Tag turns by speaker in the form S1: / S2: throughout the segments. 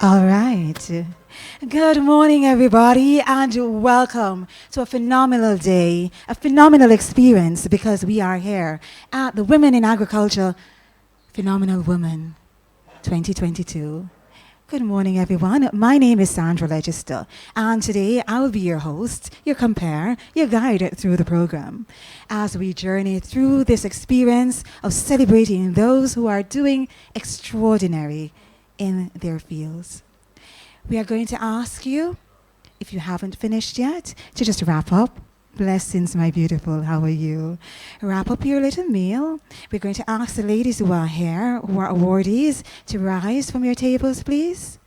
S1: All right. Good morning, everybody, and welcome to a phenomenal day, a phenomenal experience because we are here at the Women in Agriculture Phenomenal Women 2022. Good morning, everyone. My name is Sandra Legister, and today I will be your host, your compare, your guide through the program as we journey through this experience of celebrating those who are doing extraordinary in their fields. We are going to ask you, if you haven't finished yet, to just wrap up. Blessings, my beautiful. How are you? Wrap up your little meal. We're going to ask the ladies who are here, who are awardees, to rise from your tables, please.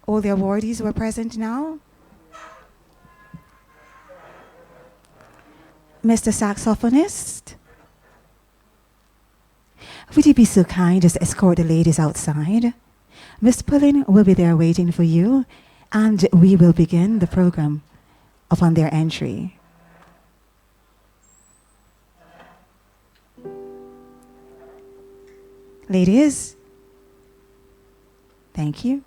S1: All the awardees who are present now. Mr. Saxophonist, would you be so kind as to escort the ladies outside? Miss Pullin will be there waiting for you, and we will begin the program upon their entry. Ladies, thank you.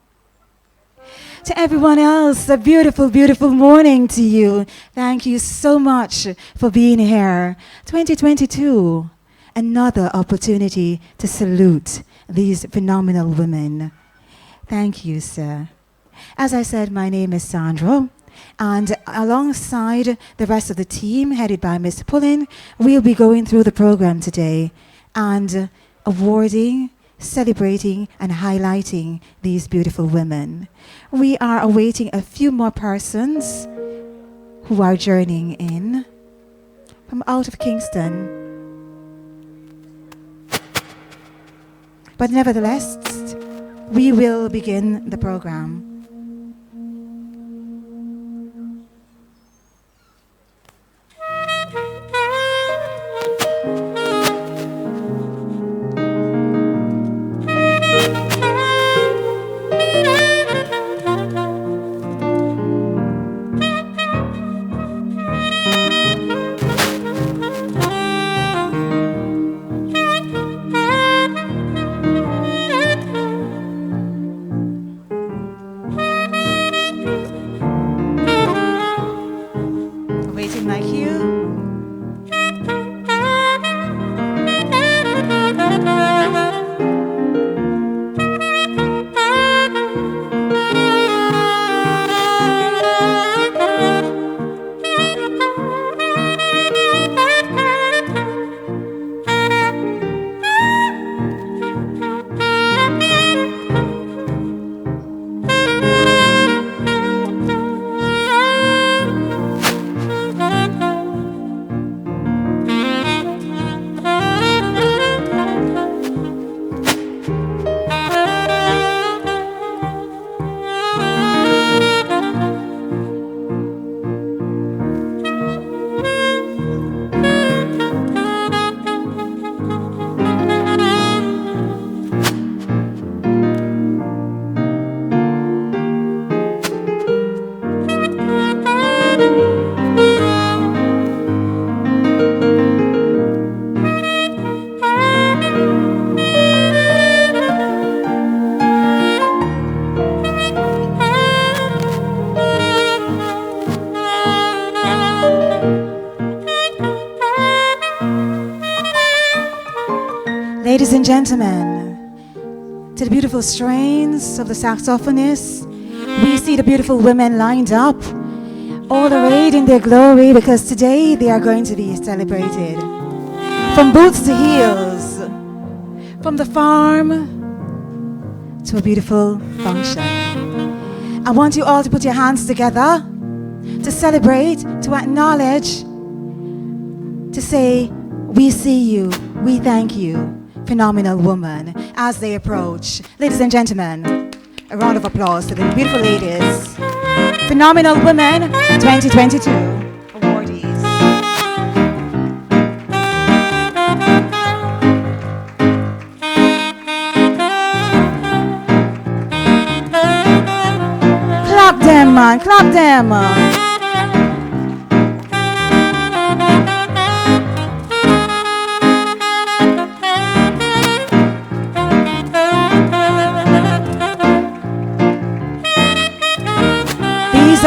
S1: To everyone else, a beautiful, beautiful morning to you. Thank you so much for being here. 2022, another opportunity to salute these phenomenal women. Thank you, sir. As I said, my name is Sandra, and alongside the rest of the team, headed by Ms. Pullin, we'll be going through the program today and awarding, celebrating, and highlighting these beautiful women. We are awaiting a few more persons who are journeying in from out of Kingston. But nevertheless, we will begin the program. Ladies and gentlemen, to the beautiful strains of the saxophonists, we see the beautiful women lined up, all arrayed in their glory, because today they are going to be celebrated. From boots to heels, from the farm to a beautiful function. I want you all to put your hands together to celebrate, to acknowledge, to say, we see you, we thank you. Phenomenal woman as they approach. Ladies and gentlemen, a round of applause to the beautiful ladies. Phenomenal Women 2022 awardees. Clap them, man, clap them.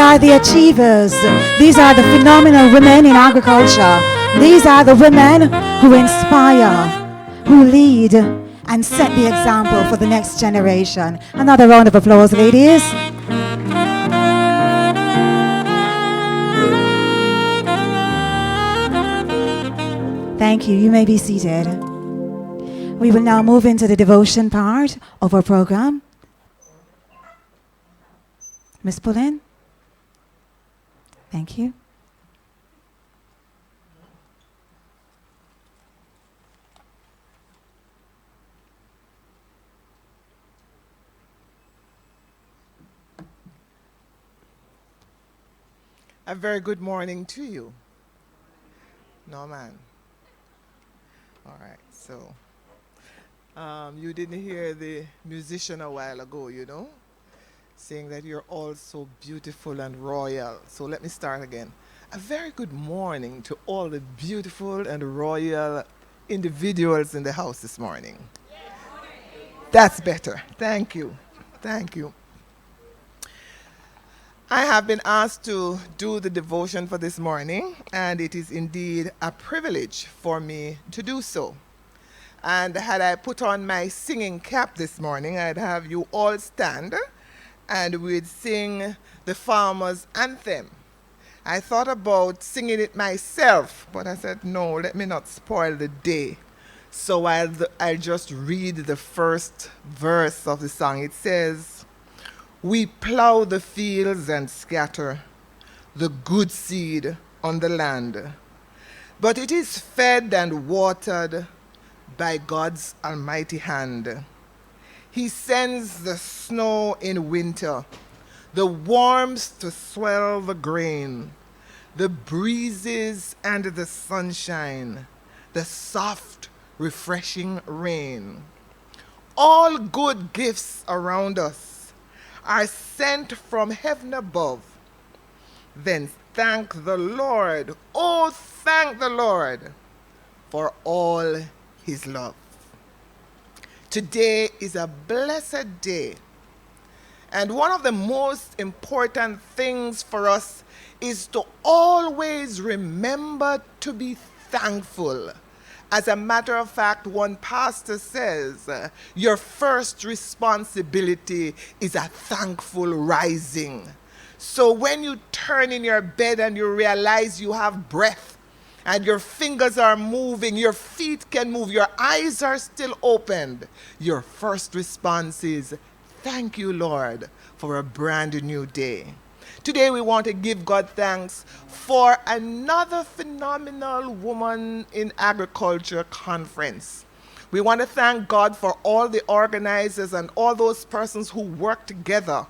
S1: are the achievers. These are the phenomenal women in agriculture. These are the women who inspire, who lead, and set the example for the next generation. Another round of applause, ladies. Thank you. You may be seated. We will now move into the devotion part of our program. Ms. Pullen. Thank you.
S2: A very good morning to you. No, man. All right, so you didn't hear the musician a while ago, you know, saying that you're all so beautiful and royal. So let me start again. A very good morning to all the beautiful and royal individuals in the house this morning. That's better. Thank you. Thank you. I have been asked to do the devotion for this morning, and it is indeed a privilege for me to do so. And had I put on my singing cap this morning, I'd have you all stand and we'd sing the farmer's anthem. I thought about singing it myself, but I said, no, let me not spoil the day. So I'll just read the first verse of the song. It says, "We plow the fields and scatter the good seed on the land, but it is fed and watered by God's almighty hand. He sends the snow in winter, the warmth to swell the grain, the breezes and the sunshine, the soft, refreshing rain. All good gifts around us are sent from heaven above. Then thank the Lord, oh, thank the Lord for all his love." Today is a blessed day, and one of the most important things for us is to always remember to be thankful. As a matter of fact, one pastor says, your first responsibility is a thankful rising. So when you turn in your bed and you realize you have breath, and your fingers are moving, your feet can move, your eyes are still opened, your first response is, thank you, Lord, for a brand new day. Today we want to give God thanks for another phenomenal Woman in Agriculture conference. We want to thank God for all the organizers and all those persons who work together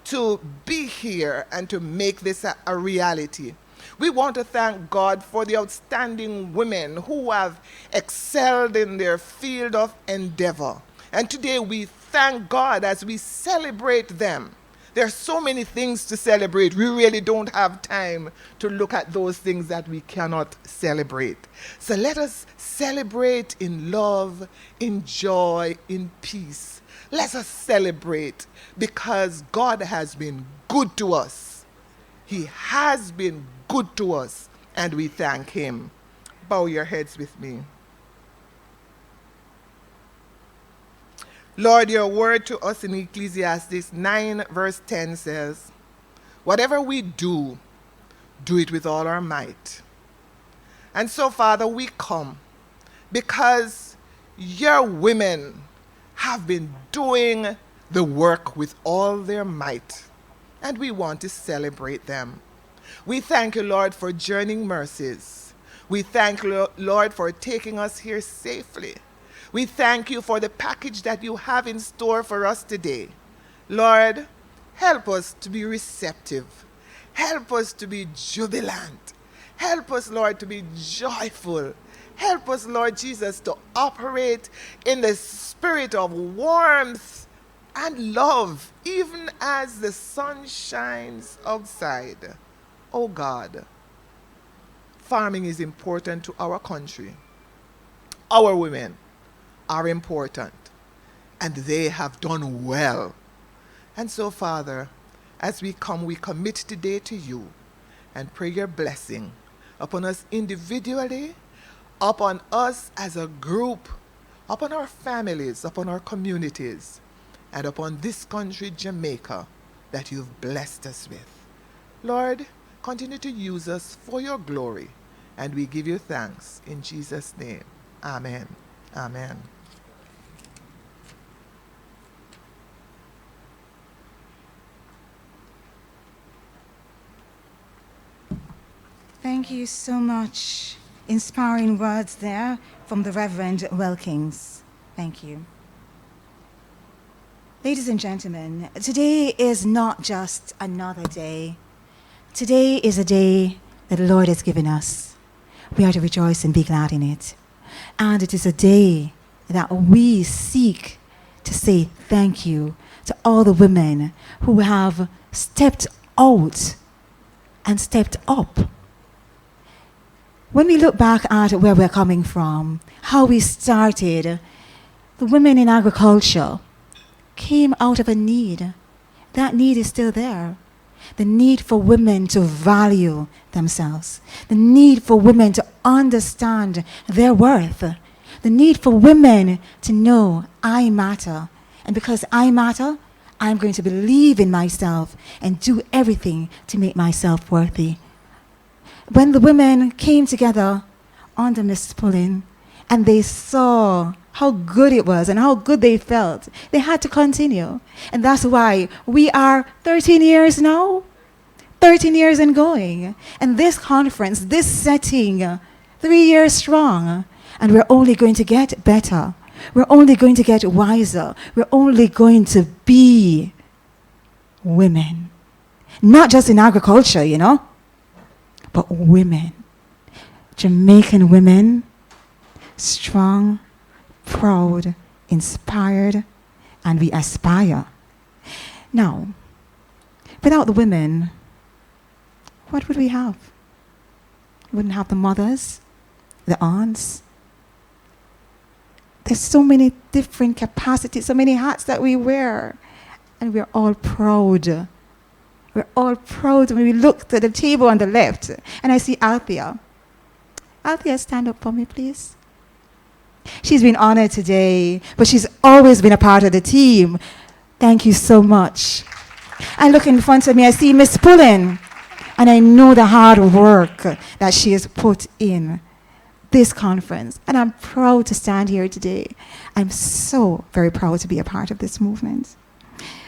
S2: to be here and to make this a reality. We want to thank God for the outstanding women who have excelled in their field of endeavor. And today we thank God as we celebrate them. There are so many things to celebrate. We really don't have time to look at those things that we cannot celebrate. So let us celebrate in love, in joy, in peace. Let us celebrate because God has been good to us. He has been good to us, and we thank him. Bow your heads with me. Lord, your word to us in Ecclesiastes 9 verse 10 says, whatever we do, do it with all our might. And so, Father, we come because your women have been doing the work with all their might, and we want to celebrate them. We thank you, Lord, for journeying mercies. We thank you, Lord, for taking us here safely. We thank you for the package that you have in store for us today. Lord, help us to be receptive. Help us to be jubilant. Help us, Lord, to be joyful. Help us, Lord Jesus, to operate in the spirit of warmth and love, even as the sun shines outside. Oh God, farming is important to our country. Our women are important, and they have done well. And so, Father, As we come, we commit today to you and pray your blessing upon us individually, upon us as a group, upon our families, upon our communities, and upon this country, Jamaica, that you've blessed us with. Lord, continue to use us for your glory, and we give you thanks in Jesus' name. Amen. Amen.
S1: Thank you so much. Inspiring words there from the Reverend Wilkins. Thank you. Ladies and gentlemen, today is not just another day. Today is a day that the Lord has given us. We are to rejoice and be glad in it. And it is a day that we seek to say thank you to all the women who have stepped out and stepped up. When we look back at where we're coming from, how we started, the women in agriculture came out of a need. That need is still there. The need for women to value themselves. The need for women to understand their worth. The need for women to know I matter. And because I matter, I'm going to believe in myself and do everything to make myself worthy. When the women came together under Miss Pullen and they saw how good it was and how good they felt, they had to continue. And that's why we are 13 years now, 13 years and going. And this conference, this setting, 3 years strong. And we're only going to get better. We're only going to get wiser. We're only going to be women. Not just in agriculture, you know, but women. Jamaican women, strong, proud, inspired, and we aspire. Now, without the women, what would we have? We wouldn't have the mothers, the aunts. There's so many different capacities, so many hats that we wear, and we're all proud. We're all proud when we look at the table on the left, and I see Althea. Althea, stand up for me, please. She's been honored today, but she's always been a part of the team. Thank you so much. I look in front of me, I see Miss Pullen, and I know the hard work that she has put in this conference, and I'm proud to stand here today. I'm so very proud to be a part of this movement.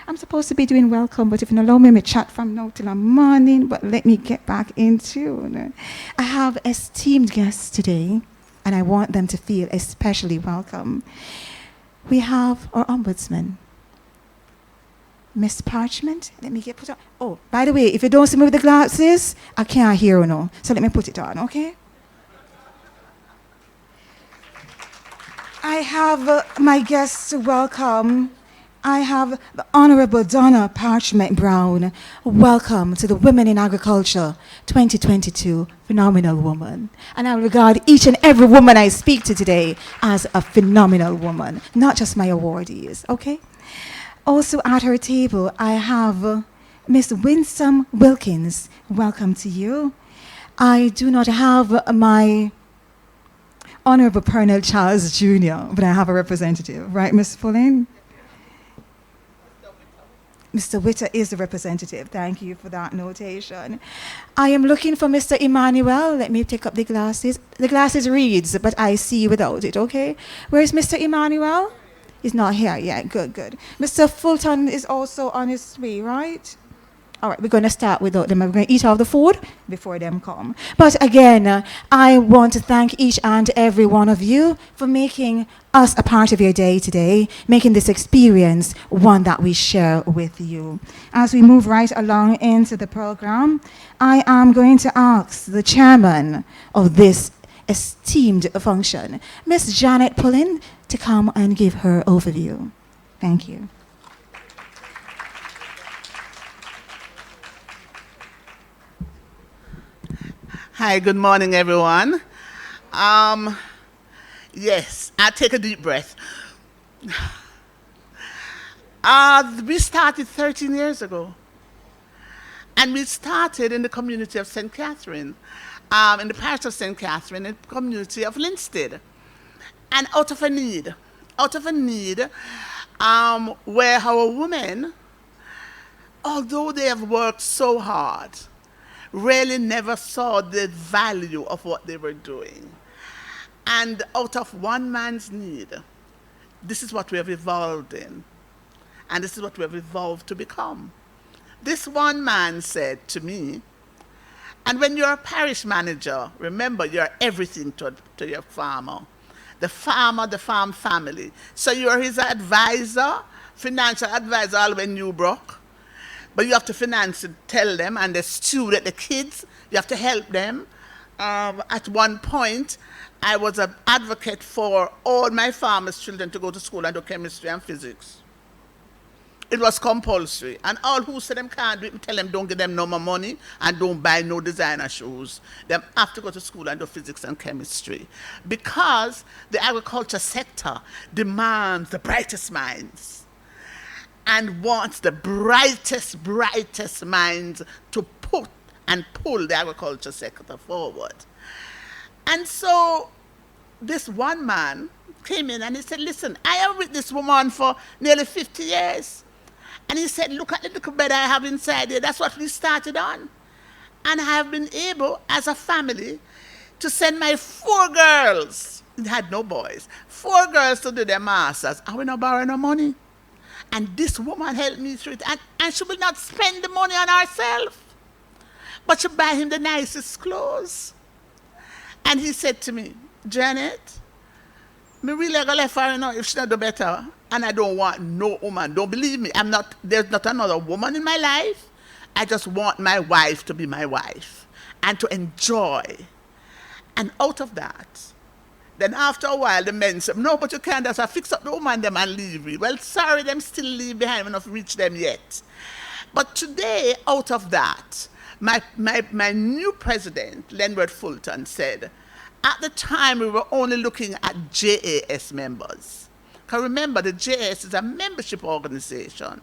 S1: I'm supposed to be doing welcome, but if you allow me to chat from now till the morning, but let me get back in tune. I have esteemed guests today, and I want them to feel especially welcome. We have our ombudsman, Miss Parchment. Let me get put on. Oh, by the way, if you don't see me with the glasses, I can't hear you now. So let me put it on, okay? I have my guests to welcome. I have the Honorable Donna Parchment Brown. Welcome to the Women in Agriculture 2022 Phenomenal Woman. And I regard each and every woman I speak to today as a phenomenal woman, not just my awardees, okay? Also at her table, I have Miss Winsome Wilkins. Welcome to you. I do not have my Honorable Pernell Charles Jr., but I have a representative, right, Miss Pullen? Mr. Witter is the representative. Thank you for that notation. I am looking for Mr. Emmanuel. Let me take up the glasses. The glasses reads, but I see without it, okay? Where's Mr. Emmanuel? He's not here yet. Good, good. Mr. Fulton is also on his way, right? All right, we're going to start without them. We're going to eat all the food before them come. But again, I want to thank each and every one of you for making us a part of your day today, making this experience one that we share with you. As we move right along into the program, I am going to ask the chairman of this esteemed function, Miss Janet Pullen, to come and give her overview. Thank you.
S3: Hi, good morning, everyone. Yes, I take a deep breath. We started 13 years ago. And we started in the community of St. Catherine, in the parish of St. Catherine, in the community of Linstead. And out of a need where our women, although they have worked so hard, really never saw the value of what they were doing. And out of one man's need, this is what we have evolved in. And this is what we have evolved to become. This one man said to me, and when you're a parish manager, remember you're everything to your farmer. The farmer, the farm family. So you're his advisor, financial advisor all when you broke. But you have to finance it, tell them, and the student, the kids, you have to help them. At one point, I was an advocate for all my farmers' children to go to school and do chemistry and physics. It was compulsory. And all who said them can't do it, tell them don't give them no more money and don't buy no designer shoes. They have to go to school and do physics and chemistry. Because the agriculture sector demands the brightest minds and wants the brightest minds to put and pull the agriculture sector forward. And so this one man came in and he said, listen, I am with this woman for nearly 50 years. And he said, look at the little bed I have inside here. That's what we started on. And I have been able, as a family, to send my 4 girls, it had no boys, 4 girls to do their masters. And we not borrow no money. And this woman helped me through it. And she will not spend the money on herself. But she buy him the nicest clothes. And he said to me, Janet, me really gonna let her know if she not do better. And I don't want no woman. Don't believe me. There's not another woman in my life. I just want my wife to be my wife and to enjoy. And out of that, then after a while, the men said, no, but you can't just fix up the woman them and leave me. Well, sorry, them still leave behind. We're not reach them yet. But today, out of that, my new president, Lenward Fulton, said, at the time we were only looking at JAS members. Because remember, the JAS is a membership organization.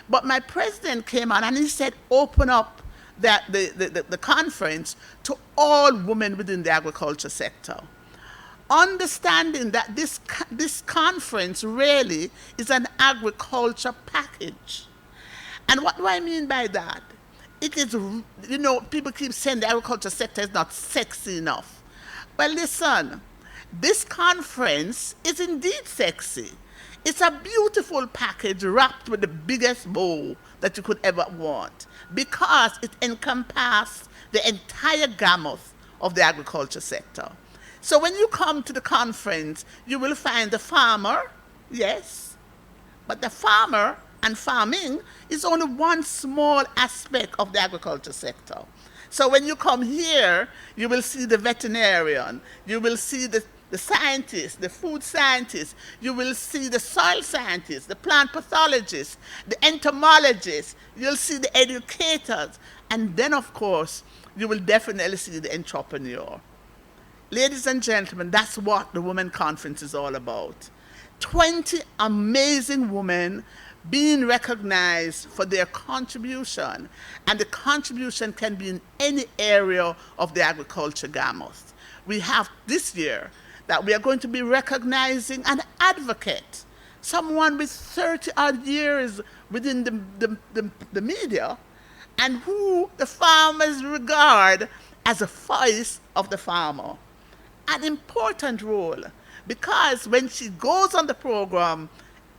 S3: But my president came on and he said, open up the conference to all women within the agriculture sector. Understanding that this conference really is an agriculture package. And what do I mean by that? It is, people keep saying the agriculture sector is not sexy enough. Well, listen, this conference is indeed sexy. It's a beautiful package wrapped with the biggest bow that you could ever want because it encompasses the entire gamut of the agriculture sector. So when you come to the conference, you will find the farmer, yes, but the farmer and farming is only one small aspect of the agriculture sector. So when you come here, you will see the veterinarian, you will see the scientists, the food scientists, you will see the soil scientists, the plant pathologists, the entomologists, you'll see the educators, and then of course, you will definitely see the entrepreneur. Ladies and gentlemen, that's what the Women Conference is all about. 20 amazing women being recognized for their contribution, and the contribution can be in any area of the agriculture gamut. We have this year that we are going to be recognizing an advocate, someone with 30-odd years within the media, and who the farmers regard as a voice of the farmer. An important role, because when she goes on the program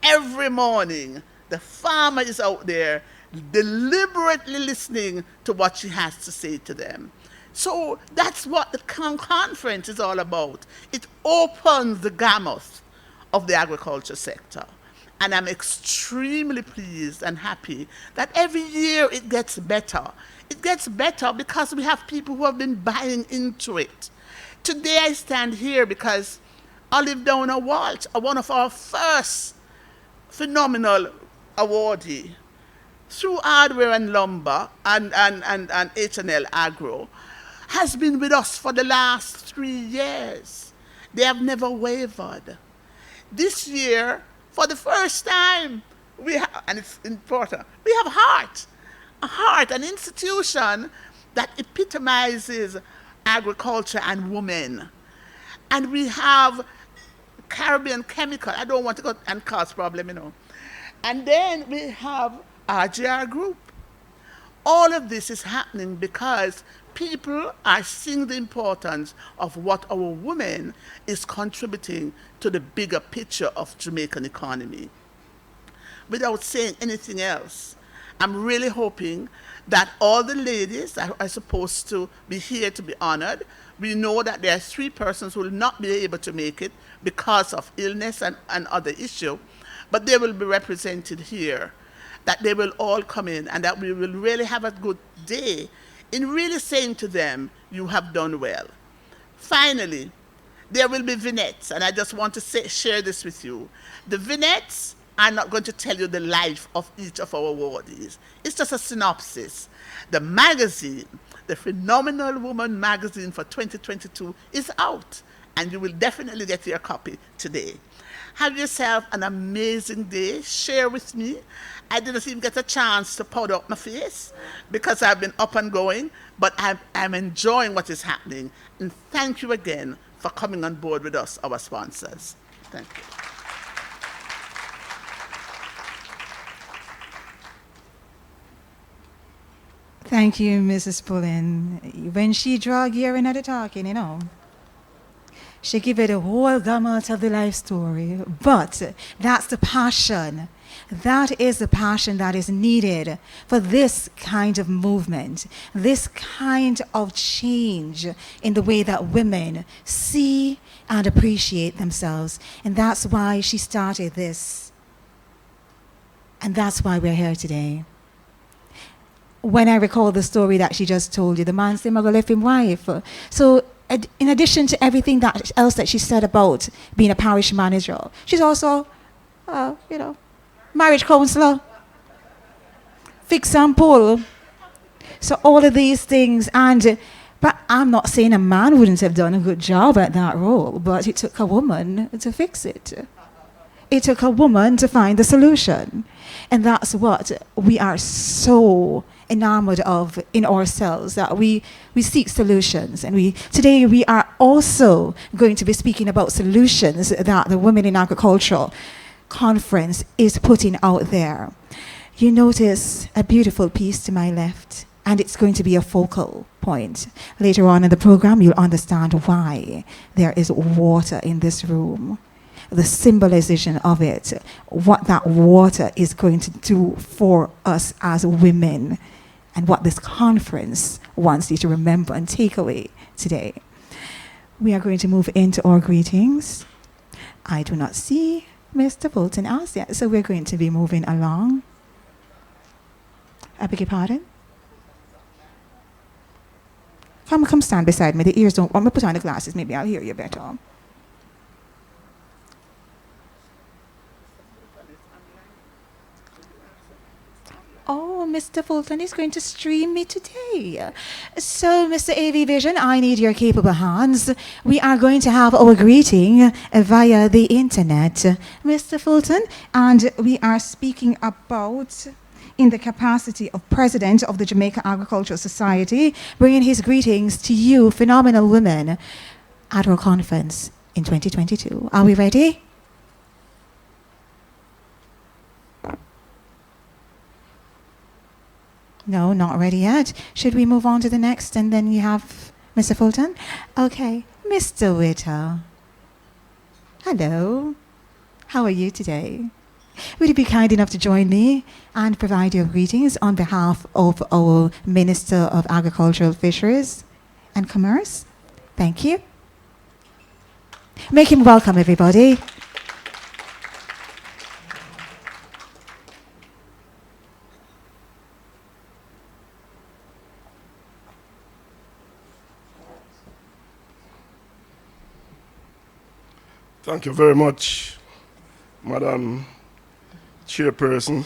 S3: every morning, the farmer is out there deliberately listening to what she has to say to them. So that's what the conference is all about. It opens the gamut of the agriculture sector. And I'm extremely pleased and happy that every year it gets better. It gets better because we have people who have been buying into it. Today I stand here because Olive Downer Walsh, one of our first phenomenal awardee, through Hardware and Lumber and H&L Agro, has been with us for the last 3 years. They have never wavered. This year, for the first time, and it's important, we have heart. heart, an institution that epitomizes agriculture and women. And we have Caribbean Chemical. I don't want to go and cause problem, you know. And then we have RGR Group. All of this is happening because people are seeing the importance of what our women is contributing to the bigger picture of Jamaican economy. Without saying anything else, I'm really hoping that all the ladies that are supposed to be here to be honored, we know that there are 3 persons who will not be able to make it because of illness and other issue, but they will be represented here, that they will all come in and that we will really have a good day in really saying to them, you have done well. Finally, there will be vignettes, and I just want to share this with you. The vignettes are not going to tell you the life of each of our awardees. It's just a synopsis. The magazine, the Phenomenal Woman magazine for 2022 is out, and you will definitely get your copy today. Have yourself an amazing day. Share with me. I didn't even get a chance to powder up my face because I've been up and going, but I'm enjoying what is happening. And thank you again for coming on board with us, our sponsors. Thank you.
S1: Thank you, Mrs. Pullen. When she drag here in the talking, you know, she give it a whole gamut of the life story. But that's the passion. That is the passion that is needed for this kind of movement, this kind of change in the way that women see and appreciate themselves. And that's why she started this. And that's why we're here today. When I recall the story that she just told you, the man said, I'm going to left him wife. So in addition to everything else that she said about being a parish manager, she's also, marriage counselor, fix and pull. So all of these things, but I'm not saying a man wouldn't have done a good job at that role, but it took a woman to fix it. It took a woman to find the solution. And that's what we are so enamored of in ourselves, that we seek solutions. And today we are also going to be speaking about solutions that the Women in Agriculture Conference is putting out there. You notice a beautiful piece to my left, and it's going to be a focal point. Later on in the program, you'll understand why there is water in this room. The symbolization of it, what that water is going to do for us as women, and what this conference wants you to remember and take away today. We are going to move into our greetings. I do not see Mr. Fulton as yet, so we're going to be moving along. I beg your pardon? Come stand beside me. The ears don't want me to put on the glasses. Maybe I'll hear you better. Oh, Mr. Fulton is going to stream me today. So, Mr. AV Vision, I need your capable hands. We are going to have our greeting via the internet, Mr. Fulton, and we are speaking about, in the capacity of President of the Jamaica Agricultural Society, bringing his greetings to you, phenomenal women, at our conference in 2022. Are we ready? No, not ready yet. Should we move on to the next and then you have Mr. Fulton? Okay, Mr. Witter. Hello. How are you today? Would you be kind enough to join me and provide your greetings on behalf of our Minister of Agricultural Fisheries and Commerce? Thank you. Make him welcome, everybody.
S4: Thank you very much, Madam Chairperson.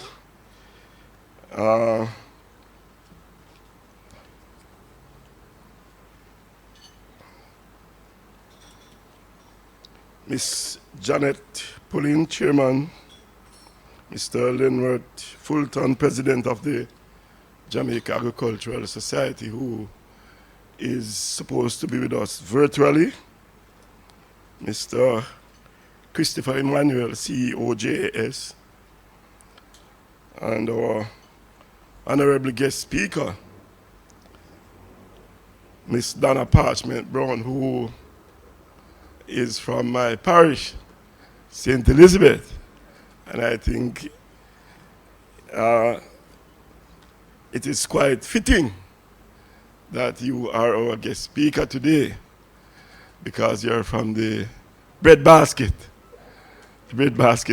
S4: Miss Janet Pullen, Chairman, Mr. Lenworth Fulton, President of the Jamaica Agricultural Society, who is supposed to be with us virtually, Mr. Christopher Emmanuel, CEO JAS, and our honorable guest speaker, Miss Donna Parchment Brown, who is from my parish, St. Elizabeth. And I think it is quite fitting that you are our guest speaker today, because you're from the breadbasket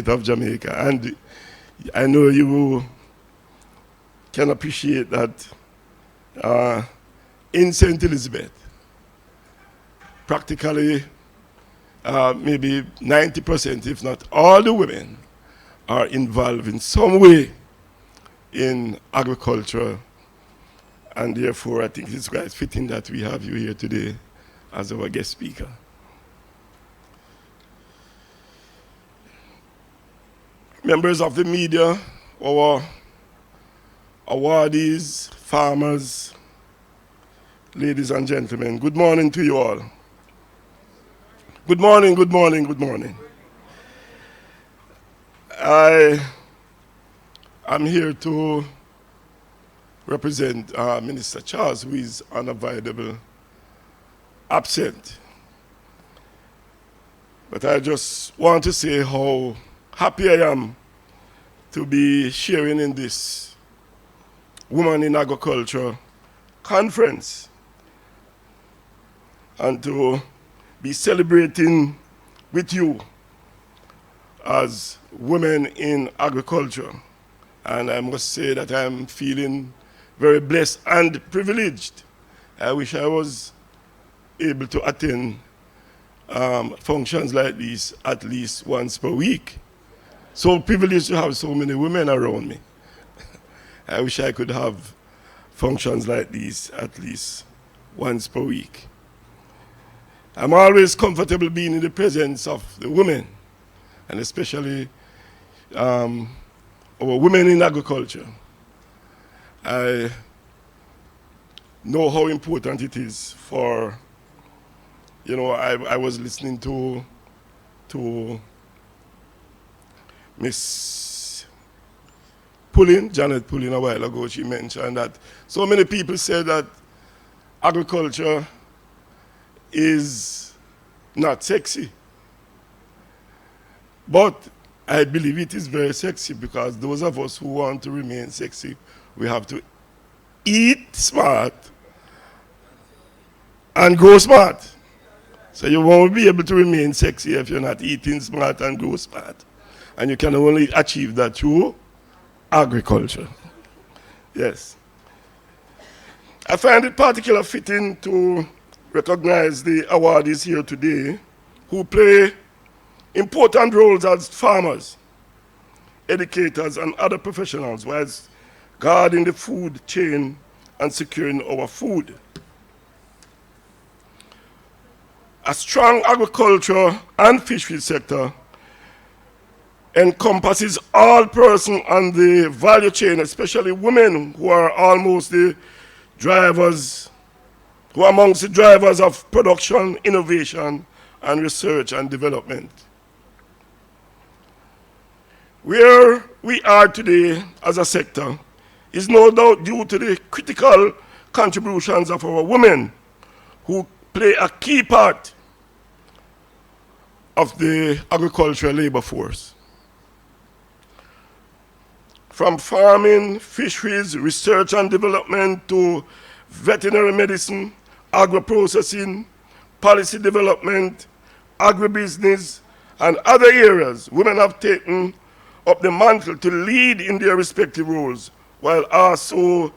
S4: of Jamaica. And I know you can appreciate that in St. Elizabeth, practically maybe 90%, if not all the women, are involved in some way in agriculture, and therefore I think it's quite fitting that we have you here today as our guest speaker. Members of the media, our awardees, farmers, ladies and gentlemen, good morning to you all. Good morning, good morning, good morning. I am here to represent Minister Charles, who is unavoidable absent. But I just want to say how happy I am to be sharing in this Women in Agriculture conference and to be celebrating with you as women in agriculture. And I must say that I'm feeling very blessed and privileged. I wish I was able to attend functions like these at least once per week. So privileged to have so many women around me. I wish I could have functions like these at least once per week. I'm always comfortable being in the presence of the women, and especially our women in agriculture. I know how important it is for, you know, I was listening to Miss Pullin, Janet Pullin, a while ago. She mentioned that so many people say that agriculture is not sexy. But I believe it is very sexy, because those of us who want to remain sexy, we have to eat smart and grow smart. So you won't be able to remain sexy if you're not eating smart and grow smart. And you can only achieve that through agriculture. Yes. I find it particularly fitting to recognize the awardees here today who play important roles as farmers, educators, and other professionals whilst guarding the food chain and securing our food. A strong agriculture and fishery sector encompasses all persons on the value chain, especially women, who are almost the drivers, who are amongst the drivers of production, innovation, and research and development. Where we are today as a sector is no doubt due to the critical contributions of our women, who play a key part of the agricultural labor force. From farming, fisheries, research and development, to veterinary medicine, agro-processing, policy development, agribusiness, and other areas, women have taken up the mantle to lead in their respective roles, while also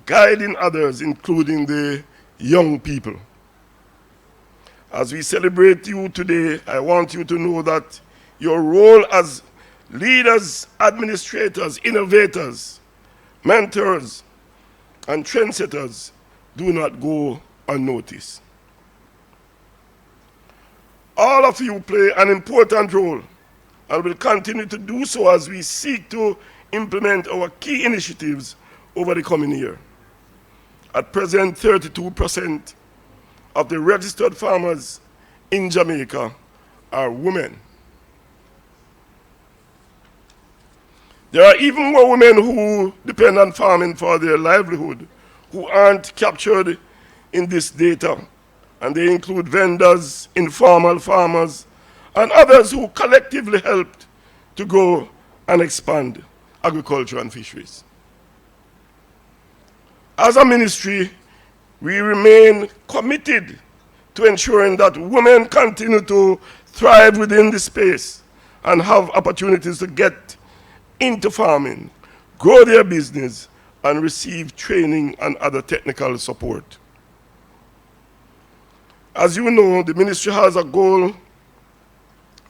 S4: guiding others, including the young people. As we celebrate you today, I want you to know that your role as leaders, administrators, innovators, mentors, and trendsetters do not go unnoticed. All of you play an important role and will continue to do so as we seek to implement our key initiatives over the coming year. At present, 32% of the registered farmers in Jamaica are women. There are even more women who depend on farming for their livelihood who aren't captured in this data, and they include vendors, informal farmers, and others who collectively helped to grow and expand agriculture and fisheries. As a ministry, we remain committed to ensuring that women continue to thrive within the space and have opportunities to get into farming, grow their business, and receive training and other technical support. As you know, the ministry has a goal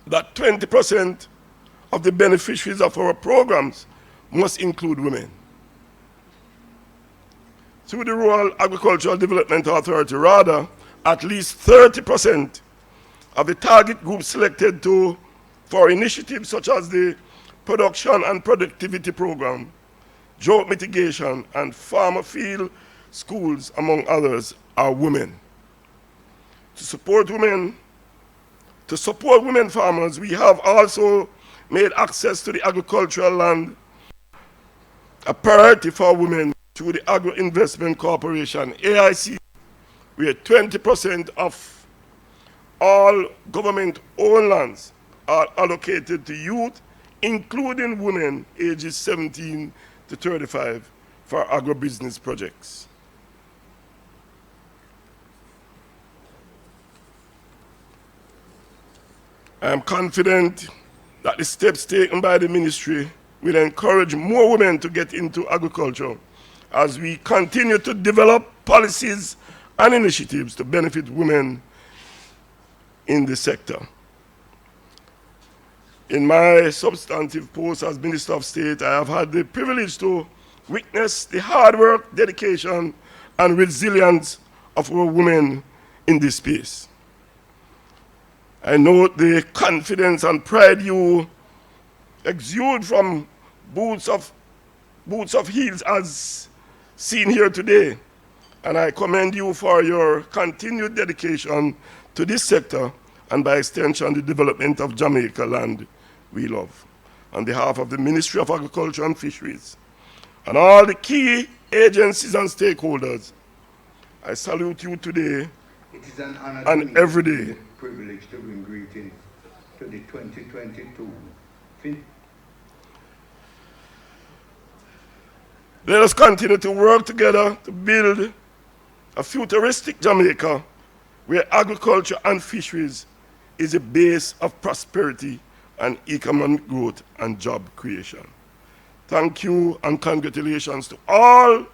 S4: that 20% of the beneficiaries of our programs must include women. Through the Rural Agricultural Development Authority, rather, at least 30% of the target groups selected for initiatives such as the Production and Productivity Program, drought mitigation, and farmer field schools, among others, are women. To support women farmers, we have also made access to the agricultural land a priority for women through the Agro Investment Corporation, AIC, where 20% of all government-owned lands are allocated to youth, including women ages 17 to 35 for agribusiness projects. I am confident that the steps taken by the ministry will encourage more women to get into agriculture as we continue to develop policies and initiatives to benefit women in the sector. In my substantive post as Minister of State, I have had the privilege to witness the hard work, dedication, and resilience of our women in this space. I note the confidence and pride you exude from boots of heels as seen here today, and I commend you for your continued dedication to this sector and by extension the development of Jamaica land we love. On behalf of the Ministry of Agriculture and Fisheries and all the key agencies and stakeholders, I salute you today
S5: It is an honor
S4: and every day.
S5: The privilege to bring greetings to the 2022.
S4: Let us continue to work together to build a futuristic Jamaica where agriculture and fisheries is a base of prosperity and economic growth and job creation. Thank you and congratulations to all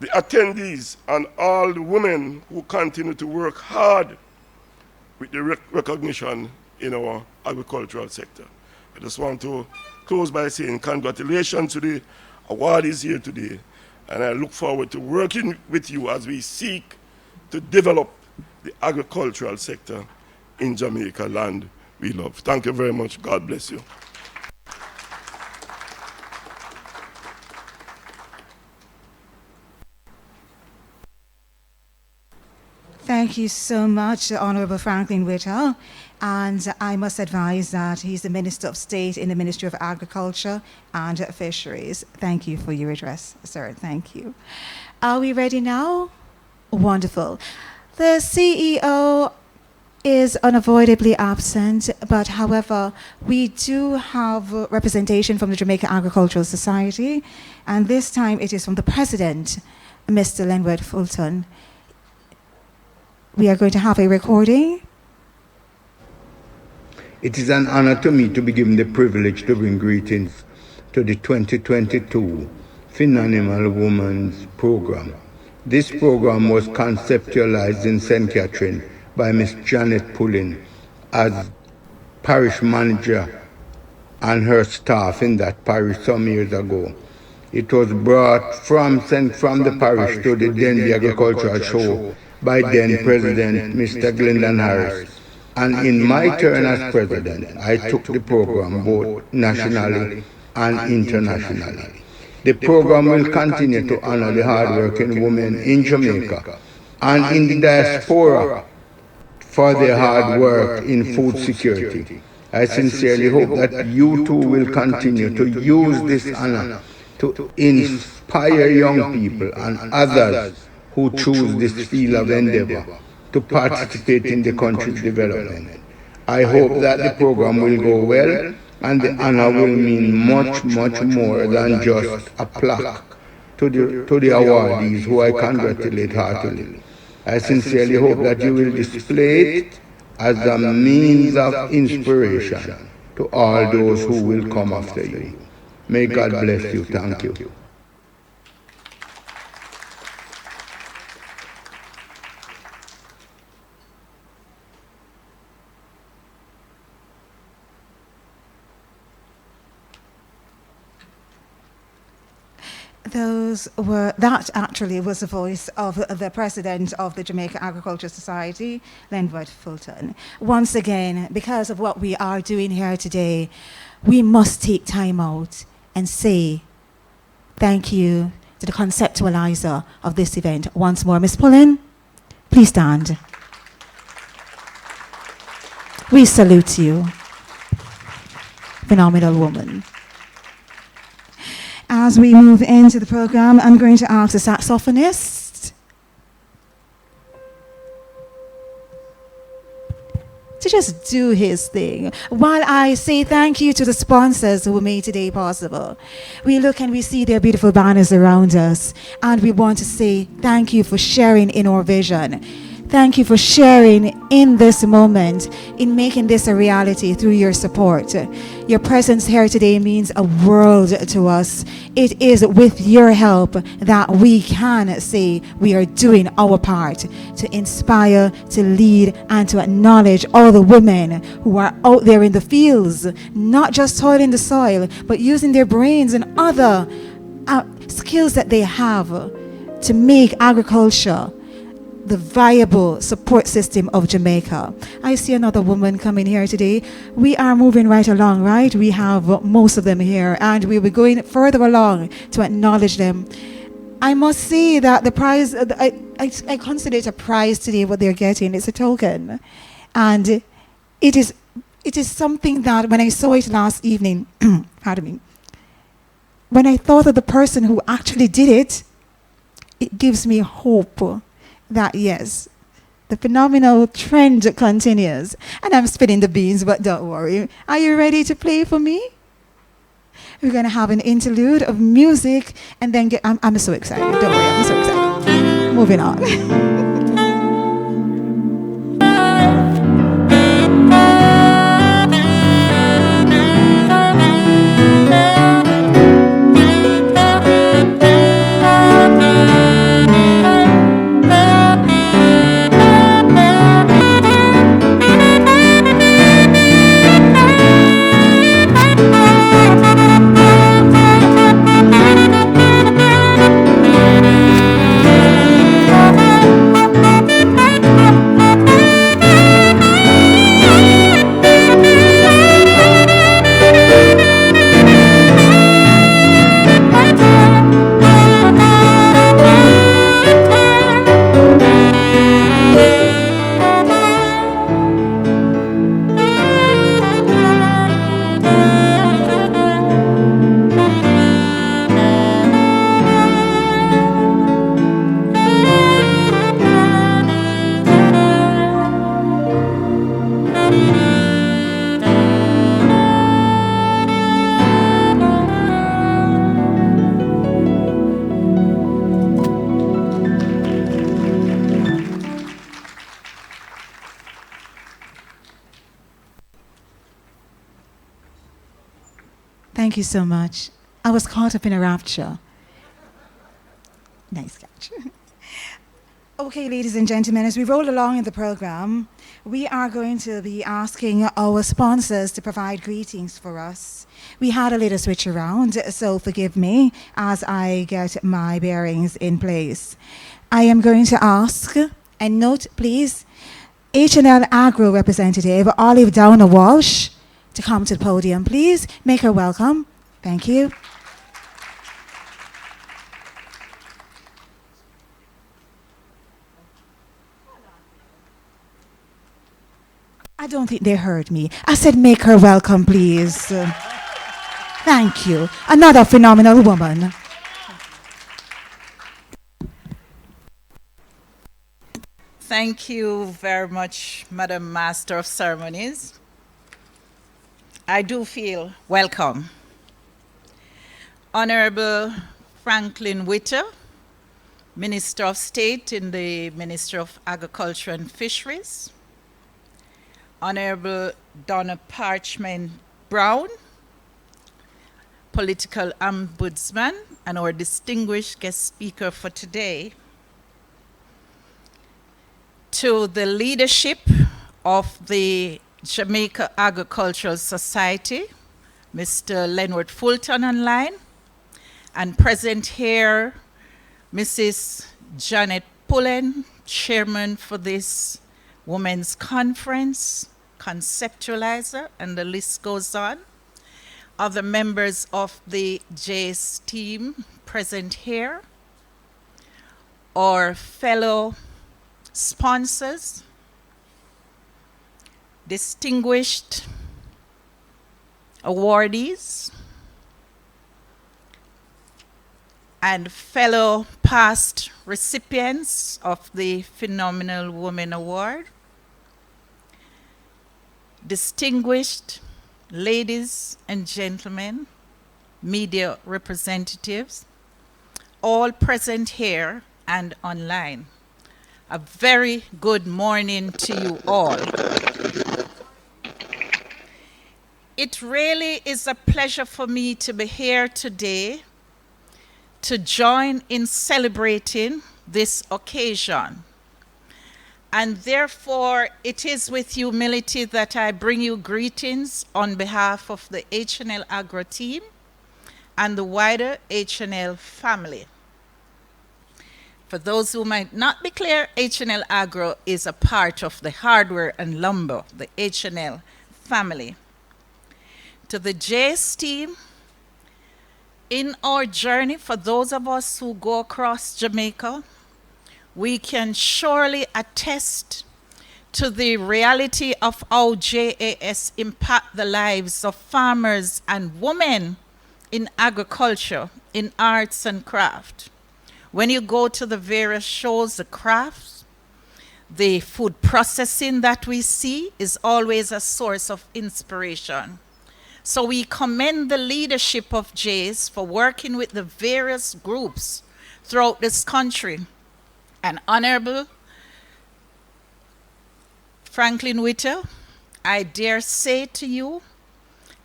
S4: the attendees and all the women who continue to work hard with the recognition in our agricultural sector. I just want to close by saying congratulations to the awardees here today, and I look forward to working with you as we seek to develop the agricultural sector in Jamaica land we love. Thank you very much. God bless you.
S1: Thank you so much, Honorable Franklin Whittle. And I must advise that he's the Minister of State in the Ministry of Agriculture and Fisheries. Thank you for your address, sir. Thank you. Are we ready now? Wonderful. The CEO is unavoidably absent, but however, we do have representation from the Jamaica Agricultural Society, and this time it is from the President, Mr. Lenwood Fulton. We are going to have a recording.
S5: It is an honor to me to be given the privilege to bring greetings to the 2022 Phenomenal Women's Program. This program was conceptualized in St. Catherine by Miss Janet Pullen as parish manager and her staff in that parish some years ago. It was brought from the parish to the Denby Agricultural Show by then President Mr. Glendon Harris. And in my turn as president, I took the program both nationally and internationally. The program will continue to honor the hardworking women in Jamaica and in the diaspora for their hard work in food security. I sincerely hope that you too will continue to use this honor to inspire young people and others who choose this field of endeavor to participate in the country's development. I hope that the program will go well and the honor will mean much, much more than just a plaque to the awardees who I congratulate heartily. I sincerely hope that you will display it as a means of inspiration to all those who will come after you. May God bless you. Thank you.
S1: That actually was the voice of the president of the Jamaica Agriculture Society, Lenwood Fulton. Once again, because of what we are doing here today, we must take time out and say thank you to the conceptualizer of this event. Once more, Ms. Pullen, please stand. We salute you. Phenomenal woman. As we move into the program, I'm going to ask the saxophonist to just do his thing. While I say thank you to the sponsors who made today possible, we look and we see their beautiful banners around us, and we want to say thank you for sharing in our vision. Thank you for sharing in this moment, in making this a reality through your support. Your presence here today means a world to us. It is with your help that we can say we are doing our part to inspire, to lead, and to acknowledge all the women who are out there in the fields, not just toiling the soil, but using their brains and other skills that they have to make agriculture the viable support system of Jamaica. I see another woman coming here today. We are moving right along, right? We have most of them here, and we'll be going further along to acknowledge them. I must say that the prize, I consider it a prize today, what they're getting. It's a token. And it is something that when I saw it last evening, pardon me, when I thought of the person who actually did it, it gives me hope that yes, the phenomenal trend continues. And I'm spitting the beans, but don't worry. Are you ready to play for me? We're going to have an interlude of music and then I'm so excited. Don't worry, I'm so excited. Moving on. Thank you so much. I was caught up in a rapture. Nice catch. Okay, ladies and gentlemen, as we roll along in the program, we are going to be asking our sponsors to provide greetings for us. We had a little switch around, so forgive me as I get my bearings in place. I am going to ask, and note please, H&L Agro representative Olive Downer Walsh to come to the podium, please. Make her welcome. Thank you. I don't think they heard me. I said make her welcome, please. Thank you. Another phenomenal woman.
S6: Thank you very much, Madam Master of Ceremonies. I do feel welcome. Honorable Franklin Witter, Minister of State in the Ministry of Agriculture and Fisheries. Honorable Donna Parchment Brown, Political Ombudsman, and our distinguished guest speaker for today. To the leadership of the Jamaica Agricultural Society, Mr. Leonard Fulton online, and present here, Mrs. Janet Pullen, chairman for this Women's Conference, conceptualizer, and the list goes on. Other members of the JAS team present here, our fellow sponsors, distinguished awardees, and fellow past recipients of the Phenomenal Woman Award, distinguished ladies and gentlemen, media representatives, all present here and online. A very good morning to you all. It really is a pleasure for me to be here today to join in celebrating this occasion. And therefore, it is with humility that I bring you greetings on behalf of the H&L Agro team and the wider H&L family. For those who might not be clear, H&L Agro is a part of the hardware and lumber, the H&L family. To the JAS team, in our journey, for those of us who go across Jamaica, we can surely attest to the reality of how JAS impact the lives of farmers and women in agriculture, in arts and craft. When you go to the various shows, the crafts, the food processing that we see is always a source of inspiration. So we commend the leadership of JAS for working with the various groups throughout this country. And Honorable Franklin Witter, I dare say to you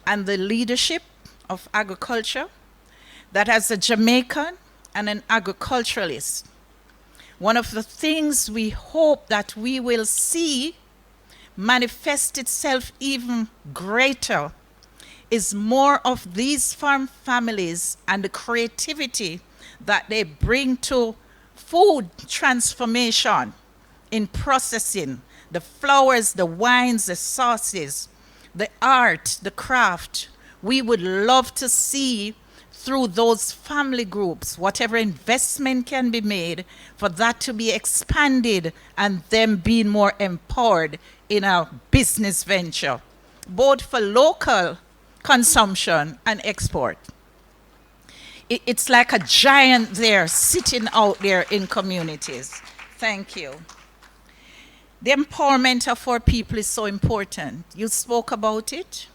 S6: and the leadership of agriculture that as a Jamaican and an agriculturalist, one of the things we hope that we will see manifest itself even greater is more of these farm families and the creativity that they bring to food transformation in processing, the flowers, the wines, the sauces, the art, the craft. We would love to see through those family groups, whatever investment can be made for that to be expanded and them being more empowered in a business venture, both for local consumption and export. It's like a giant there sitting out there in communities. Thank you. The empowerment of our people is so important. You spoke about it,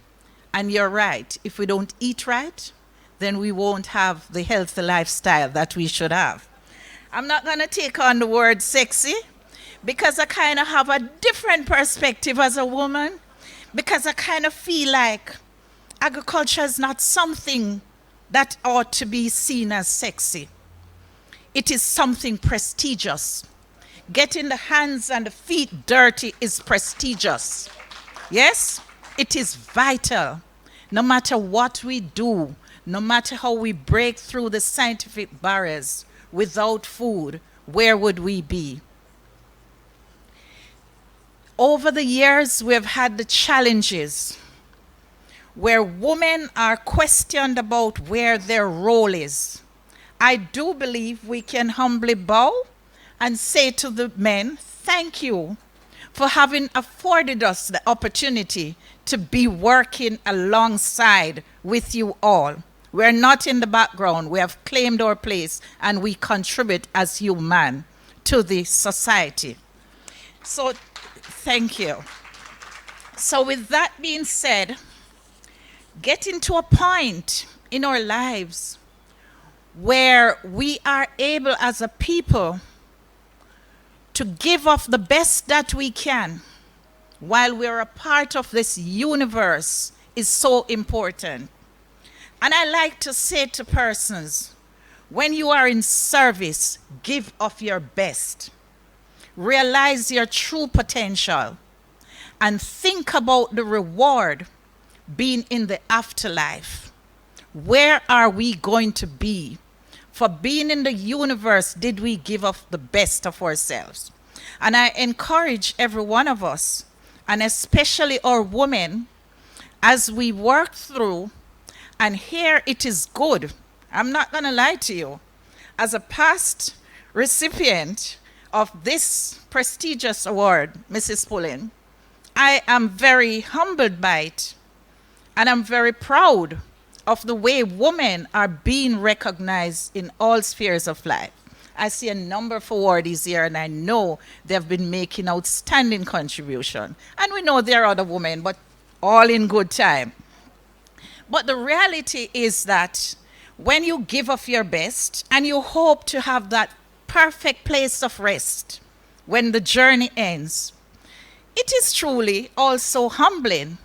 S6: and you're right. If we don't eat right, then we won't have the healthy lifestyle that we should have. I'm not going to take on the word sexy because I kind of have a different perspective as a woman, because I kind of feel like agriculture is not something that ought to be seen as sexy. It is something prestigious. Getting the hands and the feet dirty is prestigious. Yes, it is vital. No matter what we do, no matter how we break through the scientific barriers, without food, where would we be? Over the years, we've had the challenges where women are questioned about where their role is. I do believe we can humbly bow and say to the men, thank you for having afforded us the opportunity to be working alongside with you all. We're not in the background. We have claimed our place and we contribute as human to the society. So thank you. So with that being said, getting to a point in our lives where we are able as a people to give off the best that we can while we're a part of this universe is so important. And I like to say to persons, when you are in service, give of your best. Realize your true potential and think about the reward being in the afterlife. Where are we going to be? For being in the universe, did we give of the best of ourselves? And I encourage every one of us, and especially our women, as we work through, and here it is good. I'm not going to lie to you. As a past recipient of this prestigious award, Mrs. Pullen, I am very humbled by it. And I'm very proud of the way women are being recognized in all spheres of life. I see a number of awardees here, and I know they've been making outstanding contribution. And we know there are other women, but all in good time. But the reality is that when you give of your best and you hope to have that perfect place of rest when the journey ends, it is truly also humbling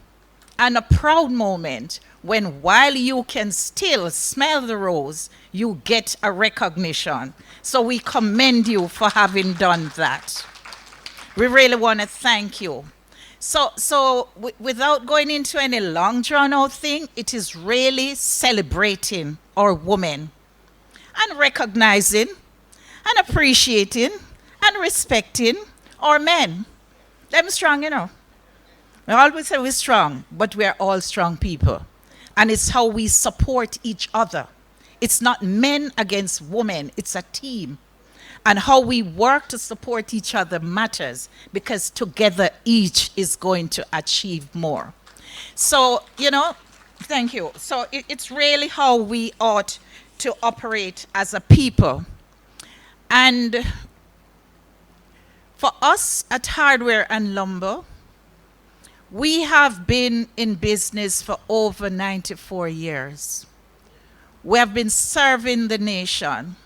S6: and a proud moment when, while you can still smell the rose, you get a recognition. So we commend you for having done that. We really want to thank you. So without going into any long drawn out thing, it is really celebrating our women and recognizing and appreciating and respecting our men. Them strong, you know. We always say we're strong, but we're all strong people. And it's how we support each other. It's not men against women, it's a team. And how we work to support each other matters, because together each is going to achieve more. So, you know, thank you. So it's really how we ought to operate as a people. And for us at Hardware and Lumber, we have been in business for over 94 years. We have been serving the nation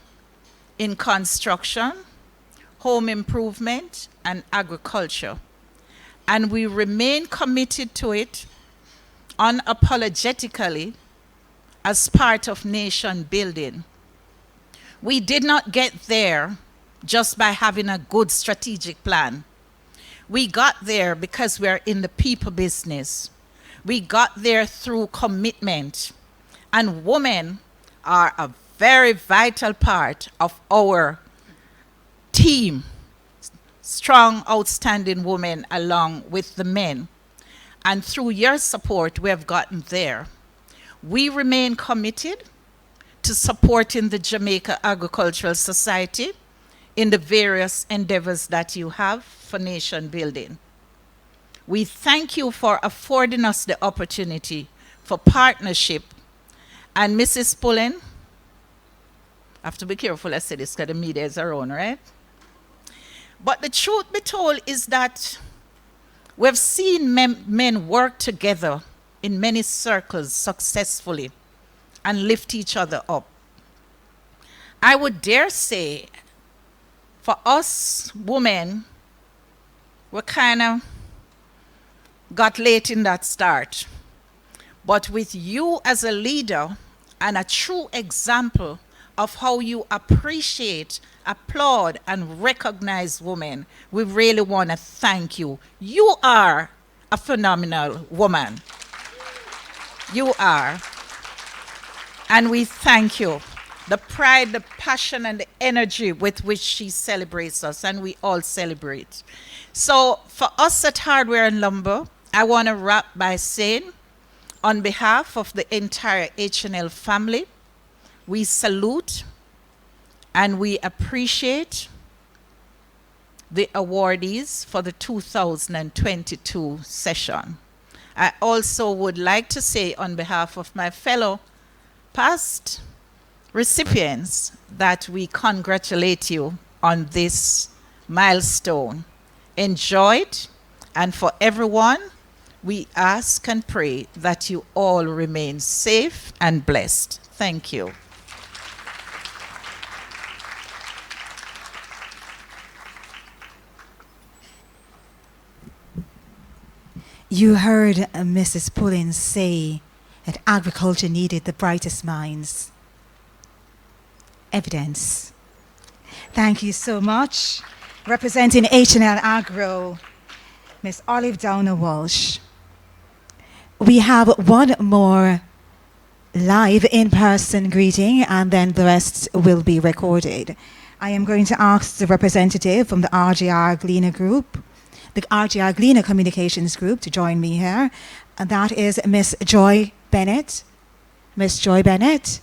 S6: in construction, home improvement, and agriculture. And we remain committed to it unapologetically as part of nation building. We did not get there just by having a good strategic plan. We got there because we're in the people business. We got there through commitment. And women are a very vital part of our team. Strong, outstanding women along with the men. And through your support, we have gotten there. We remain committed to supporting the Jamaica Agricultural Society in the various endeavors that you have for nation building. We thank you for affording us the opportunity for partnership. And Mrs. Pullen, I have to be careful I say this because the media is around, right? But the truth be told is that we've seen men work together in many circles successfully and lift each other up. I would dare say, for us women, we kind of got late in that start. But with you as a leader and a true example of how you appreciate, applaud, and recognize women, we really want to thank you. You are a phenomenal woman. You are. And we thank you. The pride, the passion, and the energy with which she celebrates us, and we all celebrate. So for us at Hardware and Lumber, I want to wrap by saying, on behalf of the entire H&L family, we salute and we appreciate the awardees for the 2022 session. I also would like to say on behalf of my fellow past recipients that we congratulate you on this milestone. Enjoy it, and for everyone, we ask and pray that you all remain safe and blessed. Thank you.
S1: You heard Mrs. Pullins say that agriculture needed the brightest minds. Evidence. Thank you so much. Representing H&L Agro, Ms. Olive Downer Walsh. We have one more live in-person greeting, and then the rest will be recorded. I am going to ask the representative from the RGR Gleaner Group, the RGR Gleaner Communications Group, to join me here, and that is Miss Joy Bennett. Miss Joy Bennett.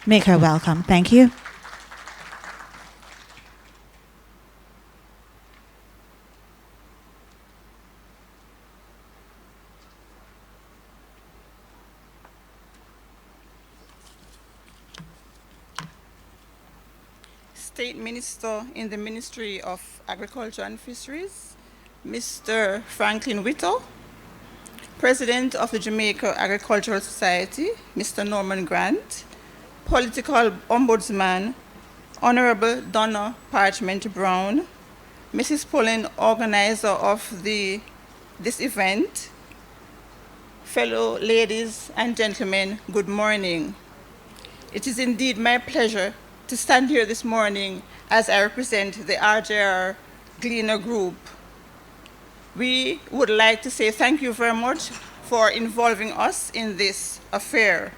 S1: Make her welcome. Thank you.
S7: State Minister in the Ministry of Agriculture and Fisheries, Mr. Franklin Whittle, President of the Jamaica Agricultural Society, Mr. Norman Grant, Political Ombudsman, Honorable Donna Parchment Brown, Mrs. Pullen, organizer of this event, fellow ladies and gentlemen, good morning. It is indeed my pleasure to stand here this morning as I represent the RJR Gleaner Group. We would like to say thank you very much for involving us in this affair.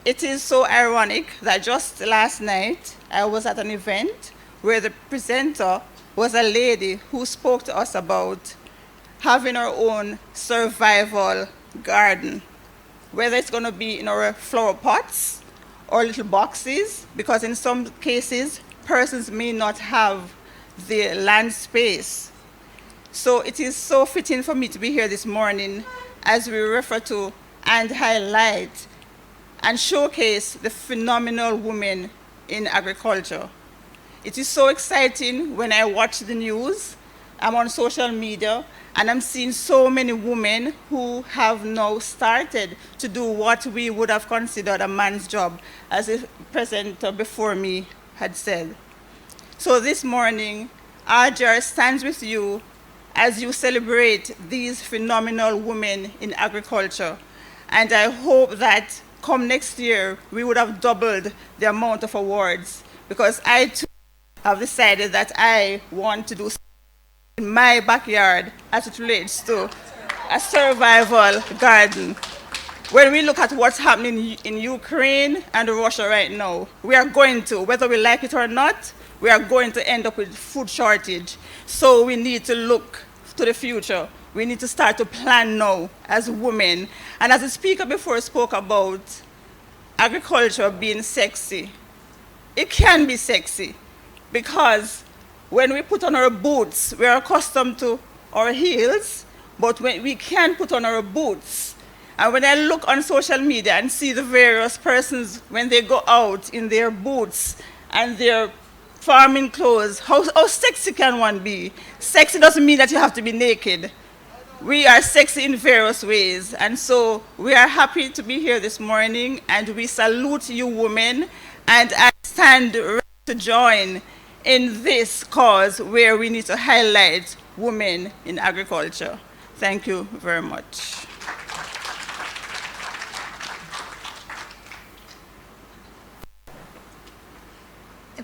S7: It is so ironic that just last night I was at an event where the presenter was a lady who spoke to us about having our own survival garden, whether it's going to be in our flower pots or little boxes, because in some cases, persons may not have the land space. So it is so fitting for me to be here this morning as we refer to and highlight and showcase the phenomenal women in agriculture. It is so exciting when I watch the news, I'm on social media, and I'm seeing so many women who have now started to do what we would have considered a man's job, as the presenter before me had said. So this morning, RJR stands with you as you celebrate these phenomenal women in agriculture. And I hope that come next year, we would have doubled the amount of awards, because I too have decided that I want to do in my backyard as it relates to a survival garden. When we look at what's happening in Ukraine and Russia right now, we are going to, whether we like it or not, we are going to end up with food shortage. So we need to look to the future. We need to start to plan now as women. And as the speaker before spoke about agriculture being sexy, it can be sexy, because when we put on our boots, we are accustomed to our heels, but when we can put on our boots. And when I look on social media and see the various persons when they go out in their boots and their farming clothes, how sexy can one be? Sexy doesn't mean that you have to be naked. We are sexy in various ways. And so we are happy to be here this morning, and we salute you women, and I stand ready to join in this cause where we need to highlight women in agriculture. Thank you very much.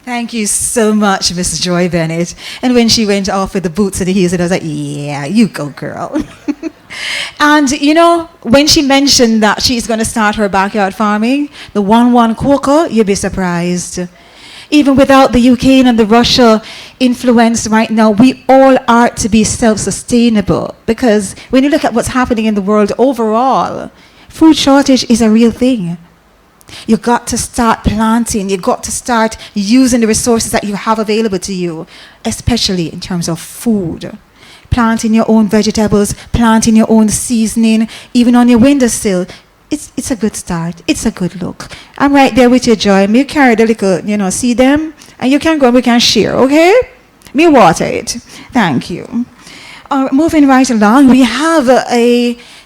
S1: Thank you so much, Mrs. Joy Bennett. And when she went off with the boots and the heels, and I was like, yeah, you go, girl. And, you know, when she mentioned that she's going to start her backyard farming, the 1-1 cocoa, you'd be surprised. Even without the Ukraine and the Russia influence right now, we all are to be self-sustainable, because when you look at what's happening in the world overall, food shortage is a real thing. You got to start planting. You got to start using the resources that you have available to you, especially in terms of food. Planting your own vegetables, planting your own seasoning, even on your windowsill. It's a good start. It's a good look. I'm right there with you, Joy. Me carry the little, see them? And you can go and we can share, okay? Me water it. Thank you. Moving right along, we have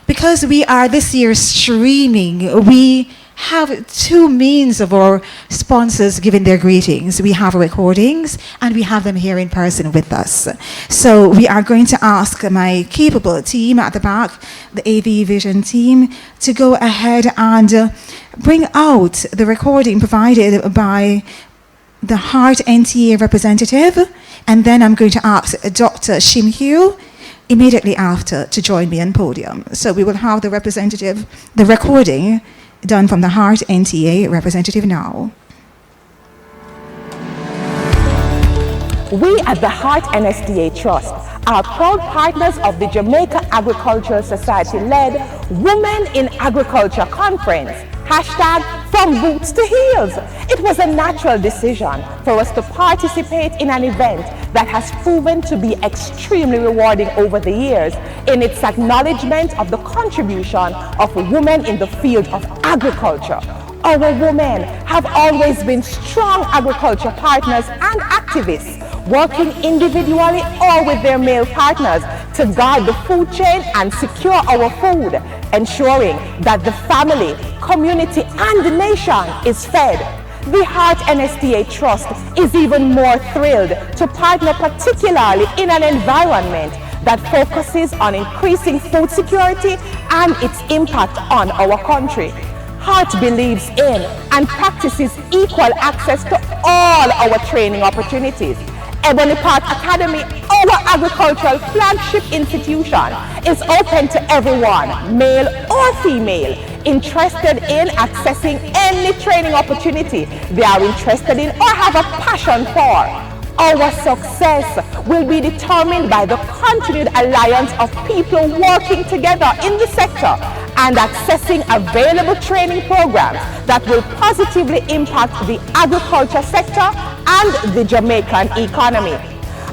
S1: because we are this year streaming, we have two means of our sponsors giving their greetings. We have recordings and we have them here in person with us. So we are going to ask my capable team at the back, the AV Vision team, to go ahead and bring out the recording provided by the Heart NTA representative, and then I'm going to ask Dr. Shimhyu immediately after to join me on podium. So we will have the recording done from the Heart NTA representative now.
S8: We at the Heart NSDA Trust are proud partners of the Jamaica Agricultural Society-led Women in Agriculture Conference, #From Boots to Heels. It was a natural decision for us to participate in an event that has proven to be extremely rewarding over the years in its acknowledgement of the contribution of women in the field of agriculture. Our women have always been strong agriculture partners and activists, working individually or with their male partners to guard the food chain and secure our food, ensuring that the family, community, and the nation is fed. The Heart NSDA Trust is even more thrilled to partner particularly in an environment that focuses on increasing food security and its impact on our country. Heart believes in and practices equal access to all our training opportunities. Ebony Park Academy, our agricultural flagship institution, is open to everyone, male or female, interested in accessing any training opportunity they are interested in or have a passion for. Our success will be determined by the continued alliance of people working together in the sector and accessing available training programs that will positively impact the agriculture sector and the Jamaican economy.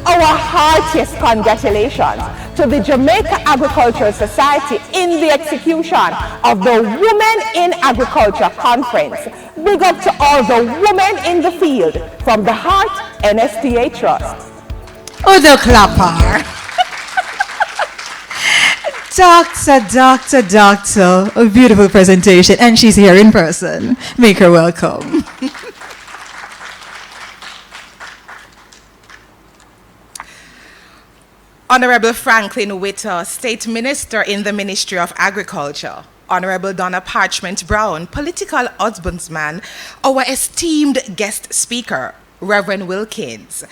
S8: Our heartiest congratulations to the Jamaica Agricultural Society in the execution of the Women in Agriculture Conference. Big up to all the women in the field from the Heart NSDA Trust.
S1: Oh, the clapper. Doctor, a beautiful presentation, and she's here in person. Make her welcome.
S9: Honorable Franklin Whittle, State Minister in the Ministry of Agriculture. Honorable Donna Parchment Brown, Political Ombudsman. Our esteemed guest speaker, Reverend Wilkins.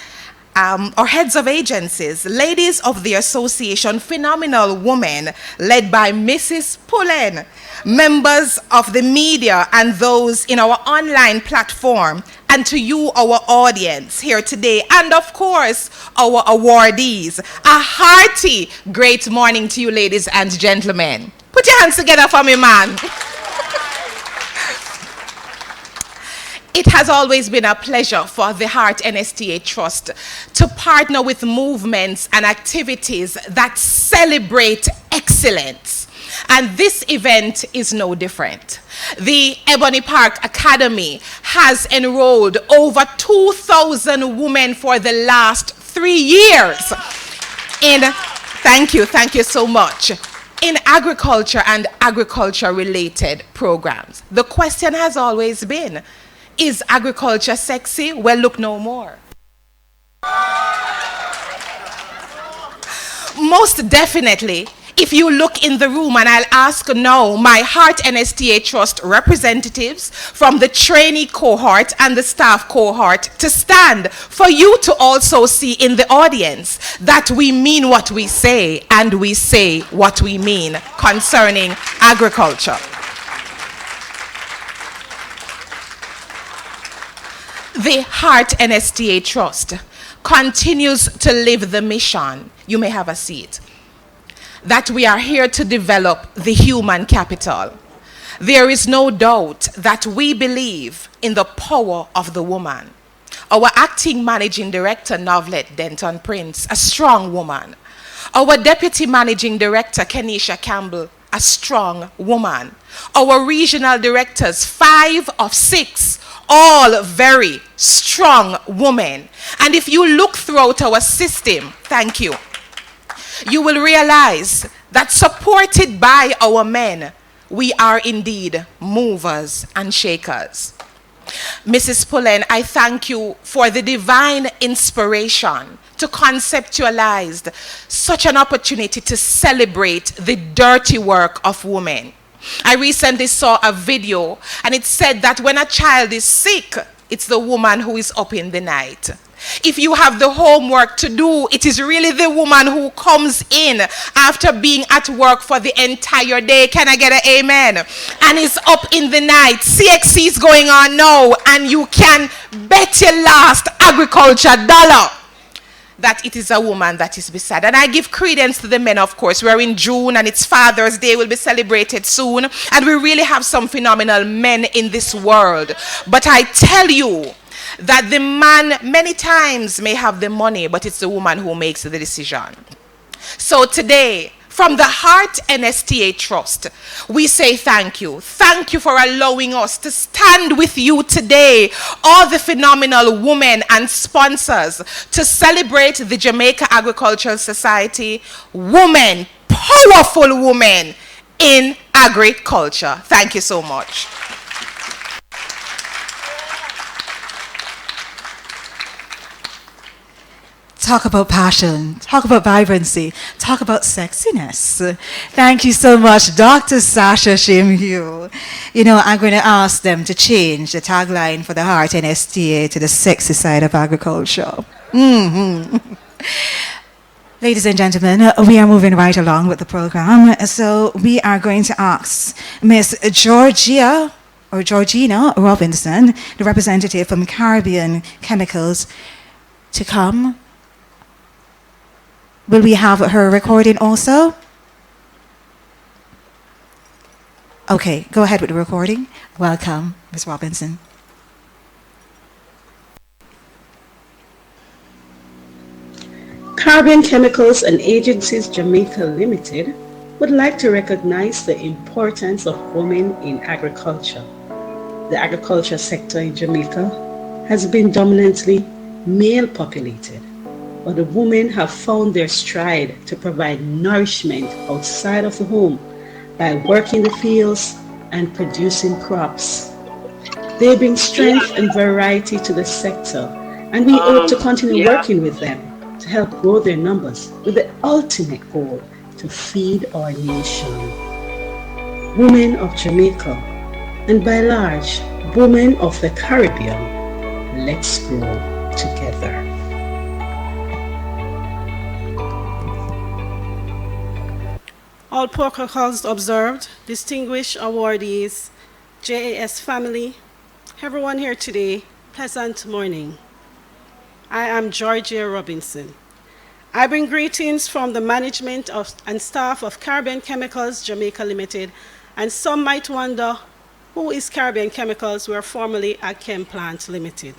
S9: Our heads of agencies, ladies of the association Phenomenal Women, led by Mrs. Pullen, members of the media and those in our online platform, and to you, our audience here today, and of course, our awardees. A hearty great morning to you, ladies and gentlemen. Put your hands together for me, man. It has always been a pleasure for the Heart NSTA Trust to partner with movements and activities that celebrate excellence. And this event is no different. The Ebony Park Academy has enrolled over 2,000 women for the last 3 years thank you so much, in agriculture and agriculture-related programs. The question has always been, is agriculture sexy? Well, look no more. Most definitely, if you look in the room, and I'll ask now my Heart NSTA Trust representatives from the trainee cohort and the staff cohort to stand for you to also see in the audience that we mean what we say and we say what we mean concerning agriculture. The Heart NSTA Trust continues to live the mission, you may have a seat, that we are here to develop the human capital, There is no doubt that we believe in the power of the woman. Our acting managing director, Novlet Denton Prince, a strong woman. Our deputy managing director, Kenisha Campbell, a strong woman. Our regional directors, 5 of 6, all very strong women. And if you look throughout our system, thank you, you will realize that supported by our men, we are indeed movers and shakers. Mrs. Pullen, I thank you for the divine inspiration to conceptualize such an opportunity to celebrate the dirty work of women. I recently saw a video and it said that when a child is sick, it's the woman who is up in the night. If you have the homework to do, it is really the woman who comes in after being at work for the entire day. Can I get an amen? And is up in the night. CXC is going on now, and you can bet your last agriculture dollar that it is a woman that is beside. And I give credence to the men, of course. We're in June, and it's Father's Day will be celebrated soon. And we really have some phenomenal men in this world. But I tell you, that the man many times may have the money, but it's the woman who makes the decision. So today, from the Heart NSTA Trust, we say thank you. Thank you for allowing us to stand with you today, all the phenomenal women and sponsors, to celebrate the Jamaica Agricultural Society Women, Powerful Women in Agriculture. Thank you so much.
S1: Talk about passion, talk about vibrancy, talk about sexiness. Thank you so much, Dr. Sasha Shimhue. You know, I'm going to ask them to change the tagline for the Heart and STA to the sexy side of agriculture. Ladies and gentlemen, we are moving right along with the program. So we are going to ask Miss Georgina Robinson, the representative from Caribbean Chemicals, to come. Will we have her recording also? Okay, go ahead with the recording. Welcome, Ms. Robinson.
S10: Caribbean Chemicals and Agencies Jamaica Limited would like to recognize the importance of women in agriculture. The agriculture sector in Jamaica has been dominantly male populated, but the women have found their stride to provide nourishment outside of the home by working the fields and producing crops. They bring strength and variety to the sector, and we hope to continue working with them to help grow their numbers with the ultimate goal to feed our nation. Women of Jamaica, and by large, women of the Caribbean, let's grow together.
S11: All protocols observed, distinguished awardees, JAS family, everyone here today, pleasant morning. I am Georgia Robinson. I bring greetings from the management and staff of Caribbean Chemicals Jamaica Limited, and some might wonder, who is Caribbean Chemicals? We are formerly at Chem Plant Limited.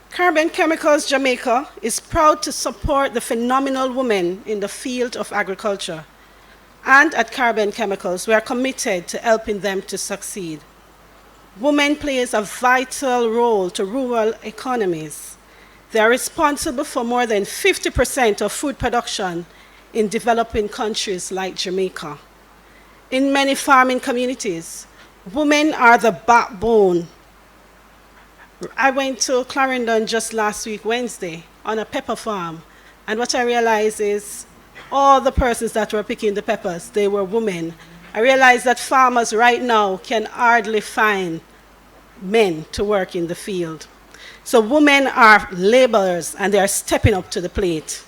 S11: Caribbean Chemicals Jamaica is proud to support the phenomenal women in the field of agriculture. And at Caribbean Chemicals, we are committed to helping them to succeed. Women play a vital role to rural economies. They are responsible for more than 50% of food production in developing countries like Jamaica. In many farming communities, women are the backbone. I went to Clarendon just last week, Wednesday, on a pepper farm, and what I realized is all the persons that were picking the peppers, they were women. I realized that farmers right now can hardly find men to work in the field. So women are laborers, and they are stepping up to the plate.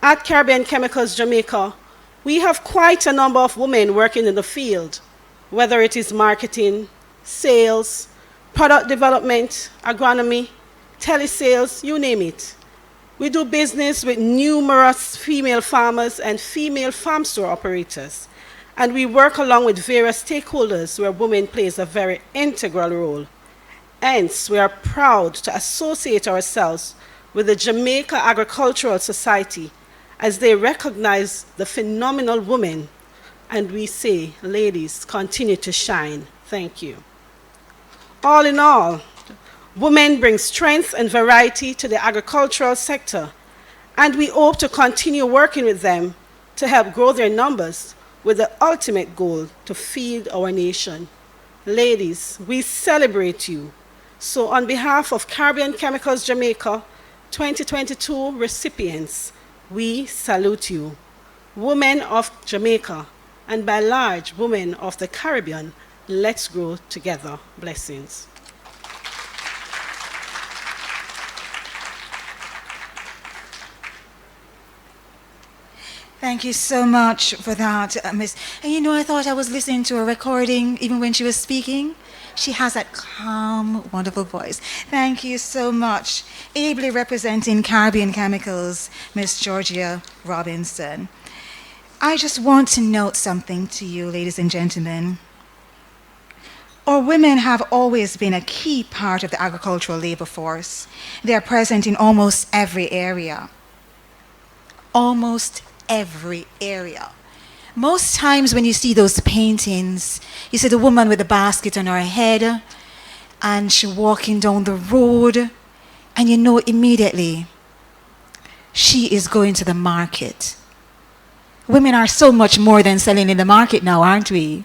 S11: At Caribbean Chemicals Jamaica, we have quite a number of women working in the field, whether it is marketing, sales, product development, agronomy, telesales, you name it. We do business with numerous female farmers and female farm store operators. and we work along with various stakeholders where women plays a very integral role. Hence, we are proud to associate ourselves with the Jamaica Agricultural Society as they recognize the phenomenal women, and we say, ladies, continue to shine. Thank you. All in all, women bring strength and variety to the agricultural sector, and we hope to continue working with them to help grow their numbers with the ultimate goal to feed our nation. Ladies, we celebrate you. So on behalf of Caribbean Chemicals Jamaica 2022 recipients, we salute you. Women of Jamaica, and by large, women of the Caribbean, let's grow together. Blessings.
S1: Thank you so much for that, Miss. And you know, I thought I was listening to a recording even when she was speaking. She has that calm, wonderful voice. Thank you so much. Ably representing Caribbean Chemicals, Miss Georgia Robinson. I just want to note something to you, ladies and gentlemen. Our women have always been a key part of the agricultural labor force. They are present in almost every area. Almost every area. Most times when you see those paintings, you see the woman with the basket on her head and she walking down the road, and you know immediately she is going to the market. Women are so much more than selling in the market now, aren't we?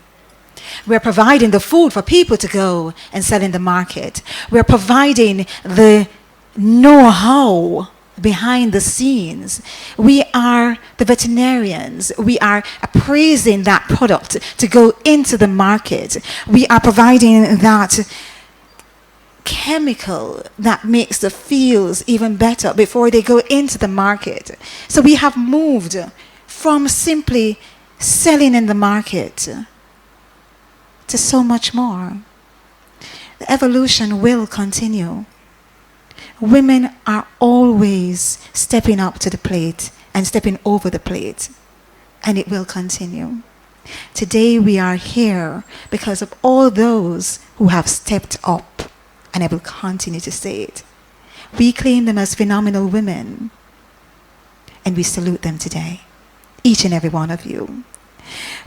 S1: We're providing the food for people to go and sell in the market. We're providing the know-how behind the scenes. We are the veterinarians. We are appraising that product to go into the market. We are providing that chemical that makes the fields even better before they go into the market. So we have moved from simply selling in the market to so much more. The evolution will continue. Women are always stepping up to the plate and stepping over the plate, and it will continue. Today we are here because of all those who have stepped up, and I will continue to say it. We claim them as phenomenal women, and we salute them today, each and every one of you.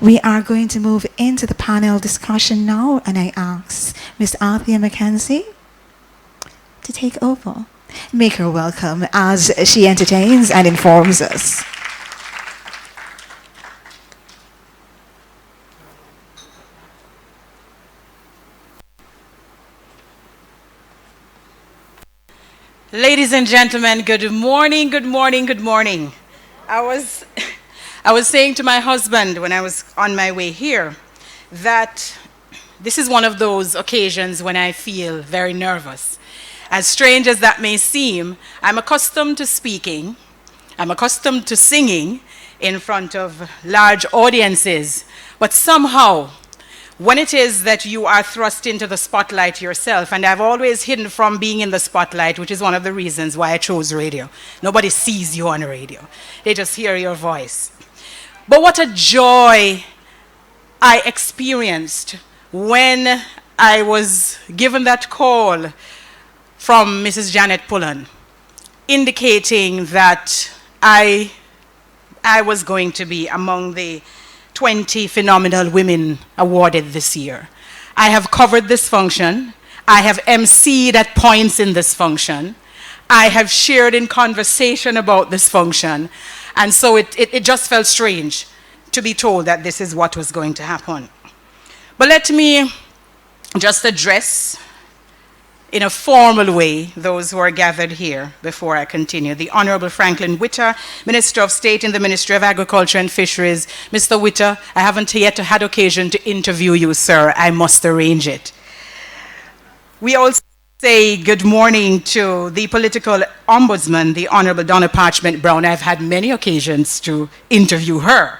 S1: We are going to move into the panel discussion now, and I ask Ms. Althea McKenzie to take over. Make her welcome as she entertains and informs us.
S12: Ladies and gentlemen, good morning, good morning, good morning. I was saying to my husband when I was on my way here that this is one of those occasions when I feel very nervous. As strange as that may seem, I'm accustomed to speaking, I'm accustomed to singing in front of large audiences, but somehow, when it is that you are thrust into the spotlight yourself, and I've always hidden from being in the spotlight, which is one of the reasons why I chose radio. Nobody sees you on radio. They just hear your voice. But what a joy I experienced when I was given that call from Mrs. Janet Pullen, indicating that I was going to be among the 20 phenomenal women awarded this year. I have covered this function. I have emceed at points in this function. I have shared in conversation about this function. And so it just felt strange to be told that this is what was going to happen. But let me just address in a formal way those who are gathered here before I continue. The Honorable Franklin Witter, Minister of State in the Ministry of Agriculture and Fisheries. Mr. Witter, I haven't yet had occasion to interview you, sir. I must arrange it. We also say good morning to the political ombudsman, the Honorable Donna Parchment Brown. I've had many occasions to interview her.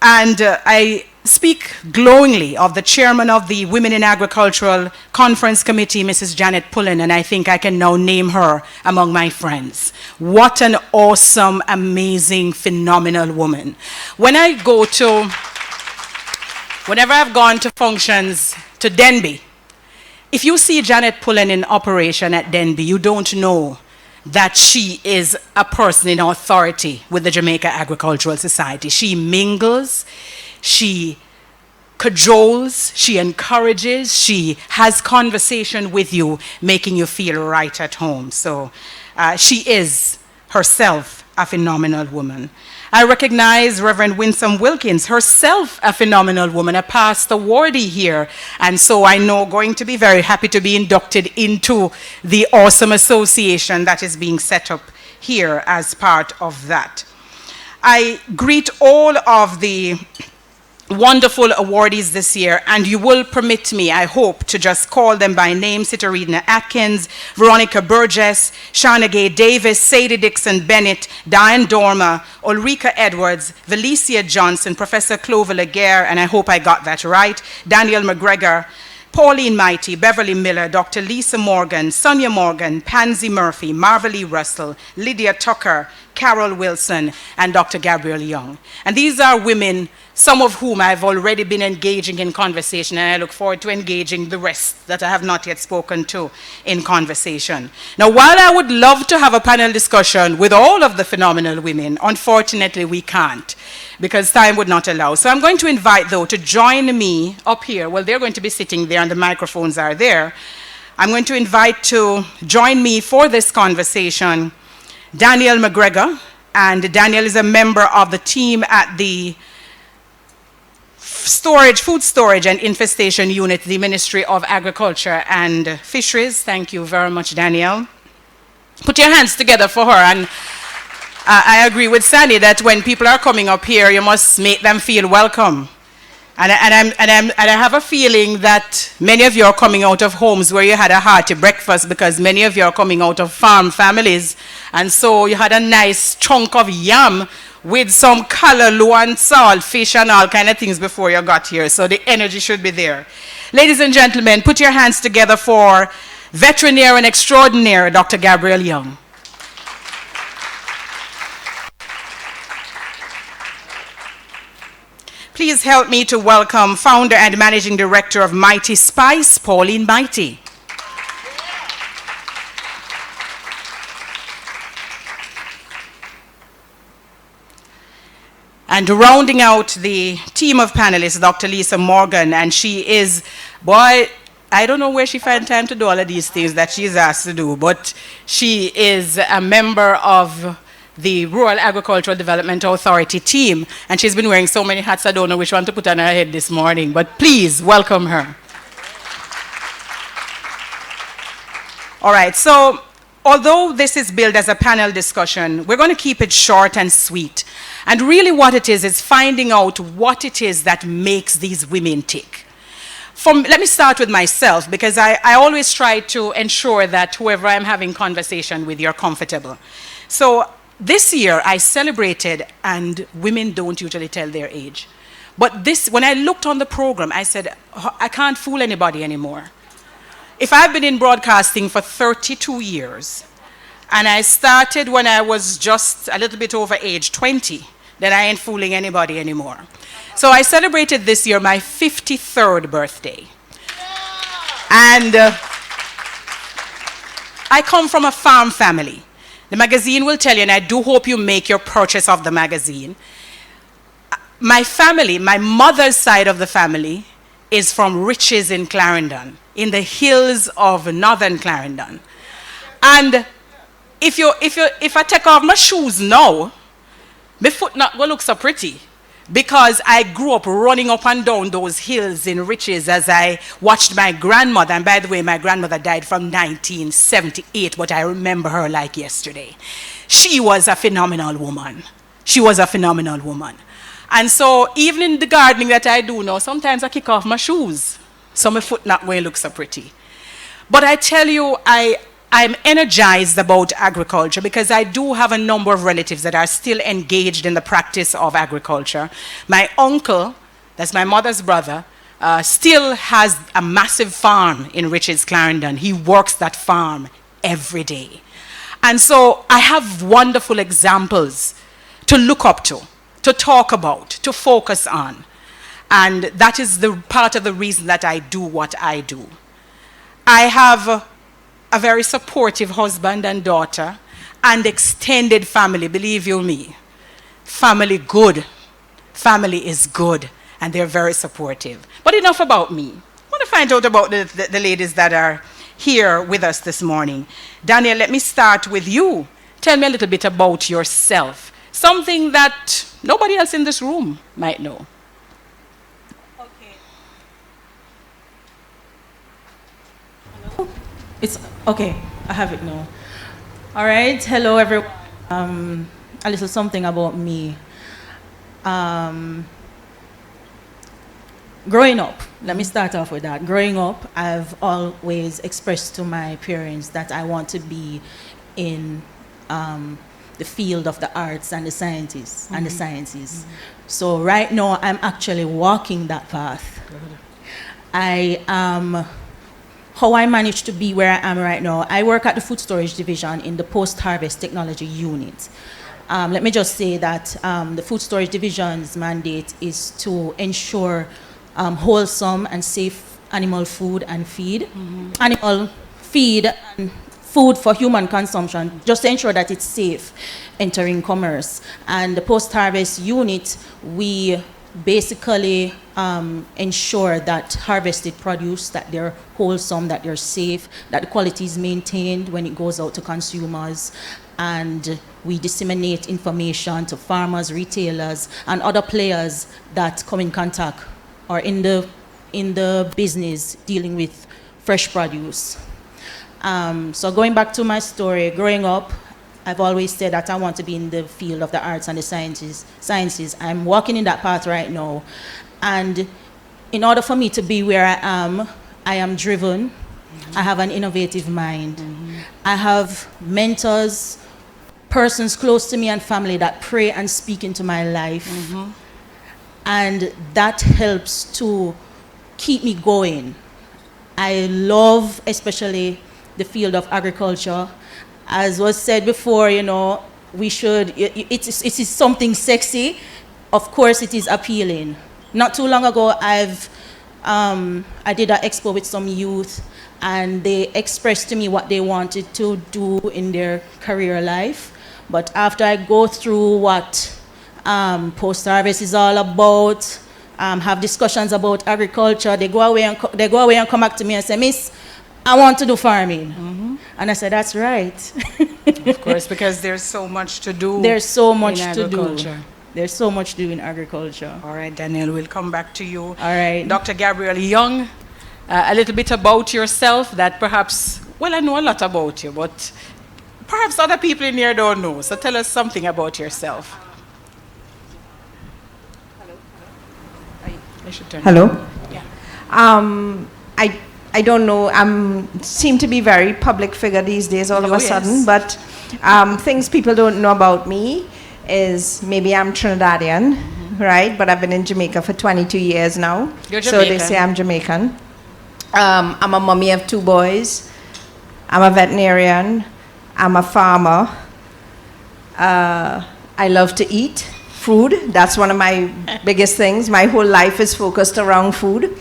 S12: And I speak glowingly of the chairman of the Women in Agricultural Conference Committee, Mrs. Janet Pullen, and I think I can now name her among my friends. What an awesome, amazing, phenomenal woman. When I go to Whenever I've gone to functions to Denby, if you see Janet Pullen in operation at Denby, you don't know that she is a person in authority with the Jamaica Agricultural Society. She mingles, she cajoles, she encourages, she has conversation with you, making you feel right at home. So she is herself a phenomenal woman. I recognize Reverend Winsome Wilkins, herself a phenomenal woman, a past awardee here. And so I know going to be very happy to be inducted into the awesome association that is being set up here as part of that. I greet all of the wonderful awardees this year, and you will permit me, I hope, to just call them by name: Sitarina Atkins, Veronica Burgess, Shauna Gay Davis, Sadie Dixon Bennett, Diane Dormer, Ulrika Edwards, Valicia Johnson, Professor Clover Laguerre, and I hope I got that right, Daniel McGregor, Pauline Mighty, Beverly Miller, Dr. Lisa Morgan, Sonia Morgan, Pansy Murphy, Marvalee Russell, Lydia Tucker, Carol Wilson, and Dr. Gabrielle Young. And these are women, some of whom I've already been engaging in conversation, and I look forward to engaging the rest that I have not yet spoken to in conversation. Now, while I would love to have a panel discussion with all of the phenomenal women, unfortunately we can't, because time would not allow. So I'm going to invite, though, to join me up here. Well, they're going to be sitting there, and the microphones are there. I'm going to invite to join me for this conversation Daniel McGregor, and Daniel is a member of the team at the Food Storage and Infestation Unit, the Ministry of Agriculture and Fisheries. Thank you very much, Daniel. Put your hands together for her. And I agree with Sandy that when people are coming up here, you must make them feel welcome. And I have a feeling that many of you are coming out of homes where you had a hearty breakfast, because many of you are coming out of farm families. And so you had a nice chunk of yam with some callaloo and salt, fish and all kind of things before you got here. So the energy should be there. Ladies and gentlemen, put your hands together for veterinarian extraordinaire, Dr. Gabrielle Young. Please help me to welcome founder and managing director of Mighty Spice, Pauline Mighty. And rounding out the team of panelists, Dr. Lisa Morgan, and she is, boy, I don't know where she finds time to do all of these things that she's asked to do, but she is a member of the Rural Agricultural Development Authority team, and she's been wearing so many hats, I don't know which one to put on her head this morning, but please welcome her. All right, so although this is billed as a panel discussion, we're going to keep it short and sweet. And really what it is finding out what it is that makes these women tick. Let me start with myself, because I always try to ensure that whoever I'm having conversation with, you're comfortable. So this year I celebrated, and women don't usually tell their age. But when I looked on the program, I said, I can't fool anybody anymore. If I've been in broadcasting for 32 years, and I started when I was just a little bit over age 20, then I ain't fooling anybody anymore. So I celebrated this year my 53rd birthday. And I come from a farm family. The magazine will tell you, and I do hope you make your purchase of the magazine. My family, my mother's side of the family, is from Riches in Clarendon, in the hills of northern Clarendon. And if I take off my shoes now, my foot not gonna look so pretty, because I grew up running up and down those hills in Riches as I watched my grandmother. And by the way, my grandmother died from 1978, but I remember her like yesterday. She was a phenomenal woman. She was a phenomenal woman. And so even in the gardening that I do now, sometimes I kick off my shoes, so my foot not going to look so pretty. But I tell you, I'm energized about agriculture, because I do have a number of relatives that are still engaged in the practice of agriculture. My uncle, that's my mother's brother, still has a massive farm in Riches, Clarendon. He works that farm every day. And so I have wonderful examples to look up to talk about, to focus on. And that is the part of the reason that I do what I do. I have a very supportive husband and daughter and extended family, believe you me. Family good. Family is good, and they're very supportive. But enough about me. I want to find out about the ladies that are here with us this morning. Daniel, let me start with you. Tell me a little bit about yourself. Something that nobody else in this room might know.
S13: It's okay. I have it now. All right. Hello, everyone. A little something about me. Growing up, let me start off with that. Growing up, I've always expressed to my parents that I want to be in the field of the arts and the sciences. So right now, I'm actually walking that path. How I managed to be where I am right now, I work at the food storage division in the post-harvest technology unit. Let me just say that the food storage division's mandate is to ensure wholesome and safe animal food and feed. Animal feed and food for human consumption, just to ensure that it's safe entering commerce. And the post-harvest unit, we basically ensure that harvested produce, that they're wholesome, that they're safe, that the quality is maintained when it goes out to consumers. And we disseminate information to farmers, retailers, and other players that come in contact or in the business dealing with fresh produce. So going back to my story, growing up, I've always said that I want to be in the field of the arts and the sciences. I'm walking in that path right now. And in order for me to be where I am driven. I have an innovative mind. I have mentors, persons close to me and family that pray and speak into my life. And that helps to keep me going. I love especially the field of agriculture. As was said before, you know, it is something sexy. Of course it is appealing. Not too long ago, I did an expo with some youth, and they expressed to me what they wanted to do in their career life. But after I go through what post-harvest is all about, have discussions about agriculture, they go away and come back to me and say, "Miss, I want to do farming." And I said, "That's right."
S12: Of course, because there's so much to do.
S13: There's so much
S12: in
S13: to do.
S12: agriculture.
S13: There's so much to do in agriculture.
S12: All right, Danielle, we'll come back to you.
S13: All right.
S12: Dr. Gabrielle Young, a little bit about yourself that perhaps, well, I know a lot about you, but perhaps other people in here don't know. So tell us something about yourself.
S14: Hello. I don't know. Seem to be very public figure these days all of a sudden, but things people don't know about me is maybe I'm Trinidadian, right? But I've been in Jamaica for 22 years now.
S12: You're
S14: so they say I'm Jamaican. I'm a mommy of 2 boys. I'm a veterinarian. I'm a farmer. I love to eat food. That's one of my biggest things. My whole life is focused around food.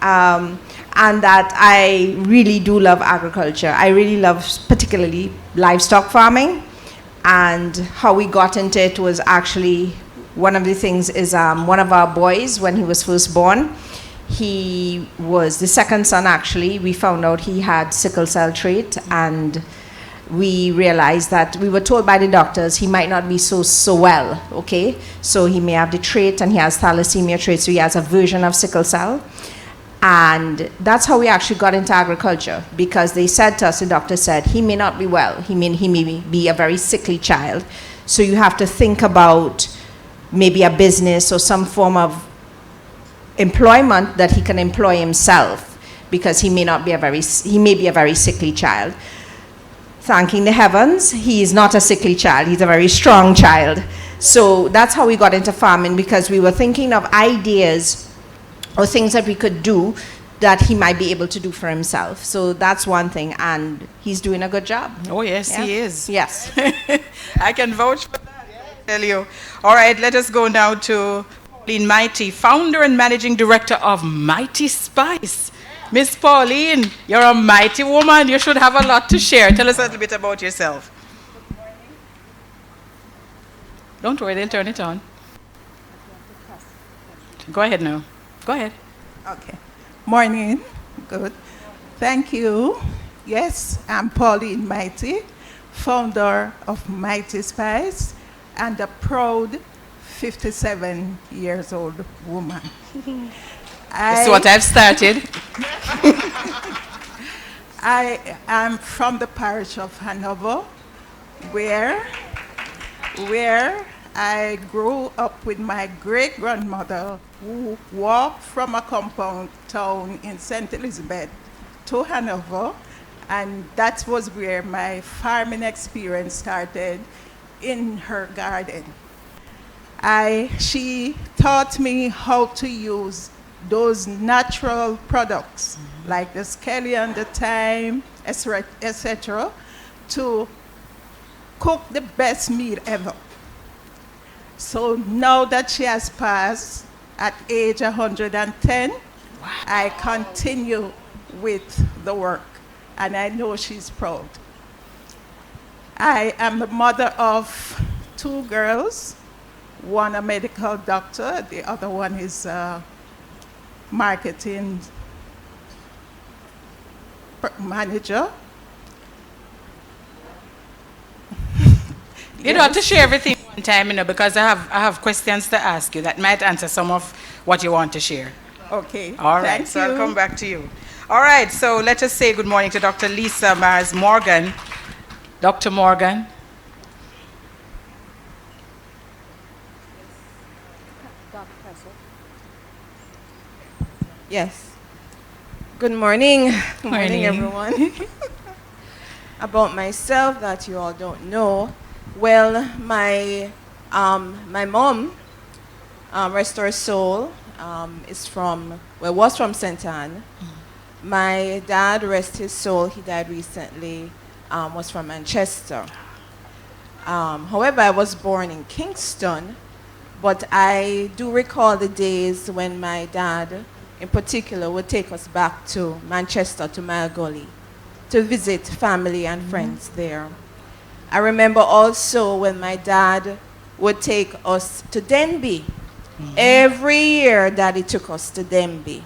S14: And that I really do love agriculture. I really love particularly livestock farming. And how we got into it was actually, one of the things is one of our boys, when he was first born, he was the second son actually. We found out he had sickle cell trait, and we realized that we were told by the doctors he might not be so well, okay? So he may have the trait, and he has thalassemia trait, so he has a version of sickle cell. And that's how we actually got into agriculture, because they said to us, the doctor said, he may not be well. He may be a very sickly child. So you have to think about maybe a business or some form of employment that he can employ himself, because he may be a very sickly child. Thanking the heavens, he is not a sickly child. He's a very strong child. So that's how we got into farming, because we were thinking of ideas or things that we could do that he might be able to do for himself. So that's one thing, and he's doing a good job.
S12: Oh, yes,
S14: Yeah.
S12: he is.
S14: Yes.
S12: I can vouch for that, I tell you. All right, let us go now to Paul Pauline Mighty, founder and managing director of Mighty Spice. Miss Pauline, you're a mighty woman. You should have a lot to share. Tell us a little bit about yourself. Don't worry, they'll turn it on. Go ahead now. Go ahead.
S15: Okay. Morning. Good. Thank you. Yes, I'm Pauline Mighty, founder of Mighty Spice, and a proud 57 years old woman.
S12: That's what I've started.
S15: I am from the parish of Hanover, where I grew up with my great-grandmother, who walked from a compound town in St. Elizabeth to Hanover, and that was where my farming experience started, in her garden. She taught me how to use those natural products, like the scallion, the thyme, etc., to cook the best meal ever. So now that she has passed at age 110, I continue with the work, and I know she's proud. I am the mother of 2 girls, one a medical doctor, the other one is marketing manager.
S12: You don't have to share everything one time, because I have questions to ask you that might answer some of what you want to share.
S15: Okay.
S12: All right,
S15: Thank
S12: so
S15: you.
S12: I'll come back to you. All right, so let us say good morning to Dr. Lisa Mars Morgan. Dr. Morgan.
S14: Yes. Good morning. Good morning,
S12: Morning.
S14: everyone. About myself that you all don't know. Well, my mom, rest her soul, was from St. Anne. My dad, rest his soul, he died recently, was from Manchester. However, I was born in Kingston, but I do recall the days when my dad, in particular, would take us back to Manchester, to my gully, to visit family and friends there. I remember also when my dad would take us to Denby. Every year, Daddy took us to Denby.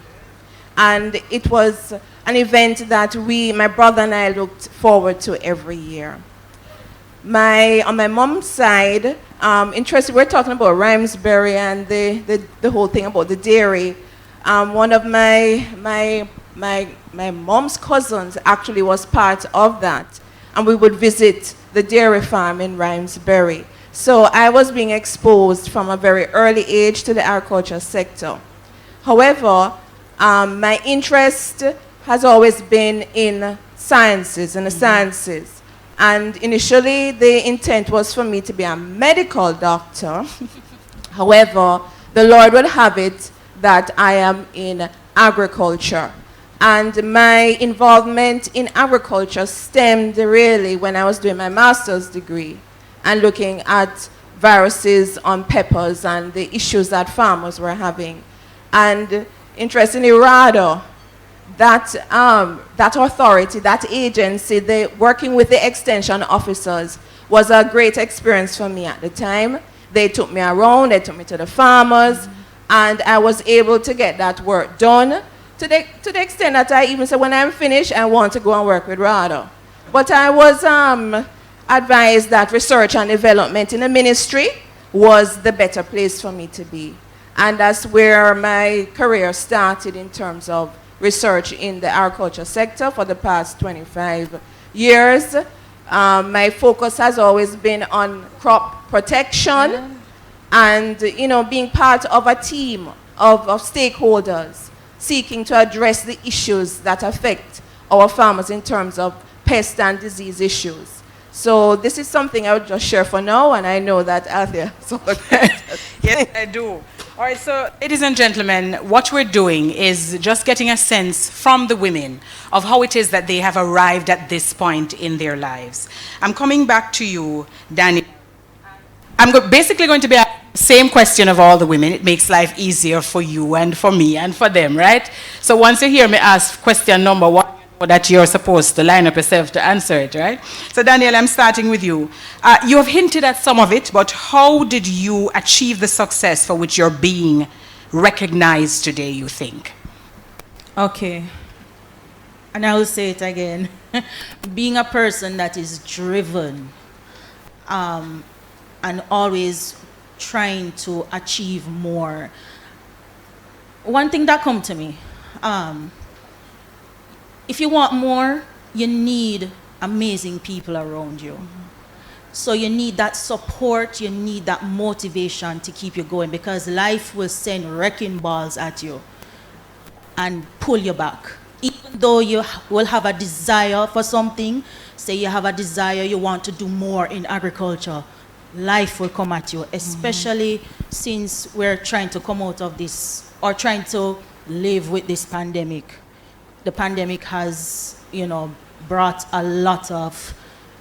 S14: And it was an event that my brother and I looked forward to every year. On my mom's side, interesting, we're talking about Ramsbury and the whole thing about the dairy. One of my mom's cousins actually was part of that, and we would visit the dairy farm in Ramsbury. So I was being exposed from a very early age to the agriculture sector. However, my interest has always been in sciences and the sciences. And initially, the intent was for me to be a medical doctor. However, the Lord would have it that I am in agriculture. And my involvement in agriculture stemmed really when I was doing my master's degree and looking at viruses on peppers and the issues that farmers were having. And interestingly, RADA, that authority, that agency, working with the extension officers was a great experience for me at the time. They took me around, they took me to the farmers, and I was able to get that work done to the extent that I even said, when I'm finished, I want to go and work with RADA. But I was advised that research and development in the ministry was the better place for me to be. And that's where my career started in terms of research in the agriculture sector for the past 25 years. My focus has always been on crop protection and, being part of a team of stakeholders seeking to address the issues that affect our farmers in terms of pest and disease issues. So this is something I would just share for now, and I know that Althea.
S12: Yes, I do. All right, so ladies and gentlemen, what we're doing is just getting a sense from the women of how it is that they have arrived at this point in their lives. I'm coming back to you, Danny. I'm basically going to be same question of all the women. It makes life easier for you and for me and for them, right? So once you hear me ask question number one, you know that you're supposed to line up yourself to answer it, right? So Daniel, I'm starting with you. You have hinted at some of it, but how did you achieve the success for which you're being recognized today, you think?
S13: Okay. And I will say it again. Being a person that is driven and always trying to achieve more. One thing that come to me, if you want more, you need amazing people around you. So you need that support, you need that motivation to keep you going, because life will send wrecking balls at you and pull you back. Even though you will have a desire for something, say you have a desire, you want to do more in agriculture, life will come at you, especially since we're trying to come out of this, or trying to live with this pandemic. The pandemic has, brought a lot of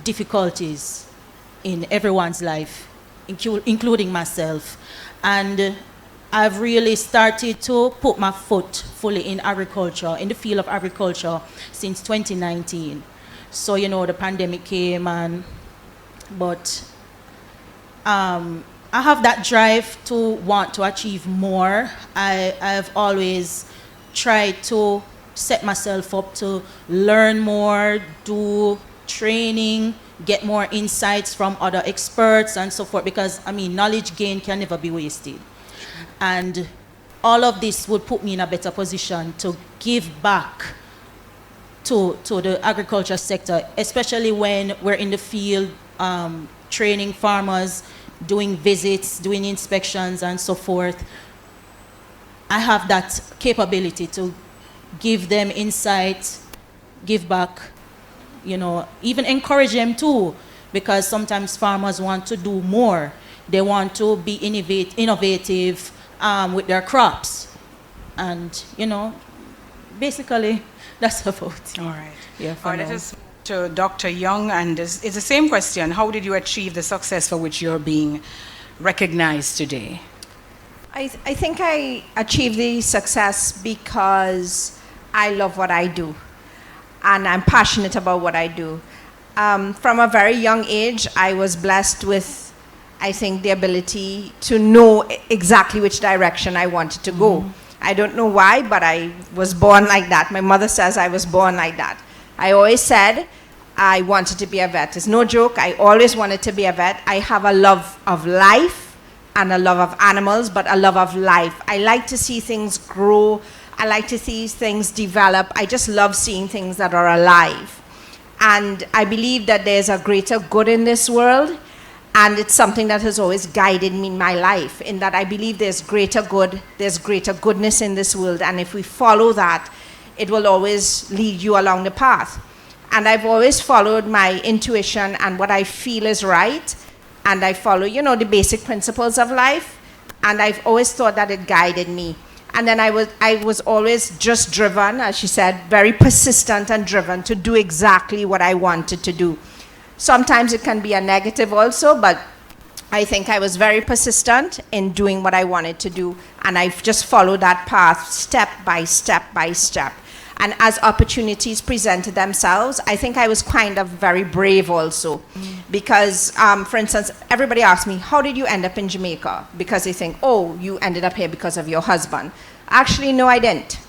S13: difficulties in everyone's life, including myself. And I've really started to put my foot fully in agriculture, in the field of agriculture, since 2019. So, the pandemic came, but I have that drive to want to achieve more. I've always tried to set myself up to learn more, do training, get more insights from other experts and so forth, because, knowledge gain can never be wasted. And all of this would put me in a better position to give back to the agriculture sector, especially when we're in the field training farmers, doing visits, doing inspections and so forth. I have that capability to give them insight, give back, even encourage them too, because sometimes farmers want to do more. They want to be innovative with their crops. And, basically, that's about it.
S12: All right.
S13: Yeah,
S12: All right, let us move to Dr. Young, and it's the same question. How did you achieve the success for which you're being recognized today?
S14: I think I achieved the success because I love what I do, and I'm passionate about what I do. From a very young age, I was blessed with, I think, the ability to know exactly which direction I wanted to go. I don't know why, but I was born like that. My mother says I was born like that. I always said I wanted to be a vet. It's no joke. I always wanted to be a vet. I have a love of life and a love of animals, but a love of life. I like to see things grow. I like to see things develop. I just love seeing things that are alive. And I believe that there's a greater good in this world, and it's something that has always guided me in my life, in that I believe there's greater good, there's greater goodness in this world, and if we follow that, it will always lead you along the path. And I've always followed my intuition and what I feel is right, and I follow, the basic principles of life, and I've always thought that it guided me. And then I was always just driven, as she said, very persistent and driven to do exactly what I wanted to do. Sometimes it can be a negative also, but I think I was very persistent in doing what I wanted to do, and I've just followed that path step by step by step. And as opportunities presented themselves, I think I was kind of very brave also. Because, for instance, everybody asks me, how did you end up in Jamaica? Because they think, oh, you ended up here because of your husband. Actually, no, I didn't.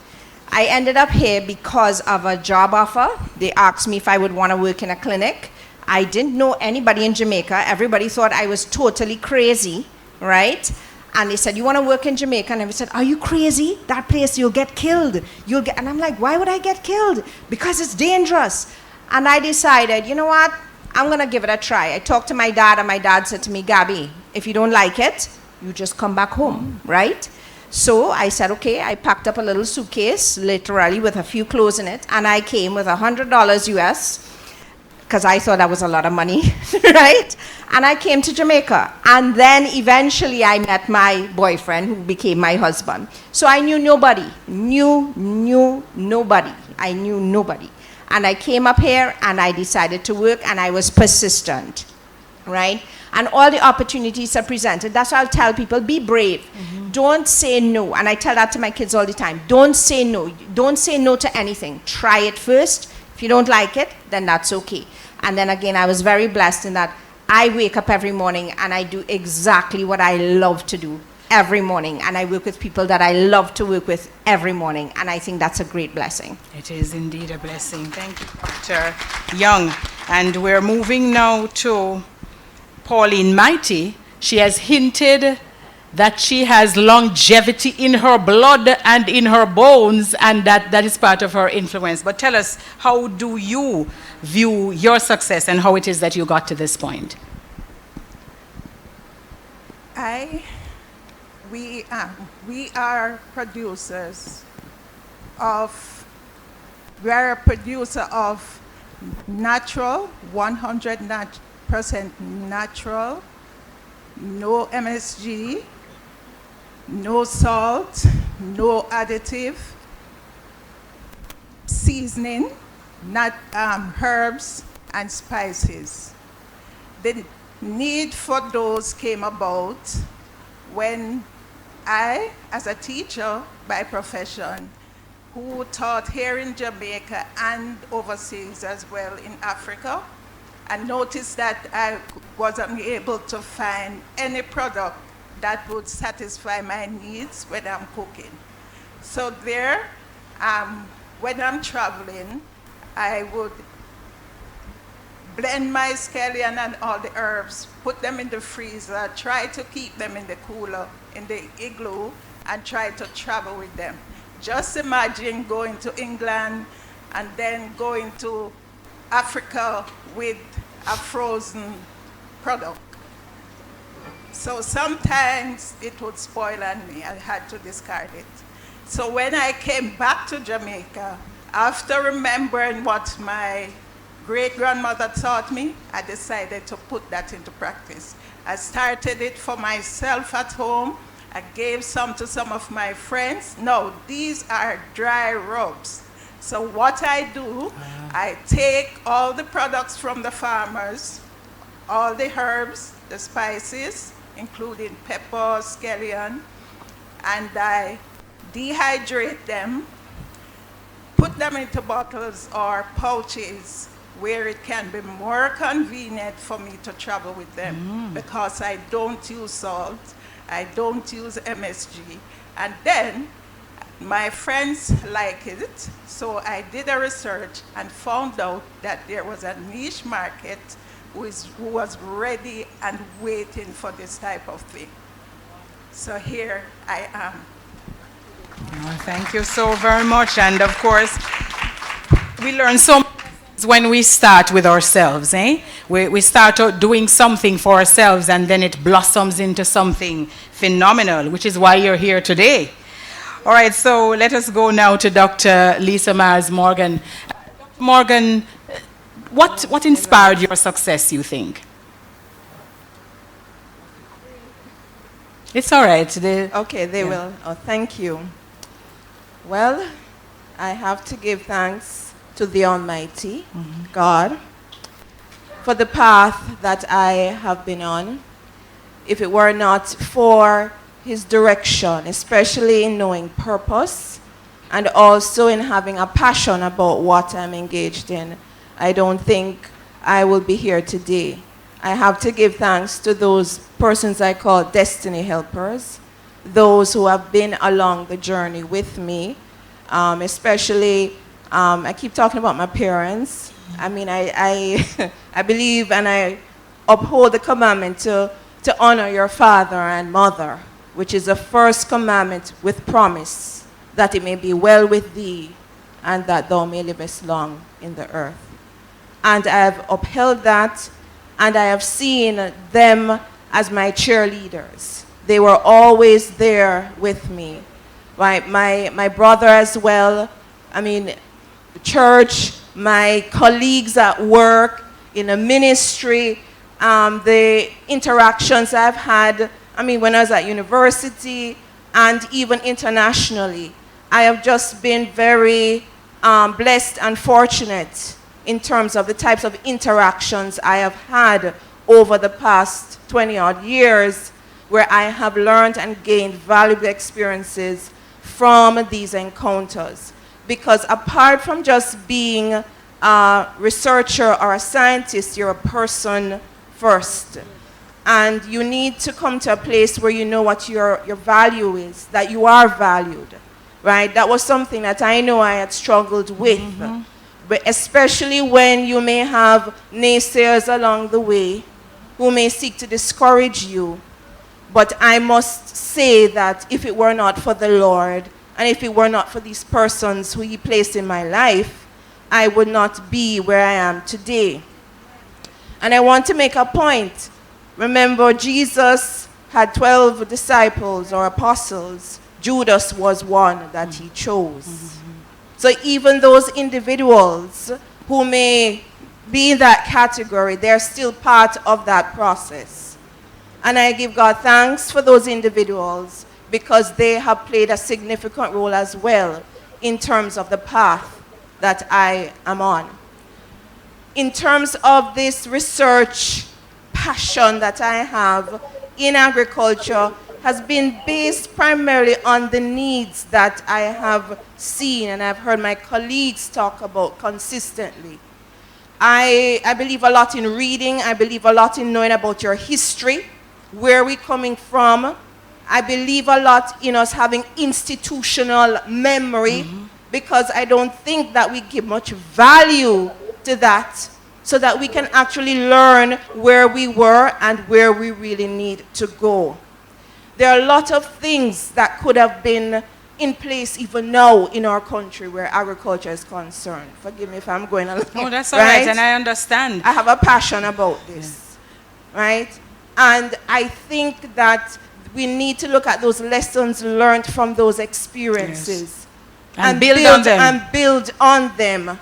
S14: I ended up here because of a job offer. They asked me if I would want to work in a clinic. I didn't know anybody in Jamaica. Everybody thought I was totally crazy, right? And they said, you want to work in Jamaica? And I said, are you crazy? That place, you'll get killed. And I'm like, why would I get killed? Because it's dangerous. And I decided, you know what? I'm going to give it a try. I talked to my dad, and my dad said to me, Gabby, if you don't like it, you just come back home, right? So I said, okay. I packed up a little suitcase, literally, with a few clothes in it. And I came with $100 US, because I thought that was a lot of money, right? And I came to Jamaica. And then eventually I met my boyfriend, who became my husband. So I knew nobody, nobody. I knew nobody. And I came up here and I decided to work, and I was persistent, right? and all the opportunities are presented. That's why I'll tell people, be brave. Don't say no. And I tell that to my kids all the time. Don't say no. Don't say no to anything. Try it first. If you don't like it, then that's okay. And then again, I was very blessed in that I wake up every morning and I do exactly what I love to do every morning. And I work with people that I love to work with every morning. And I think that's a great blessing.
S12: It is indeed a blessing. Thank you, Dr. Young. And we're moving now to Pauline Mighty. She has hinted that she has longevity in her blood and in her bones, and that is part of her influence. But tell us, how do you view your success and how it is that you got to this point?
S15: We are producers of, we are a producer of natural, 100% natural, no MSG, no salt, no additive, seasoning, herbs and spices. The need for those came about when I, as a teacher by profession, who taught here in Jamaica and overseas as well in Africa, I noticed that I wasn't able to find any product that would satisfy my needs when I'm cooking. So there, when I'm traveling, I would blend my scallion and all the herbs, put them in the freezer, try to keep them in the cooler, in the igloo, and try to travel with them. Just imagine going to England and then going to Africa with a frozen product. So sometimes it would spoil on me. I had to discard it. So when I came back to Jamaica, after remembering what my great-grandmother taught me, I decided to put that into practice. I started it for myself at home. I gave some to some of my friends. No, these are dry rubs. So what I do, I take all the products from the farmers, all the herbs, the spices, including pepper, scallion, and I dehydrate them, put them into bottles or pouches where it can be more convenient for me to travel with them because I don't use salt, I don't use MSG. And then my friends like it, so I did a research and found out that there was a niche market who was ready and waiting for this type of thing. So here I am.
S12: Well, thank you so very much. And of course, we learn so much when we start with ourselves. We start out doing something for ourselves and then it blossoms into something phenomenal, which is why you're here today. All right, so let us go now to Dr. Lisa Myers Morgan. Dr. Morgan, what inspired your success, you think? It's all right.
S16: Okay, they will. Oh, thank you. Well, I have to give thanks to the Almighty, God, for the path that I have been on. If it were not for His direction, especially in knowing purpose and also in having a passion about what I'm engaged in, I don't think I will be here today. I have to give thanks to those persons I call destiny helpers, those who have been along the journey with me, especially, I keep talking about my parents. I mean, I believe and I uphold the commandment to honor your father and mother, which is the first commandment with promise, that it may be well with thee and that thou may livest long in the earth. And I have upheld that, and I have seen them as my cheerleaders. They were always there with me. My brother as well, I mean, the church, my colleagues at work, in a ministry, the interactions I've had, I mean, when I was at university and even internationally, I have just been very blessed and fortunate in terms of the types of interactions I have had over the past 20 odd years, where I have learned and gained valuable experiences from these encounters. Because apart from just being a researcher or a scientist, you're a person first. And you need to come to a place where you know what your value is, that you are valued, right? That was something that I know I had struggled with. But especially when you may have naysayers along the way who may seek to discourage you. But I must say that if it were not for the Lord, and if it were not for these persons who He placed in my life, I would not be where I am today. And I want to make a point. Remember, Jesus had 12 disciples or apostles. Judas was one that He chose. So even those individuals who may be in that category, they're still part of that process. And I give God thanks for those individuals because they have played a significant role as well in terms of the path that I am on. In terms of this research passion that I have in agriculture has been based primarily on the needs that I have seen and I've heard my colleagues talk about consistently. I believe a lot in reading. I believe a lot in knowing about your history, where we're coming from. I believe a lot in us having institutional memory because I don't think that we give much value to that so that we can actually learn where we were and where we really need to go. There are a lot of things that could have been in place even now in our country where agriculture is concerned. Forgive me if I'm going a little.
S12: Oh, that's all right, and I understand.
S16: I have a passion about this, right? And I think that we need to look at those lessons learned from those experiences
S12: and build on them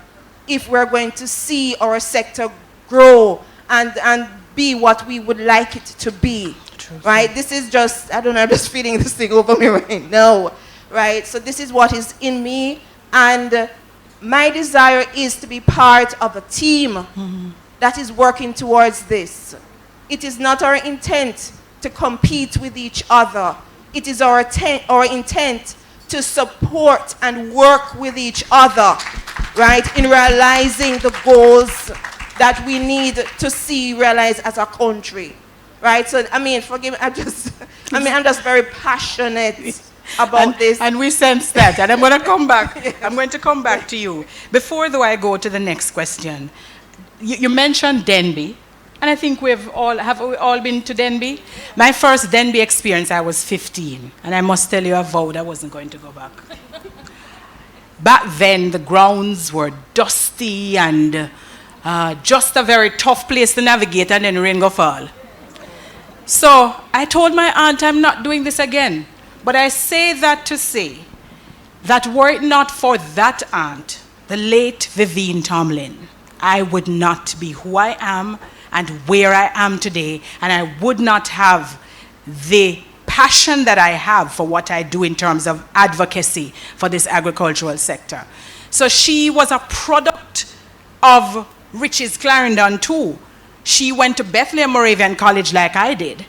S16: if we're going to see our sector grow and be what we would like it to be. Right? This is just, I don't know, I'm just feeling this thing over me right now. Right? So this is what is in me. And my desire is to be part of a team that is working towards this. It is not our intent to compete with each other. It is our intent to support and work with each other, right, in realizing the goals that we need to see realized as a country. Right, so I mean, forgive me, I'm just very passionate about this.
S12: And we sense that, and I'm going to come back. I'm going to come back to you. Before, though, I go to the next question. You mentioned Denby, and I think have we all been to Denby? My first Denby experience, I was 15, and I must tell you, I vowed I wasn't going to go back. Back then, the grounds were dusty and just a very tough place to navigate, and then rain go fall. So I told my aunt I'm not doing this again. But I say that to say that were it not for that aunt, the late Vivienne Tomlin, I would not be who I am and where I am today, and I would not have the passion that I have for what I do in terms of advocacy for this agricultural sector. So she was a product of Rich's Clarendon too. She went to Bethlehem Moravian College like I did,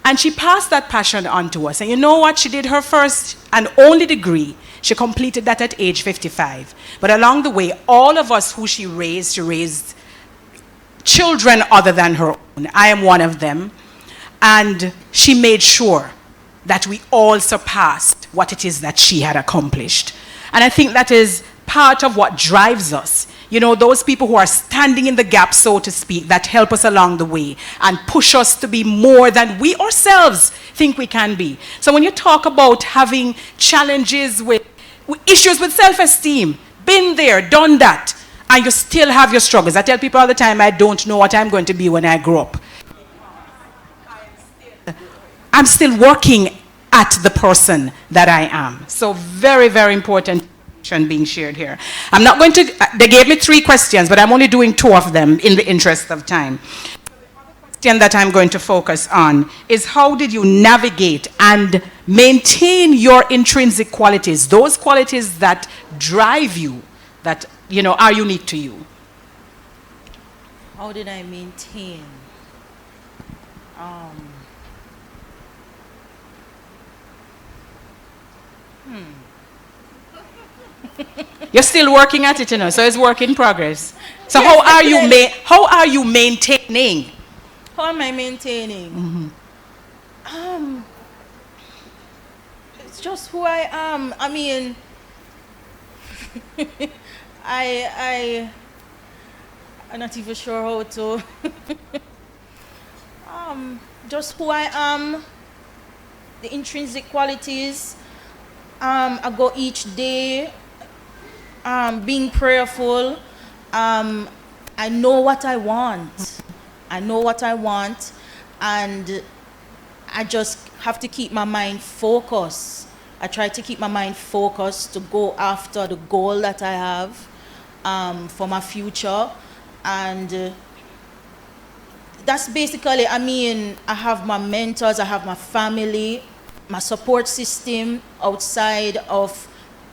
S12: and she passed that passion on to us. And you know what? She did her first and only degree. She completed that at age 55. But along the way, all of us who she raised children other than her own. I am one of them. And she made sure that we all surpassed what it is that she had accomplished. And I think that is part of what drives us. You know, those people who are standing in the gap, so to speak, that help us along the way and push us to be more than we ourselves think we can be. So when you talk about having challenges with issues with self-esteem, been there, done that, and you still have your struggles. I tell people all the time, I don't know what I'm going to be when I grow up. I'm still working at the person that I am. So very, very important being shared here. I'm not going to, they gave me 3 questions, but I'm only doing 2 of them in the interest of time. The question that I'm going to focus on is how did you navigate and maintain your intrinsic qualities, those qualities that drive you, that, you know, are unique to you?
S13: How did I maintain?
S12: You're still working at it, you know, so it's work in progress. So
S13: Yes,
S12: how are you maintaining?
S13: How am I maintaining? It's just who I am. I mean, I'm not even sure how to. Just who I am, the intrinsic qualities. I go each day, being prayerful. I know what I want. I know what I want, and I just have to keep my mind focused. I try to keep my mind focused to go after the goal that I have for my future. And that's basically, I mean, I have my mentors, I have my family, my support system outside of,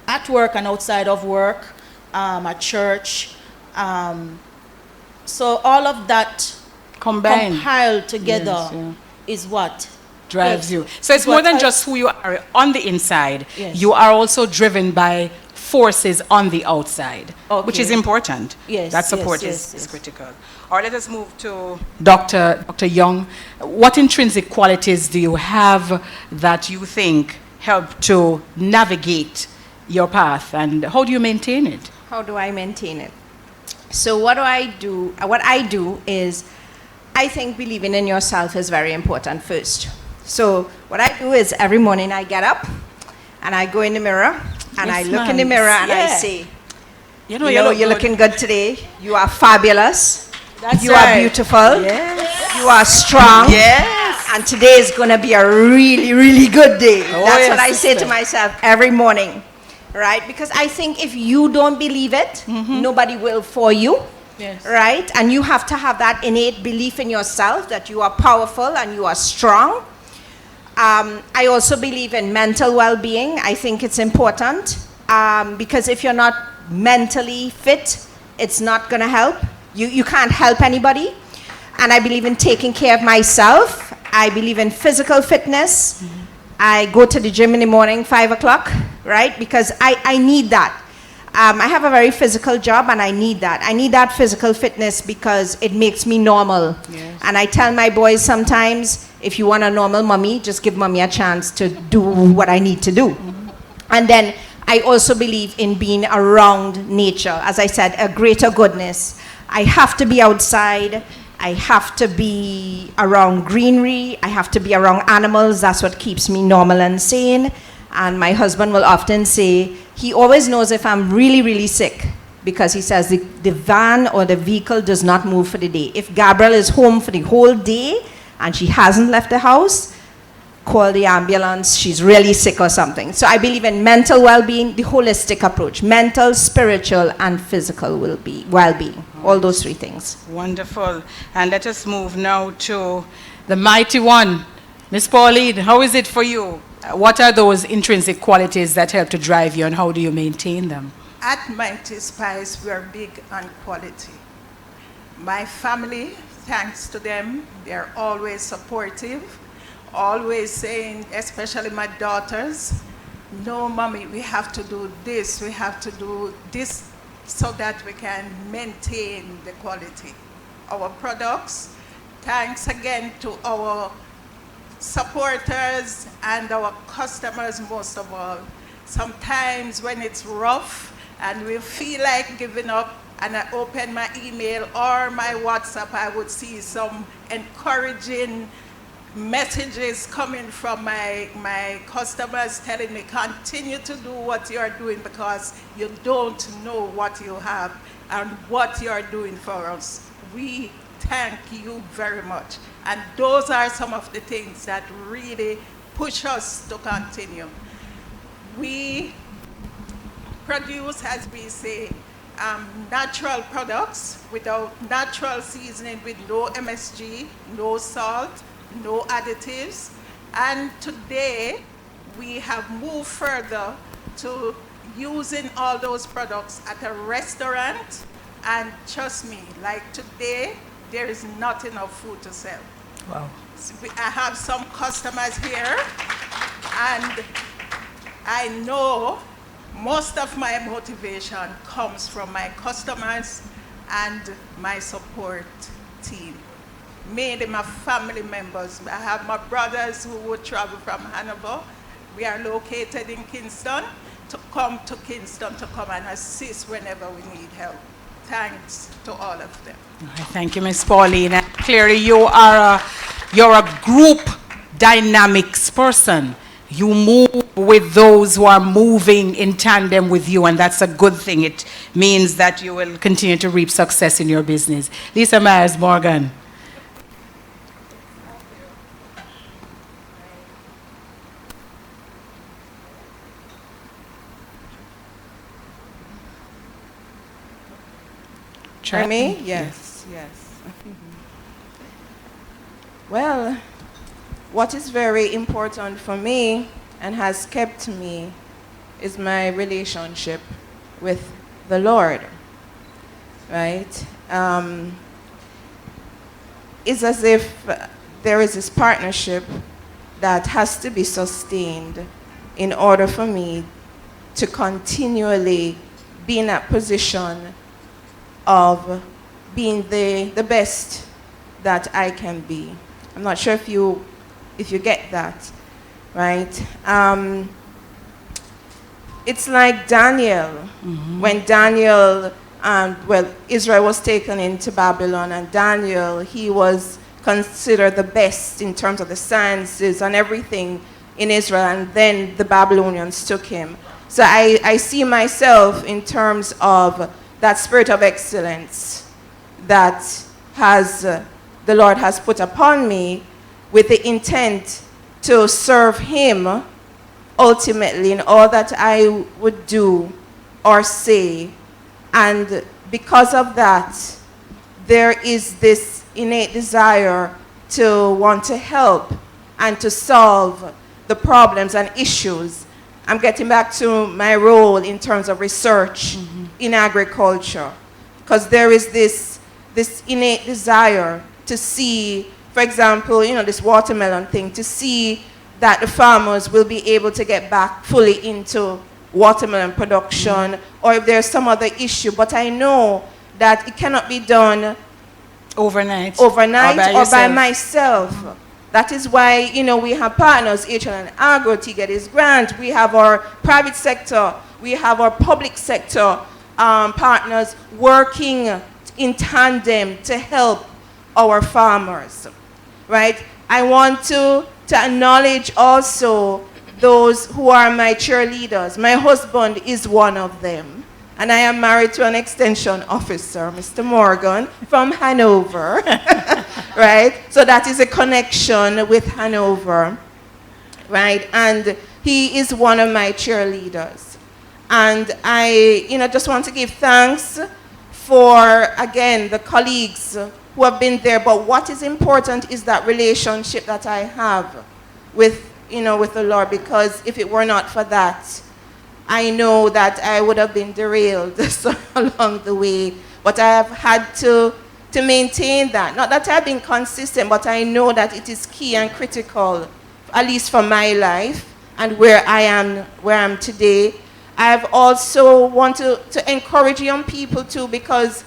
S13: at work and outside of work, at church. So all of that
S12: Combined.
S13: compiled together
S12: Yes, yeah.
S13: is what
S12: Drives you. So it's more than just who you are on the inside.
S13: Yes.
S12: You are also driven by forces on the outside, which is
S13: Okay.
S12: important.
S13: Yes,
S12: That support
S13: yes,
S12: is critical. All right, let us move to Dr. Young. What intrinsic qualities do you have that you think help to navigate your path, and how do you maintain it?
S14: How do I maintain it? So what I do is, I think believing in yourself is very important first. So what I do is every morning I get up and I go in the mirror and I
S12: Yes,
S14: look in the
S12: ma'am.
S14: mirror and I
S12: Yeah.
S14: say,
S12: You know,
S14: you're
S12: good.
S14: looking good today. You are fabulous.
S13: That's
S14: you
S13: right.
S14: are beautiful.
S12: Yes.
S14: You are strong.
S12: Yes.
S14: And today is going to be a really, really good day.
S12: Oh,
S14: That's
S12: yes,
S14: what I say to
S12: sister.
S14: myself every morning. Right? Because I think if you don't believe it, nobody will for you.
S13: Yes.
S14: Right? And you have to have that innate belief in yourself that you are powerful and you are strong. I also believe in mental well-being. I think it's important because if you're not mentally fit, it's not going to help. You can't help anybody. And I believe in taking care of myself. I believe in physical fitness. I go to the gym in the morning, 5 o'clock, right? Because I need that. I have a very physical job and I need that. I need that physical fitness because it makes me normal.
S12: Yes.
S14: And I tell my boys sometimes, if you want a normal mommy, just give mommy a chance to do what I need to do. And then I also believe in being around nature. As I said, a greater goodness. I have to be outside. I have to be around greenery. I have to be around animals. That's what keeps me normal and sane. And my husband will often say, he always knows if I'm really, really sick because he says the van or the vehicle does not move for the day. If Gabrielle is home for the whole day and she hasn't left the house, call the ambulance, she's really sick or something. So I believe in mental well-being, the holistic approach, mental, spiritual, and physical well-being, all those three things.
S12: Wonderful. And let us move now to the mighty one. Miss Pauline, how is it for you? What are those intrinsic qualities that help to drive you, and how do you maintain them?
S15: At Mighty Spice, we are big on quality. My family, thanks to them, they're always supportive, always saying, especially my daughters, no, mommy, we have to do this, we have to do this so that we can maintain the quality. Our products, thanks again to our supporters and our customers most of all. Sometimes when it's rough and we feel like giving up and I open my email or my WhatsApp, I would see some encouraging messages coming from my customers telling me, continue to do what you're doing because you don't know what you have and what you're doing for us. We thank you very much. And those are some of the things that really push us to continue. We produce, as we say, natural products without natural seasoning, with no MSG, no salt, no additives. And today, we have moved further to using all those products at a restaurant. And trust me, like today, there is not enough food to sell.
S12: Wow.
S15: I have some customers here, and I know most of my motivation comes from my customers and my support team. Mainly my family members. I have my brothers who would travel from Hanover. We are located in Kingston, to come to Kingston to come and assist whenever we need help. Thanks to all of them.
S12: All right, thank you, Ms. Pauline. And clearly, you're a group dynamics person. You move with those who are moving in tandem with you, and that's a good thing. It means that you will continue to reap success in your business. Lisa Myers Morgan.
S16: For me? Yes, yes. Well, what is very important for me and has kept me is my relationship with the Lord, right? It's as if there is this partnership that has to be sustained in order for me to continually be in that position of being the best that I can be. I'm not sure if you get that, right? It's like Daniel. When Daniel, Israel was taken into Babylon, and Daniel, he was considered the best in terms of the sciences and everything in Israel, and then the Babylonians took him. So I see myself in terms of that spirit of excellence that the Lord has put upon me, with the intent to serve Him ultimately in all that I would do or say. And because of that, there is this innate desire to want to help and to solve the problems and issues. I'm getting back to my role in terms of research in agriculture, because there is this innate desire to see, for example, this watermelon thing, to see that the farmers will be able to get back fully into watermelon production, or if there's some other issue. But I know that it cannot be done
S12: overnight
S16: or by myself. That is why, we have partners, HL and Agro, to get this grant. We have our private sector, we have our public sector partners working in tandem to help our farmers, right? I want to acknowledge also those who are my cheerleaders. My husband is one of them, and I am married to an extension officer, Mr. Morgan, from Hanover, right? So that is a connection with Hanover, right? And he is one of my cheerleaders. And I, just want to give thanks for, again, the colleagues who have been there. But what is important is that relationship that I have with, with the Lord, because if it were not for that, I know that I would have been derailed along the way. But I have had to maintain that. Not that I've been consistent, but I know that it is key and critical, at least for my life and where I am today. I've also want to encourage young people too, because,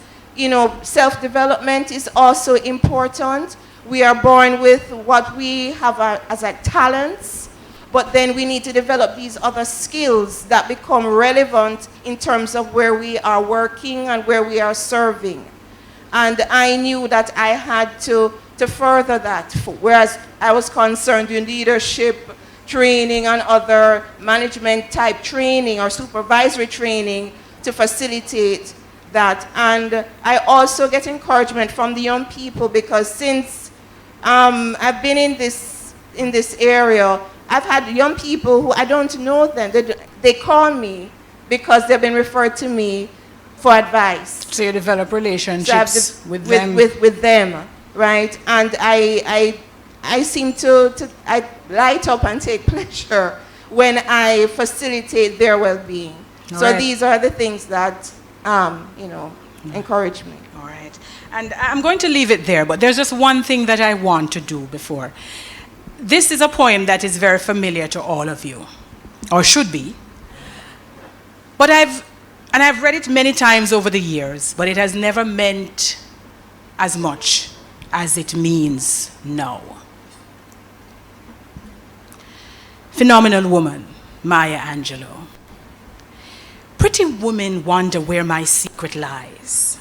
S16: self-development is also important. We are born with what we have as talents, but then we need to develop these other skills that become relevant in terms of where we are working and where we are serving. And I knew that I had to further that, whereas I was concerned in leadership training and other management type training or supervisory training to facilitate that. And I also get encouragement from the young people, because since I've been in this area, I've had young people who I don't know them. They call me because they've been referred to me for advice.
S12: So you develop relationships with them.
S16: With them, right? And I seem I light up and take pleasure when I facilitate their well-being. So these are the things that, encourage me.
S12: All right. And I'm going to leave it there, but there's just one thing that I want to do before. This is a poem that is very familiar to all of you, or should be. But I've read it many times over the years, but it has never meant as much as it means now. Phenomenal woman, Maya Angelou. Pretty women wonder where my secret lies.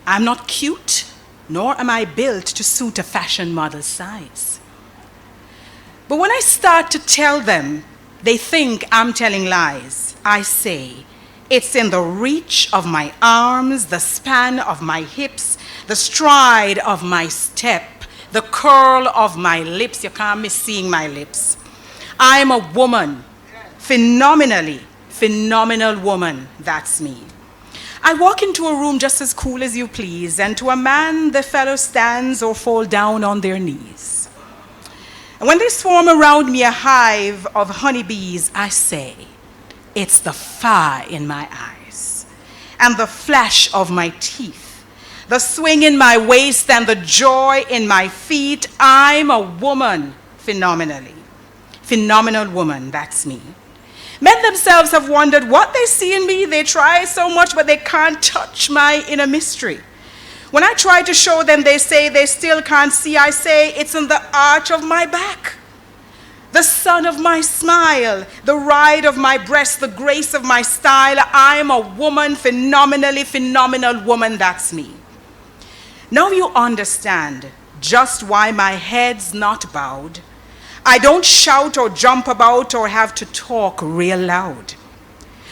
S12: I'm not cute, nor am I built to suit a fashion model's size. But when I start to tell them, they think I'm telling lies. I say, it's in the reach of my arms, the span of my hips, the stride of my step, the curl of my lips. You can't miss seeing my lips. I'm a woman, phenomenal woman, that's me. I walk into a room just as cool as you please, and to a man the fellow stands or fall down on their knees. And when they swarm around me a hive of honeybees, I say, it's the fire in my eyes, and the flash of my teeth, the swing in my waist and the joy in my feet. I'm a woman, phenomenal woman, that's me. Men themselves have wondered what they see in me. They try so much, but they can't touch my inner mystery. When I try to show them, they say they still can't see. I say it's in the arch of my back, the sun of my smile, the ride of my breast, the grace of my style. I'm a woman, phenomenal woman, that's me. Now you understand just why my head's not bowed. I don't shout or jump about or have to talk real loud.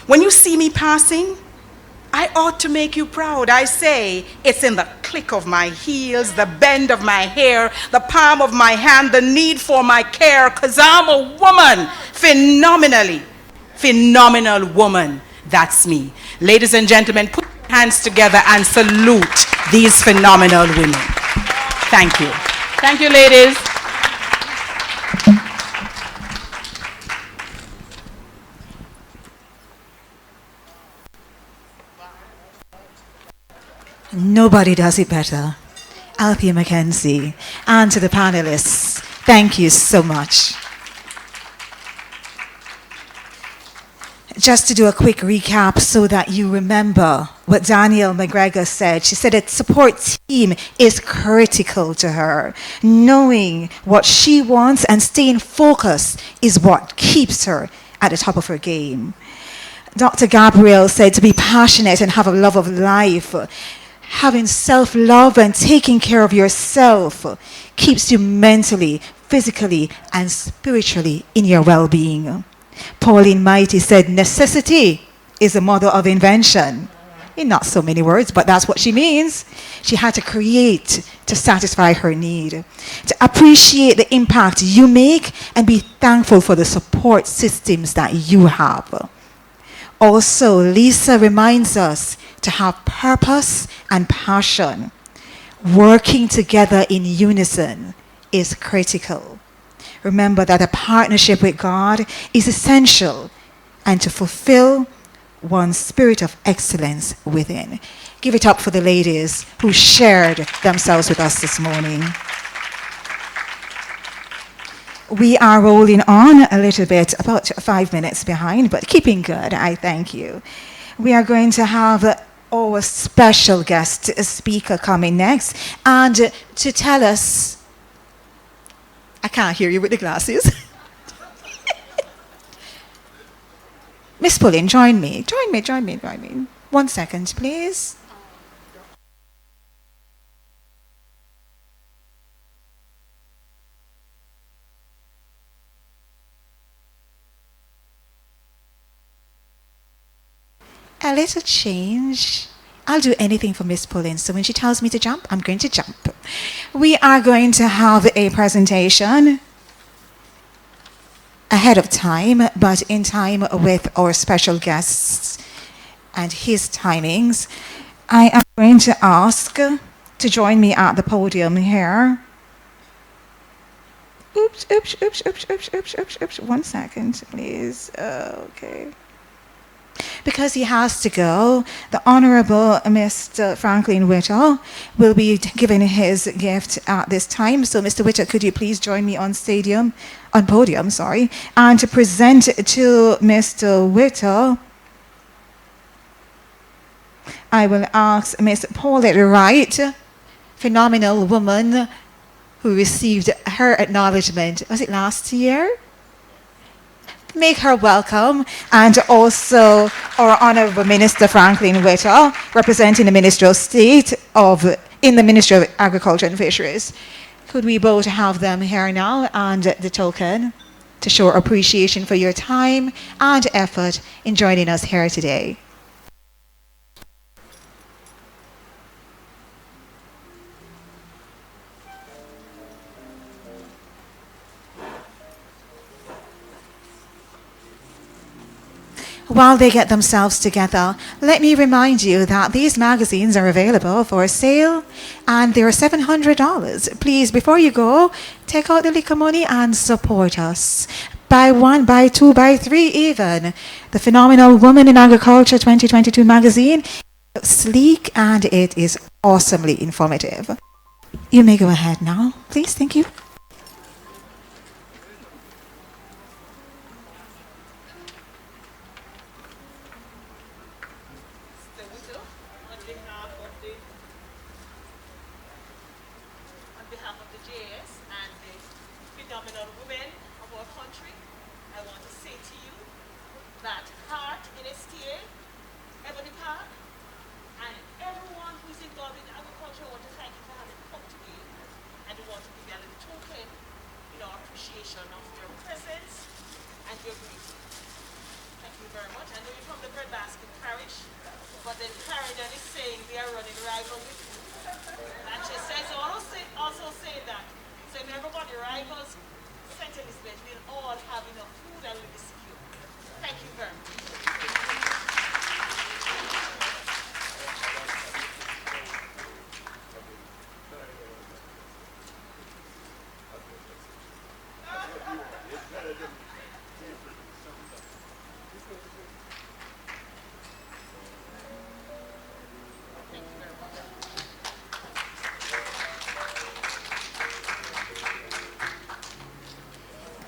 S12: When you see me passing, I ought to make you proud. I say it's in the click of my heels, the bend of my hair, the palm of my hand, the need for my care, 'cause I'm a woman, phenomenal woman, that's me. Ladies and gentlemen, put your hands together and salute these phenomenal women. Thank you. Thank you, ladies.
S1: Nobody does it better. Althea Mackenzie, and to the panelists, thank you so much. Just to do a quick recap so that you remember what Danielle McGregor said. She said that support team is critical to her. Knowing what she wants and staying focused is what keeps her at the top of her game. Dr. Gabrielle said to be passionate and have a love of life. Having self-love and taking care of yourself keeps you mentally, physically, and spiritually in your well-being. Pauline Mighty said, necessity is the mother of invention. In not so many words, but that's what she means. She had to create to satisfy her need. To appreciate the impact you make and be thankful for the support systems that you have. Also, Lisa reminds us to have purpose and passion. Working together in unison is critical. Remember that a partnership with God is essential, and to fulfill one's spirit of excellence within. Give it up for the ladies who shared themselves with us this morning. We are rolling on a little bit, about 5 minutes behind, but keeping good, I thank you. We are going to have our special guest speaker coming next, and to tell us, I can't hear you with the glasses. Miss Pullin, join me. 1 second, please. A little change. I'll do anything for Miss Pullin. So when she tells me to jump, I'm going to jump. We are going to have a presentation ahead of time, but in time with our special guests and his timings. I am going to ask to join me at the podium here. Oops. 1 second, please. Okay. because he has to go, the Honorable Mr. Franklin Whittle will be giving his gift at this time. So, Mr. Whittle, could you please join me on podium, and to present to Mr. Whittle, I will ask Miss Paulette Wright, phenomenal woman who received her acknowledgement, was it last year? Make her welcome, and also our Honourable Minister Franklin Whittle, representing the Ministry of State in the Ministry of Agriculture and Fisheries. Could we both have them here now and the token to show appreciation for your time and effort in joining us here today? While they get themselves together, let me remind you that these magazines are available for sale and they're $700. Please, before you go, take out the liquor money and support us. Buy one, buy two, buy three even. The Phenomenal Woman in Agriculture 2022 magazine is sleek and it is awesomely informative. You may go ahead now, please. Thank you.
S17: On behalf of the JAS and the phenomenal women of our country, I want to say to you that Heart in STA, Ebony Park, and everyone who's involved in agriculture, I want to thank you for having come today, and we want to give you a little token in our appreciation of your presence and your greeting. Thank you very much. I know you're from the Breadbasket Parish, but then Clarendon is saying they are running rival with you. And she says also say that. So if everybody rivals St. Elizabeth, we'll all have enough food and we'll be secure. Thank you very much.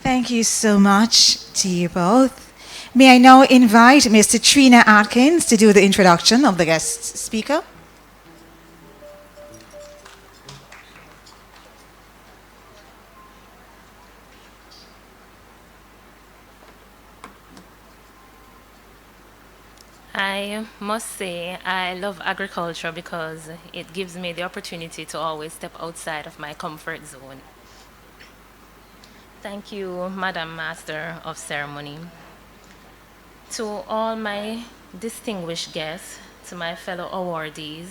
S1: Thank you so much to you both. May I now invite Mr. Trina Atkins to do the introduction of the guest speaker.
S18: I must say I love agriculture because it gives me the opportunity to always step outside of my comfort zone. Thank you, Madam Master of Ceremony. To all my distinguished guests, to my fellow awardees,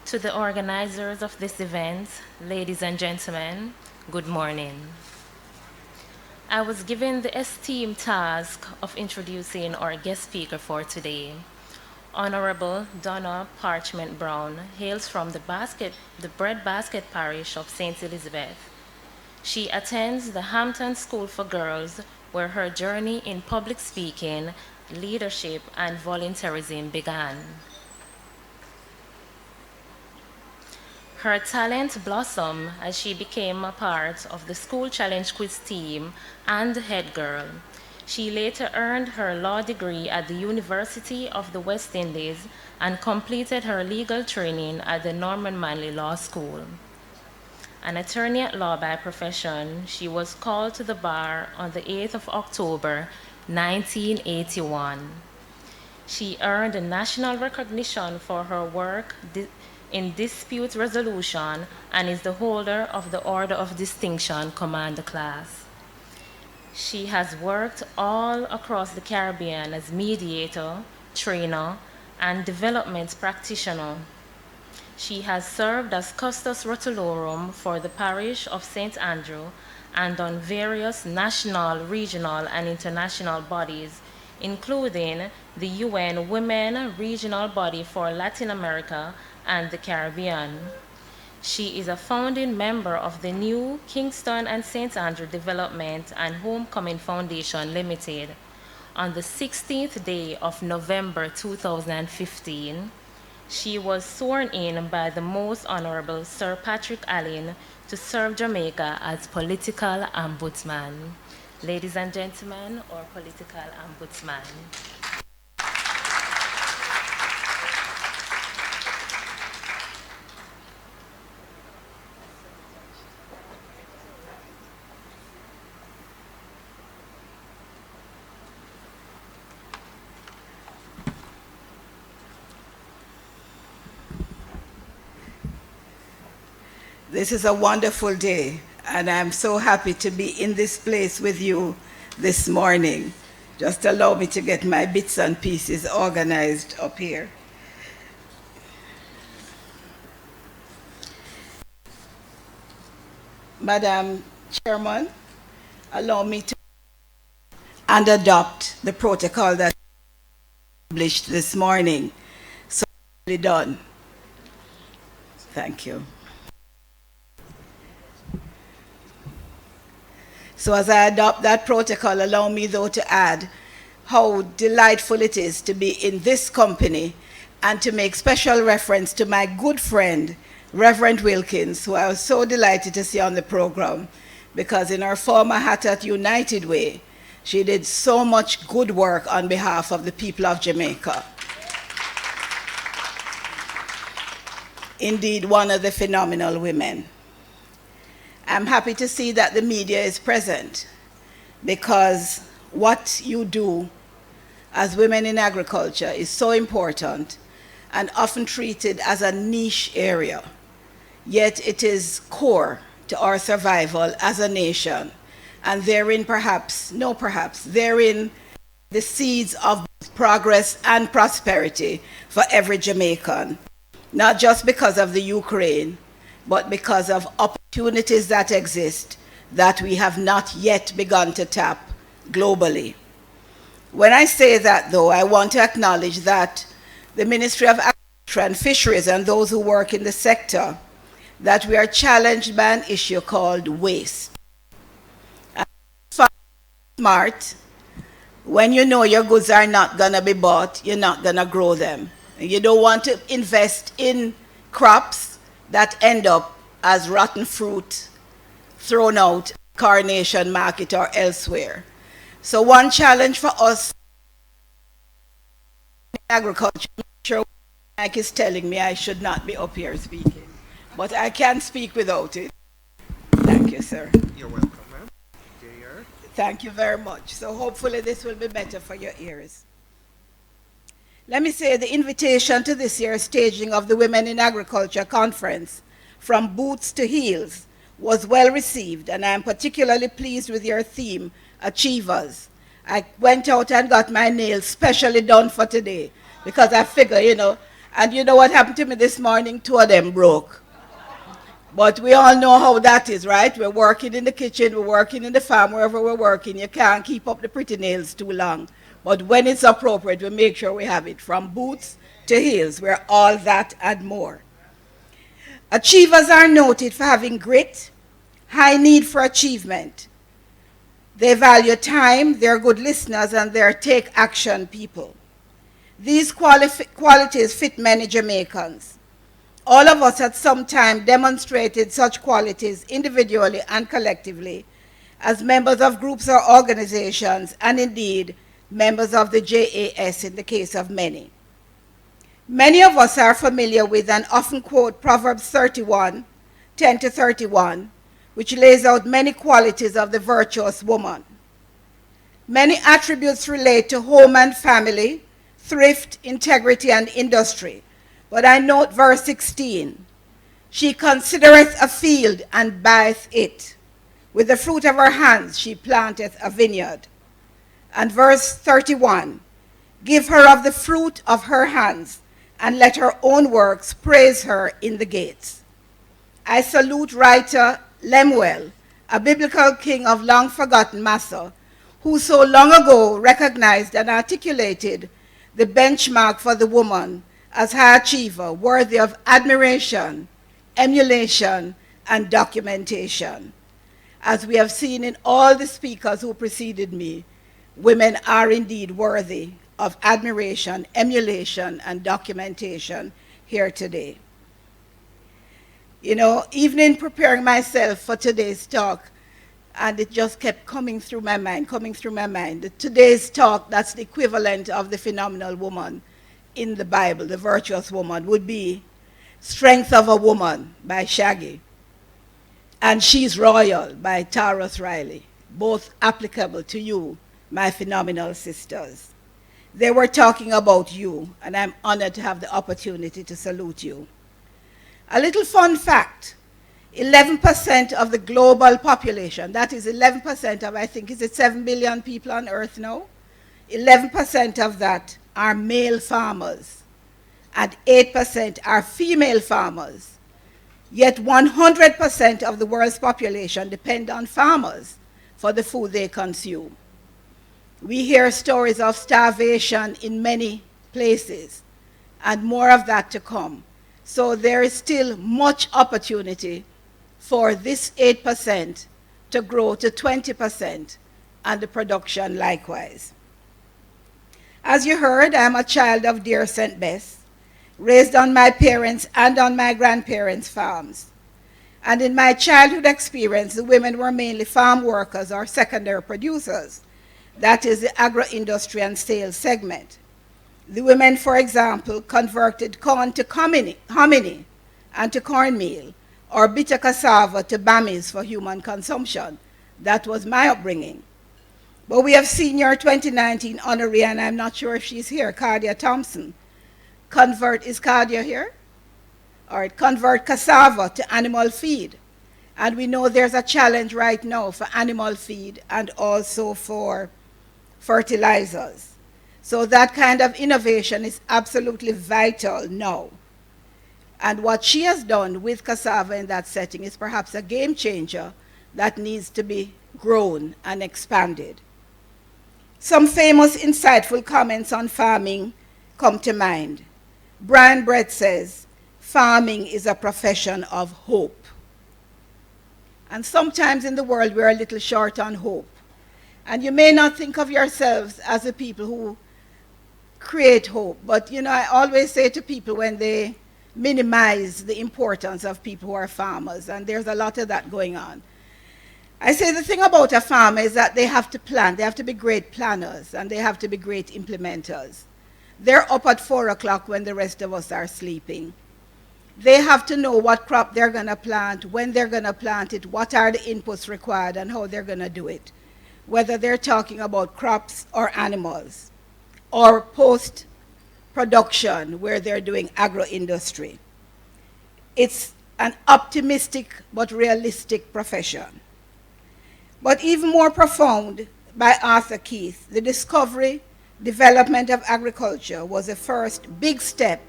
S18: to the organizers of this event, ladies and gentlemen, good morning. I was given the esteemed task of introducing our guest speaker for today. Honorable Donna Parchment Brown hails from the Breadbasket Parish of St. Elizabeth. She attends the Hampton School for Girls, where her journey in public speaking, leadership, and volunteerism began. Her talent blossomed as she became a part of the School Challenge Quiz team and head girl. She later earned her law degree at the University of the West Indies and completed her legal training at the Norman Manley Law School. An attorney at law by profession, she was called to the bar on the 8th of October, 1981. She earned national recognition for her work in dispute resolution and is the holder of the Order of Distinction Commander Class. She has worked all across the Caribbean as mediator, trainer, and development practitioner. She has served as Custos Rotulorum for the parish of St. Andrew and on various national, regional, and international bodies, including the UN Women Regional Body for Latin America and the Caribbean. She is a founding member of the new Kingston and St. Andrew Development and Homecoming Foundation Limited, On the 16th day of November 2015, she was sworn in by the Most Honorable Sir Patrick Allen to serve Jamaica as political ombudsman. Ladies and gentlemen, our political ombudsman.
S19: This is a wonderful day, and I'm so happy to be in this place with you this morning. Just allow me to get my bits and pieces organized up here. Madam Chairman, allow me to and adopt the protocol that published this morning. So done. Thank you. So as I adopt that protocol, allow me though to add how delightful it is to be in this company and to make special reference to my good friend, Reverend Wilkins, who I was so delighted to see on the program, because in her former hat at United Way, she did so much good work on behalf of the people of Jamaica. Indeed, one of the phenomenal women. I'm happy to see that the media is present, because what you do as women in agriculture is so important and often treated as a niche area, yet it is core to our survival as a nation, and therein therein the seeds of progress and prosperity for every Jamaican, not just because of the Ukraine, but because of opportunities that exist that we have not yet begun to tap globally. When I say that, though, I want to acknowledge that the Ministry of Agriculture and Fisheries and those who work in the sector, that we are challenged by an issue called waste. And smart, when you know your goods are not going to be bought, you're not going to grow them. You don't want to invest in crops that end up as rotten fruit thrown out Coronation Market or elsewhere. So one challenge for us in agriculture, I'm sure Mike is telling me I should not be up here speaking, but I can't speak without it. Thank you, sir.
S2: You're welcome, ma'am.
S19: Thank you very much. So hopefully this will be better for your ears. Let me say the invitation to this year's staging of the Women in Agriculture Conference, From Boots to Heels, was well received, and I am particularly pleased with your theme, Achievers. I went out and got my nails specially done for today, because I figure, and you know what happened to me this morning? 2 of them broke. But we all know how that is, right? We're working in the kitchen, we're working in the farm, wherever we're working. You can't keep up the pretty nails too long. But when it's appropriate, we make sure we have it. From boots to heels, we're all that and more. Achievers are noted for having grit, high need for achievement. They value time, they're good listeners, and they're take action people. These qualities fit many Jamaicans. All of us at some time demonstrated such qualities individually and collectively as members of groups or organizations, and indeed members of the JAS in the case of many. Many of us are familiar with and often quote Proverbs 31, 10 to 31, which lays out many qualities of the virtuous woman. Many attributes relate to home and family, thrift, integrity, and industry. But I note verse 16, she considereth a field and buyeth it. With the fruit of her hands she planteth a vineyard. And verse 31, give her of the fruit of her hands, and let her own works praise her in the gates. I salute writer Lemuel, a biblical king of long-forgotten Massa, who so long ago recognized and articulated the benchmark for the woman as high achiever, worthy of admiration, emulation, and documentation. As we have seen in all the speakers who preceded me, women are indeed worthy of admiration, emulation, and documentation here today. You know, even in preparing myself for today's talk, and it just kept coming through my mind. Today's talk, that's the equivalent of the phenomenal woman in the Bible, the virtuous woman, would be Strength of a Woman by Shaggy, and She's Royal by Taurus Riley, both applicable to you, my phenomenal sisters. They were talking about you, and I'm honored to have the opportunity to salute you. A little fun fact, 11% of the global population, that is 11% of, I think, is it 7 billion people on earth now? 11% of that are male farmers, and 8% are female farmers. Yet 100% of the world's population depend on farmers for the food they consume. We hear stories of starvation in many places, and more of that to come. So there is still much opportunity for this 8% to grow to 20%, and the production likewise. As you heard, I'm a child of dear St. Bess, raised on my parents' and on my grandparents' farms. And in my childhood experience, the women were mainly farm workers or secondary producers. That is the agro-industry and sales segment. The women, for example, converted corn to hominy and to cornmeal, or bitter cassava to bammies for human consumption. That was my upbringing. But we have senior 2019 honoree, and I'm not sure if she's here, Cardia Thompson. Is Cardia here? All right, convert cassava to animal feed. And we know there's a challenge right now for animal feed and also for fertilizers. So that kind of innovation is absolutely vital now. And what she has done with cassava in that setting is perhaps a game changer that needs to be grown and expanded. Some famous, insightful comments on farming come to mind. Brian Brett says, farming is a profession of hope. And sometimes in the world we're a little short on hope. And you may not think of yourselves as the people who create hope, but you know, I always say to people when they minimize the importance of people who are farmers, and there's a lot of that going on. I say the thing about a farmer is that they have to plan, they have to be great planners, and they have to be great implementers. They're up at 4 o'clock when the rest of us are sleeping. They have to know what crop they're going to plant, when they're going to plant it, what are the inputs required, and how they're going to do it, whether they're talking about crops or animals, or post-production where they're doing agro-industry. It's an optimistic but realistic profession. But even more profound, by Arthur Keith, the discovery, development of agriculture was the first big step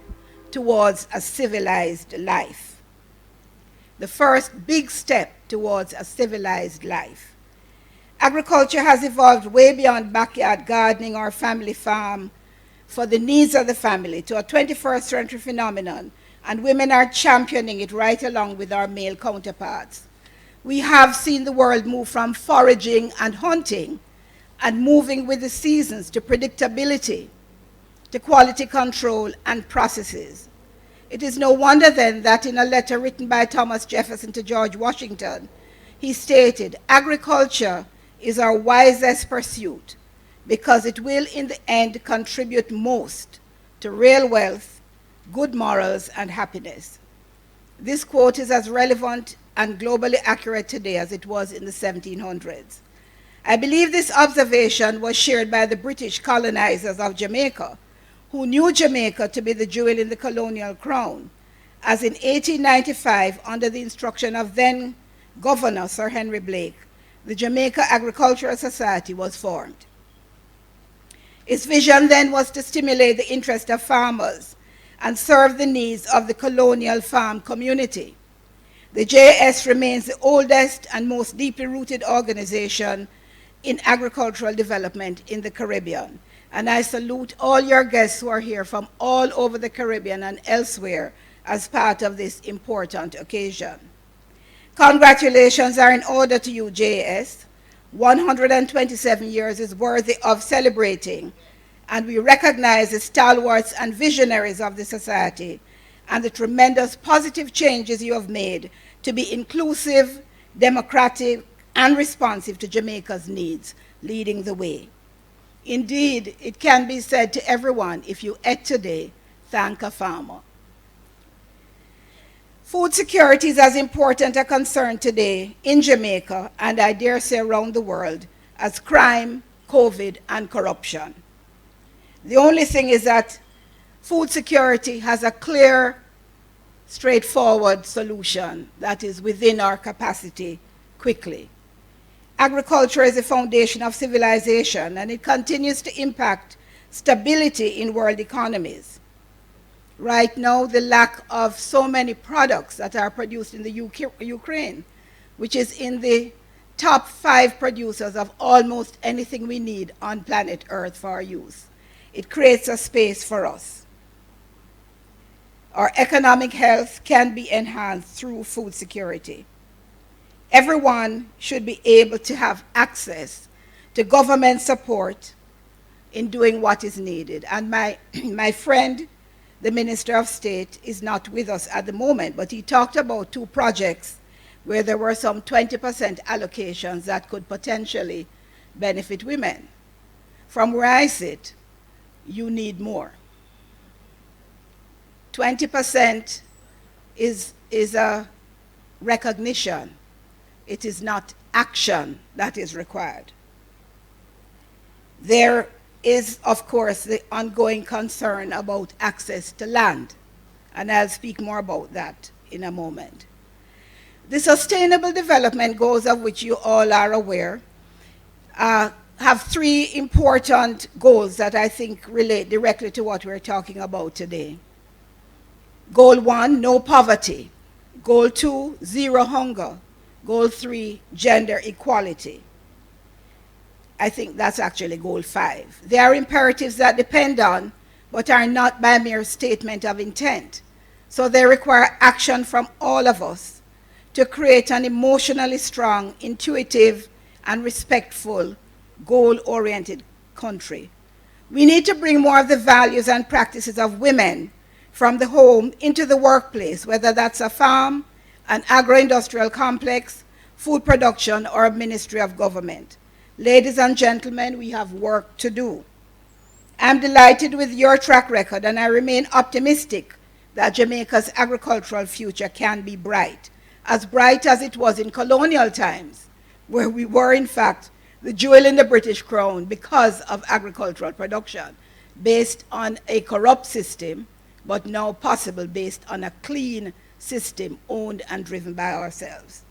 S19: towards a civilized life. The first big step towards a civilized life. Agriculture has evolved way beyond backyard gardening or family farm for the needs of the family to a 21st century phenomenon, and women are championing it right along with our male counterparts. We have seen the world move from foraging and hunting and moving with the seasons to predictability, to quality control and processes. It is no wonder then that in a letter written by Thomas Jefferson to George Washington, he stated, agriculture is our wisest pursuit because it will in the end contribute most to real wealth, good morals, and happiness. This quote is as relevant and globally accurate today as it was in the 1700s. I believe this observation was shared by the British colonizers of Jamaica, who knew Jamaica to be the jewel in the colonial crown, as in 1895, under the instruction of then Governor Sir Henry Blake, the Jamaica Agricultural Society was formed. Its vision then was to stimulate the interest of farmers and serve the needs of the colonial farm community. The JAS remains the oldest and most deeply rooted organization in agricultural development in the Caribbean. And I salute all your guests who are here from all over the Caribbean and elsewhere as part of this important occasion. Congratulations are in order to you, JAS, 127 years is worthy of celebrating, and we recognize the stalwarts and visionaries of the society and the tremendous positive changes you have made to be inclusive, democratic, and responsive to Jamaica's needs, leading the way. Indeed, it can be said to everyone, if you ate today, thank a farmer. Food security is as important a concern today in Jamaica, and I dare say around the world, as crime, COVID, and corruption. The only thing is that food security has a clear, straightforward solution that is within our capacity quickly. Agriculture is the foundation of civilization, and it continues to impact stability in world economies. Right now, the lack of so many products that are produced in the Ukraine, which is in the top 5 producers of almost anything we need on planet Earth for our use. It creates a space for us. Our economic health can be enhanced through food security. Everyone should be able to have access to government support in doing what is needed. And my friend, the Minister of State, is not with us at the moment, but he talked about 2 projects where there were some 20% allocations that could potentially benefit women. From where I sit, you need more. 20% is a recognition. It is not action that is required. There is, of course, the ongoing concern about access to land, and I'll speak more about that in a moment. The Sustainable Development Goals, of which you all are aware, have 3 important goals that I think relate directly to what we're talking about today. Goal 1, no poverty. Goal 2, zero hunger. Goal 3, gender equality. I think that's actually goal 5. They are imperatives that depend on, but are not by mere statement of intent. So they require action from all of us to create an emotionally strong, intuitive, and respectful, goal-oriented country. We need to bring more of the values and practices of women from the home into the workplace, whether that's a farm, an agro-industrial complex, food production, or a ministry of government. Ladies and gentlemen, we have work to do. I'm delighted with your track record, and I remain optimistic that Jamaica's agricultural future can be bright as it was in colonial times, where we were, in fact, the jewel in the British crown because of agricultural production, based on a corrupt system, but now possible based on a clean system owned and driven by ourselves.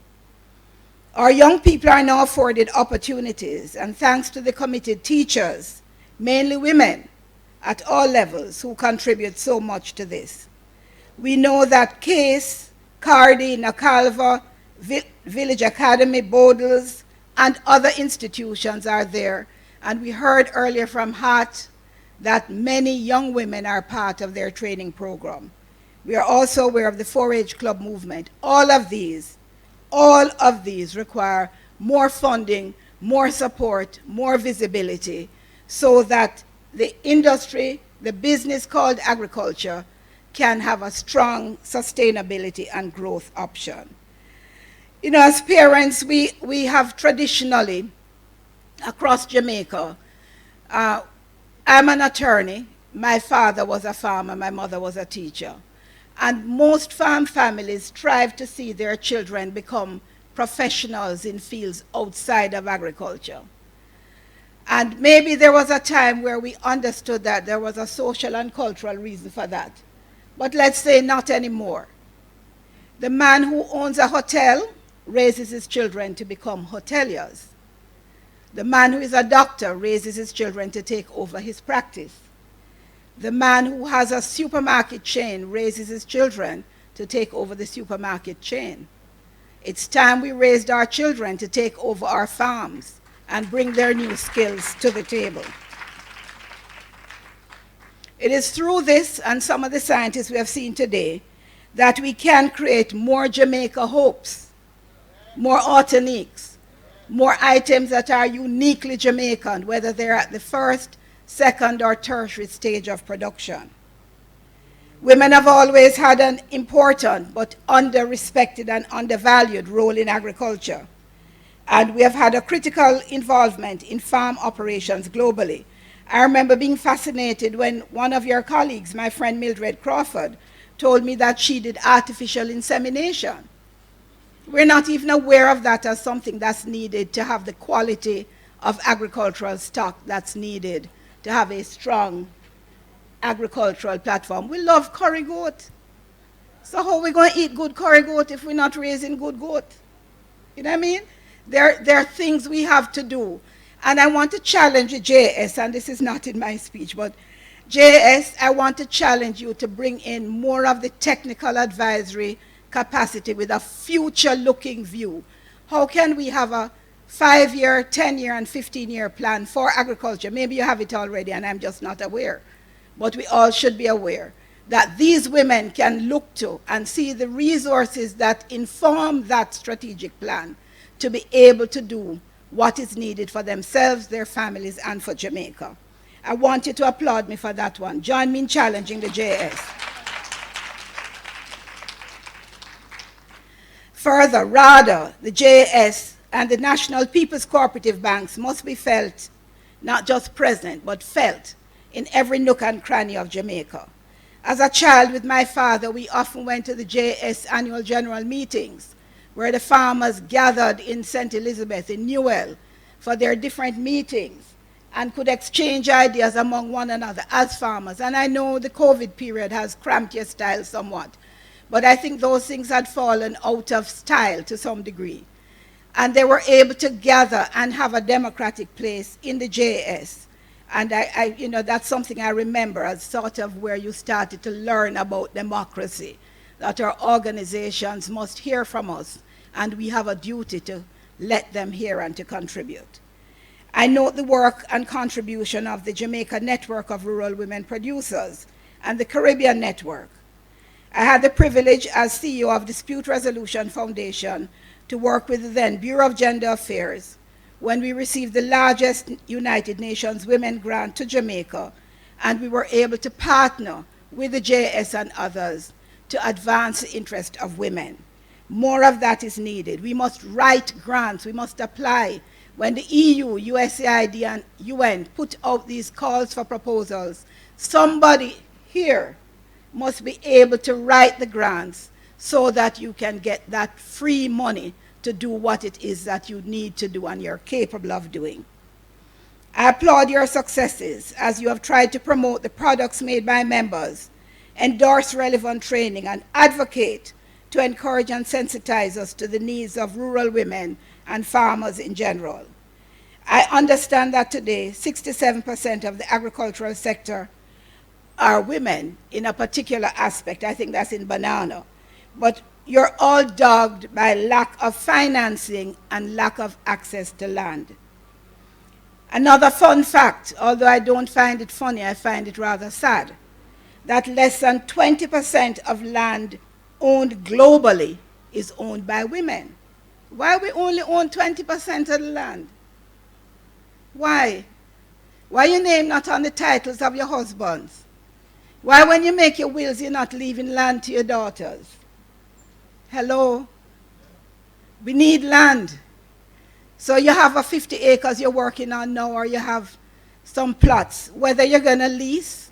S19: Our young people are now afforded opportunities, and thanks to the committed teachers, mainly women, at all levels, who contribute so much to this. We know that Case, Cardi, Nakalva, Village Academy, Bodles, and other institutions are there, and we heard earlier from Hart that many young women are part of their training program. We are also aware of the 4-H Club movement. All of these require more funding, more support, more visibility, so that the industry, the business called agriculture, can have a strong sustainability and growth option. You know, as parents, we have traditionally, across Jamaica, I'm an attorney. My father was a farmer, my mother was a teacher. And most farm families strive to see their children become professionals in fields outside of agriculture. And maybe there was a time where we understood that there was a social and cultural reason for that. But let's say not anymore. The man who owns a hotel raises his children to become hoteliers. The man who is a doctor raises his children to take over his practice. The man who has a supermarket chain raises his children to take over the supermarket chain. It's time we raised our children to take over our farms and bring their new skills to the table. It is through this and some of the scientists we have seen today that we can create more Jamaica hopes, more Autaniques, more items that are uniquely Jamaican, whether they're at the first, second, or tertiary stage of production. Women have always had an important but under-respected and undervalued role in agriculture, and we have had a critical involvement in farm operations globally. I remember being fascinated when one of your colleagues, my friend Mildred Crawford, told me that she did artificial insemination. We're not even aware of that as something that's needed to have the quality of agricultural stock that's needed to have a strong agricultural platform. We love curry goat. So how are we going to eat good curry goat if we're not raising good goat? You know what I mean? There are things we have to do. And I want to challenge the JAS, and this is not in my speech, but JAS, I want to challenge you to bring in more of the technical advisory capacity with a future-looking view. How can we have a 5-year, 10-year, and 15-year plan for agriculture? Maybe you have it already, and I'm just not aware. But we all should be aware that these women can look to and see the resources that inform that strategic plan to be able to do what is needed for themselves, their families, and for Jamaica. I want you to applaud me for that one. Join me in challenging the JS. Further, rather, the JS and the National People's Cooperative Banks must be felt, not just present, but felt in every nook and cranny of Jamaica. As a child with my father, we often went to the JS annual general meetings, where the farmers gathered in St. Elizabeth, in Newell, for their different meetings and could exchange ideas among one another as farmers. And I know the COVID period has cramped your style somewhat, but I think those things had fallen out of style to some degree. And they were able to gather and have a democratic place in the JS. And you know, that's something I remember as sort of where you started to learn about democracy, that our organizations must hear from us, and we have a duty to let them hear and to contribute. I note the work and contribution of the Jamaica Network of Rural Women Producers and the Caribbean Network. I had the privilege as CEO of Dispute Resolution Foundation to work with the then Bureau of Gender Affairs when we received the largest United Nations Women Grant to Jamaica, and we were able to partner with the JS and others to advance the interest of women. More of that is needed. We must write grants, we must apply. When the EU, USAID, and UN put out these calls for proposals, somebody here must be able to write the grants so that you can get that free money to do what it is that you need to do and you're capable of doing. I applaud your successes as you have tried to promote the products made by members, endorse relevant training, and advocate to encourage and sensitize us to the needs of rural women and farmers in general. I understand that today 67% of the agricultural sector are women in a particular aspect. I think that's in banana. But you're all dogged by lack of financing and lack of access to land. Another fun fact, although I don't find it funny, I find it rather sad, that less than 20% of land owned globally is owned by women. Why we only own 20% of the land? Why? Why your name not on the titles of your husbands? Why when you make your wills you're not leaving land to your daughters? Hello? We need land. So you have a 50 acres you're working on now, or you have some plots. Whether you're going to lease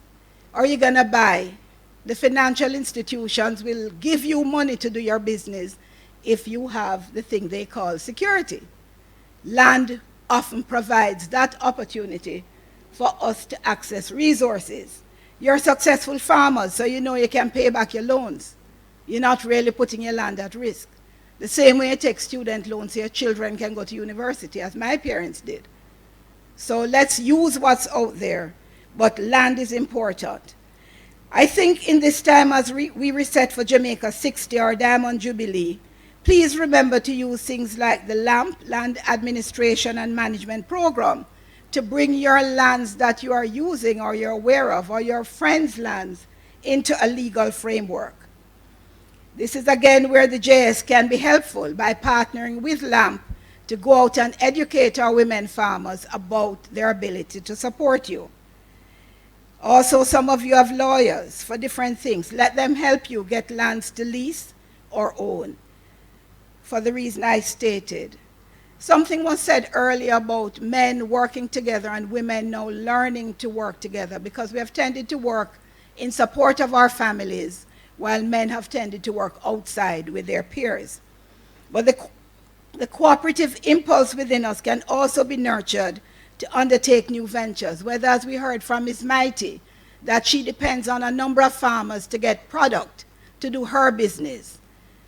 S19: or you're going to buy, the financial institutions will give you money to do your business if you have the thing they call security. Land often provides that opportunity for us to access resources. You're successful farmers, so you know you can pay back your loans. You're not really putting your land at risk. The same way you take student loans so your children can go to university, as my parents did. So let's use what's out there, but land is important. I think in this time as we reset for Jamaica 60 or Diamond Jubilee, please remember to use things like the LAMP, Land Administration and Management Program, to bring your lands that you are using or you're aware of, or your friends' lands, into a legal framework. This is again where the JS can be helpful by partnering with LAMP to go out and educate our women farmers about their ability to support you. Also, some of you have lawyers for different things. Let them help you get lands to lease or own, for the reason I stated. Something was said earlier about men working together and women now learning to work together, because we have tended to work in support of our families while men have tended to work outside with their peers. But the cooperative impulse within us can also be nurtured to undertake new ventures, whether, as we heard from Ms. Mighty, that she depends on a number of farmers to get product to do her business.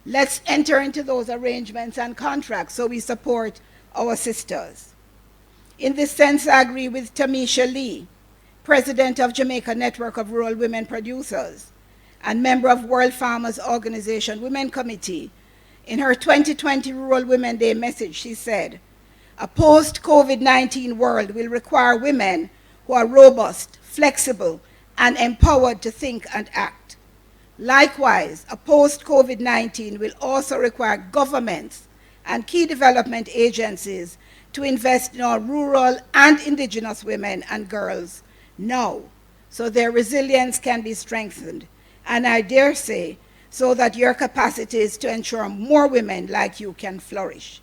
S19: Let's enter into those arrangements and contracts so we support our sisters. In this sense, I agree with Tamisha Lee, President of Jamaica Network of Rural Women Producers and member of World Farmers Organization Women Committee. In her 2020 Rural Women Day message, she said, "A post-COVID-19 world will require women who are robust, flexible, and empowered to think and act. Likewise, a post-COVID-19 will also require governments and key development agencies to invest in our rural and indigenous women and girls now, so their resilience can be strengthened, and I dare say, so that your capacity is to ensure more women like you can flourish."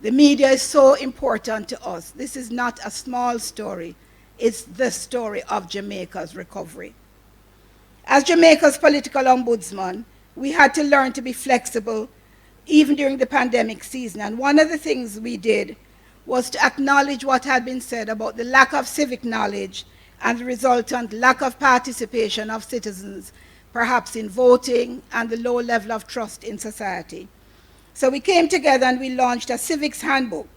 S19: The media is so important to us. This is not a small story. It's the story of Jamaica's recovery. As Jamaica's political ombudsman, we had to learn to be flexible even during the pandemic season. And one of the things we did was to acknowledge what had been said about the lack of civic knowledge and the resultant lack of participation of citizens, perhaps in voting, and the low level of trust in society. So we came together and we launched a civics handbook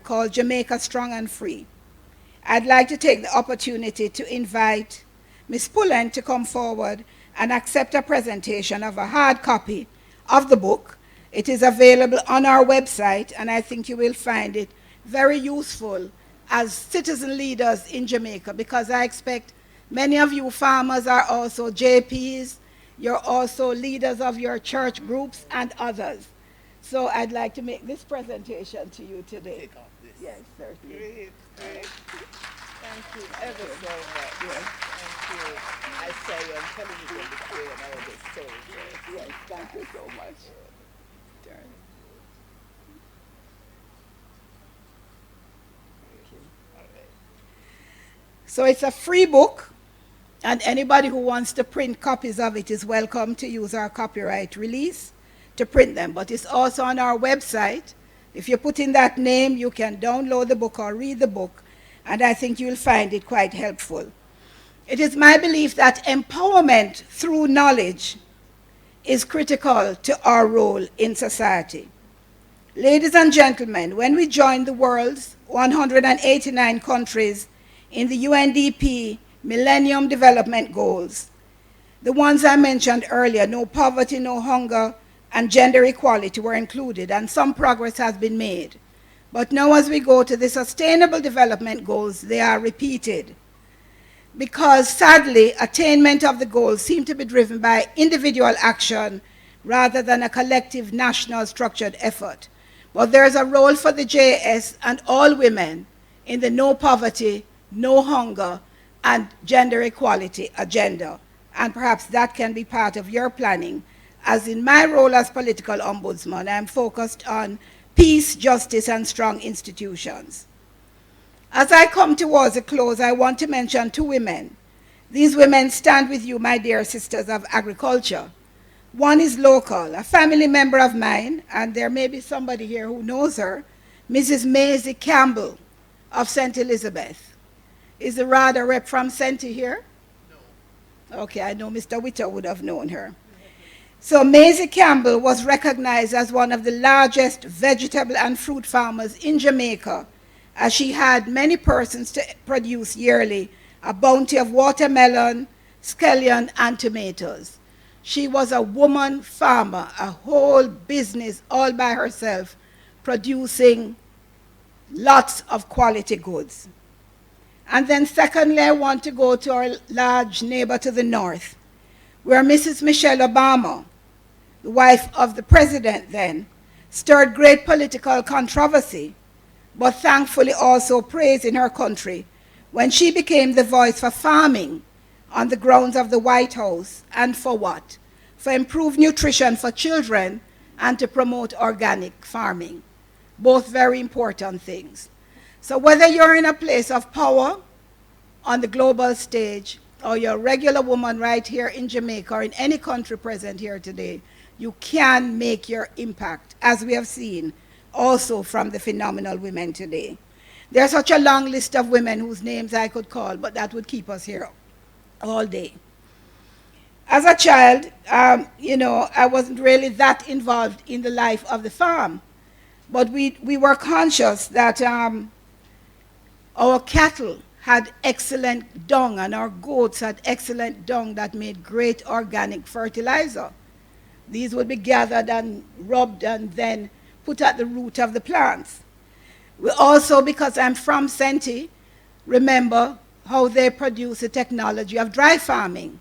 S19: called Jamaica Strong and Free. I'd like to take the opportunity to invite Ms. Pullen to come forward and accept a presentation of a hard copy of the book. It is available on our website, and I think you will find it very useful as citizen leaders in Jamaica, because I expect many of you farmers are also JPs, you're also leaders of your church groups and others. So I'd like to make this presentation to you today.
S3: Take off this.
S19: Yes, certainly.
S3: Great, great. Thank you ever so much. Yes. Thank you. I saw you on television before and I was just so impressed.
S19: Yes, thank you so much. So it's a free book, and anybody who wants to print copies of it is welcome to use our copyright release to print them. But it's also on our website. If you put in that name, you can download the book or read the book, and I think you'll find it quite helpful. It is my belief that empowerment through knowledge is critical to our role in society. Ladies and gentlemen, when we joined the world's 189 countries in the UNDP Millennium Development Goals, the ones I mentioned earlier, no poverty, no hunger, and gender equality were included, and some progress has been made. But now as we go to the Sustainable Development Goals, they are repeated, because sadly, attainment of the goals seem to be driven by individual action rather than a collective national structured effort. But there is a role for the JAS and all women in the no poverty, no hunger, and gender equality agenda. And perhaps that can be part of your planning. As in my role as political ombudsman, I am focused on peace, justice, and strong institutions. As I come towards a close, I want to mention two women. These women stand with you, my dear sisters of agriculture. One is local, a family member of mine, and there may be somebody here who knows her, Mrs. Maisie Campbell of St. Elizabeth. Is the RADA rep from St. here? No. Okay, I know Mr. Witter would have known her. So Maisie Campbell was recognized as one of the largest vegetable and fruit farmers in Jamaica, as she had many persons to produce yearly a bounty of watermelon, scallion, and tomatoes. She was a woman farmer, a whole business all by herself, producing lots of quality goods. And then secondly, I want to go to our large neighbor to the north, where Mrs. Michelle Obama, the wife of the president then, stirred great political controversy, but thankfully also praise in her country when she became the voice for farming on the grounds of the White House. And for what? For improved nutrition for children and to promote organic farming. Both very important things. So whether you're in a place of power on the global stage or you're a regular woman right here in Jamaica or in any country present here today, you can make your impact, as we have seen also from the phenomenal women today. There's such a long list of women whose names I could call, but that would keep us here all day. As a child, I wasn't really that involved in the life of the farm, but we were conscious that our cattle had excellent dung and our goats had excellent dung that made great organic fertilizer. These would be gathered and rubbed and then put at the root of the plants. We also, because I'm from Senti, remember how they produce the technology of dry farming,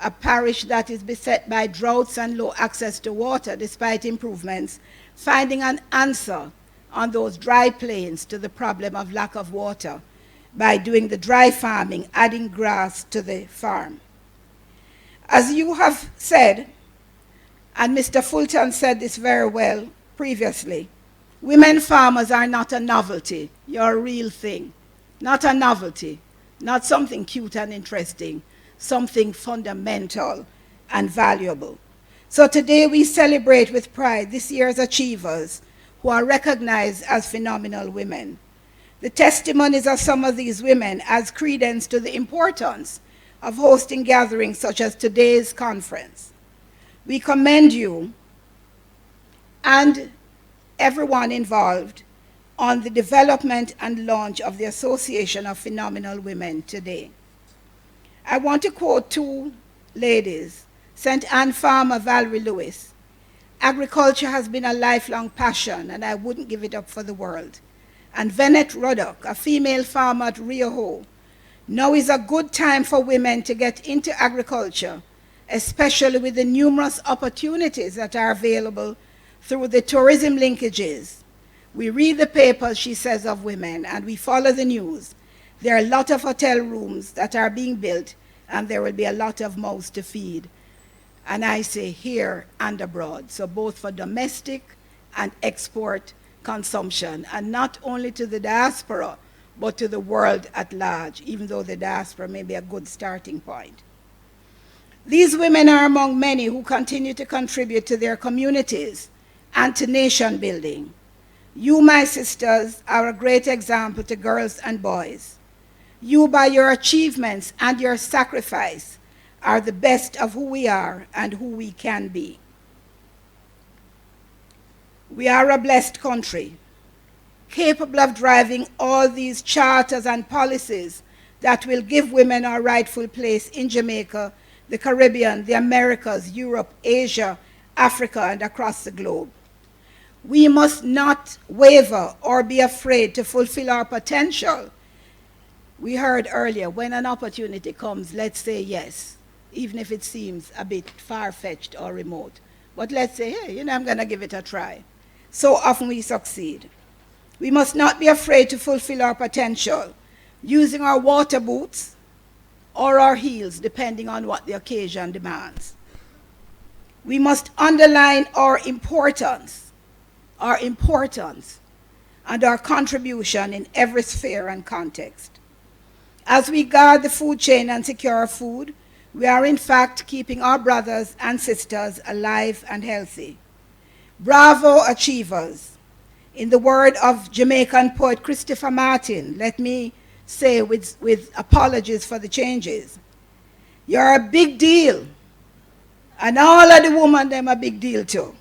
S19: a parish that is beset by droughts and low access to water despite improvements, finding an answer on those dry plains to the problem of lack of water by doing the dry farming, adding grass to the farm. As you have said, and Mr. Fulton said this very well previously, women farmers are not a novelty. You're a real thing. Not a novelty, not something cute and interesting, something fundamental and valuable. So today we celebrate with pride this year's achievers who are recognized as phenomenal women. The testimonies of some of these women adds credence to the importance of hosting gatherings such as today's conference. We commend you and everyone involved on the development and launch of the Association of Phenomenal Women today. I want to quote two ladies, St. Anne Farmer, Valerie Lewis. Agriculture has been a lifelong passion, and I wouldn't give it up for the world. And Venet Ruddock, a female farmer at Rio. Now is a good time for women to get into agriculture, especially with the numerous opportunities that are available through the tourism linkages. We read the papers, she says, of women, and we follow the news. There are a lot of hotel rooms that are being built, and there will be a lot of mouths to feed. And I say here and abroad, so both for domestic and export consumption, and not only to the diaspora, but to the world at large, even though the diaspora may be a good starting point. These women are among many who continue to contribute to their communities and to nation building. You, my sisters, are a great example to girls and boys. You, by your achievements and your sacrifice, are the best of who we are and who we can be. We are a blessed country, capable of driving all these charters and policies that will give women our rightful place in Jamaica, the Caribbean, the Americas, Europe, Asia, Africa, and across the globe. We must not waver or be afraid to fulfill our potential. We heard earlier, when an opportunity comes, let's say yes, even if it seems a bit far-fetched or remote. But let's say, hey, I'm going to give it a try. So often we succeed. We must not be afraid to fulfill our potential, using our water boots or our heels, depending on what the occasion demands. We must underline our importance and our contribution in every sphere and context. As we guard the food chain and secure our food, we are in fact keeping our brothers and sisters alive and healthy. Bravo, achievers. In the word of Jamaican poet Christopher Martin, let me say with apologies for the changes, you're a big deal. And all of the women, them a big deal too.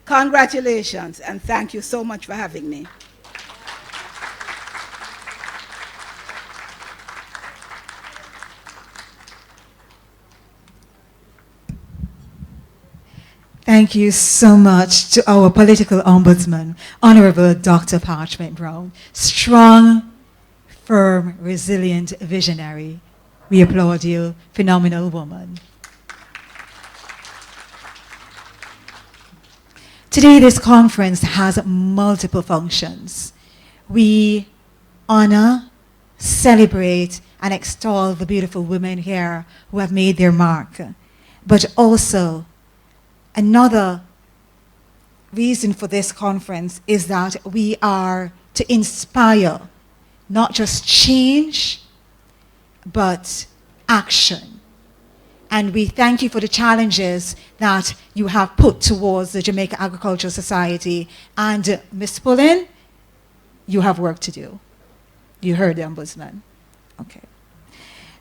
S19: Congratulations, and thank you so much for having me.
S1: Thank you so much to our political ombudsman, Honorable Dr. Parchment Brown. Strong, firm, resilient visionary. We applaud you, phenomenal woman. Today, this conference has multiple functions. We honor, celebrate, and extol the beautiful women here who have made their mark. But also, another reason for this conference is that we are to inspire not just change, but action. And we thank you for the challenges that you have put towards the Jamaica Agricultural Society. And Ms. Pullen, you have work to do. You heard the Ombudsman. Okay.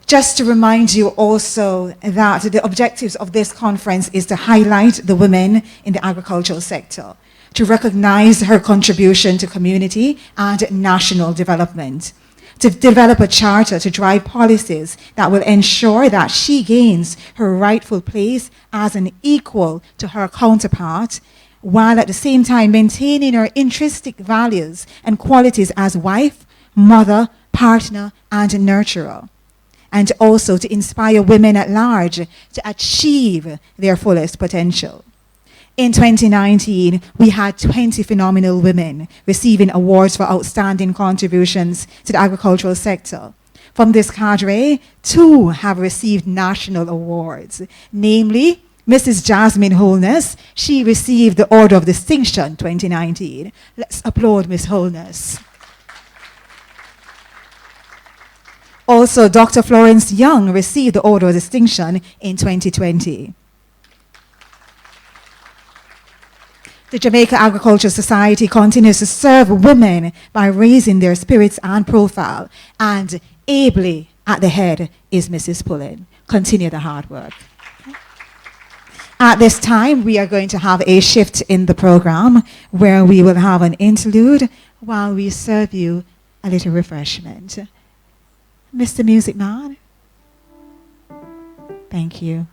S1: Just to remind you also that the objectives of this conference is to highlight the women in the agricultural sector, to recognize her contribution to community and national development, to develop a charter to drive policies that will ensure that she gains her rightful place as an equal to her counterpart, while at the same time maintaining her intrinsic values and qualities as wife, mother, partner, and nurturer, and also to inspire women at large to achieve their fullest potential. In 2019, we had 20 phenomenal women receiving awards for outstanding contributions to the agricultural sector. From this cadre, 2 have received national awards, namely Mrs. Jasmine Holness. She received the Order of Distinction 2019. Let's applaud Ms. Holness. Also, Dr. Florence Young received the Order of Distinction in 2020. The Jamaica Agricultural Society continues to serve women by raising their spirits and profile, and ably at the head is Mrs. Pullen. Continue the hard work. At this time, we are going to have a shift in the program where we will have an interlude while we serve you a little refreshment. Mr. Music Man. Thank you.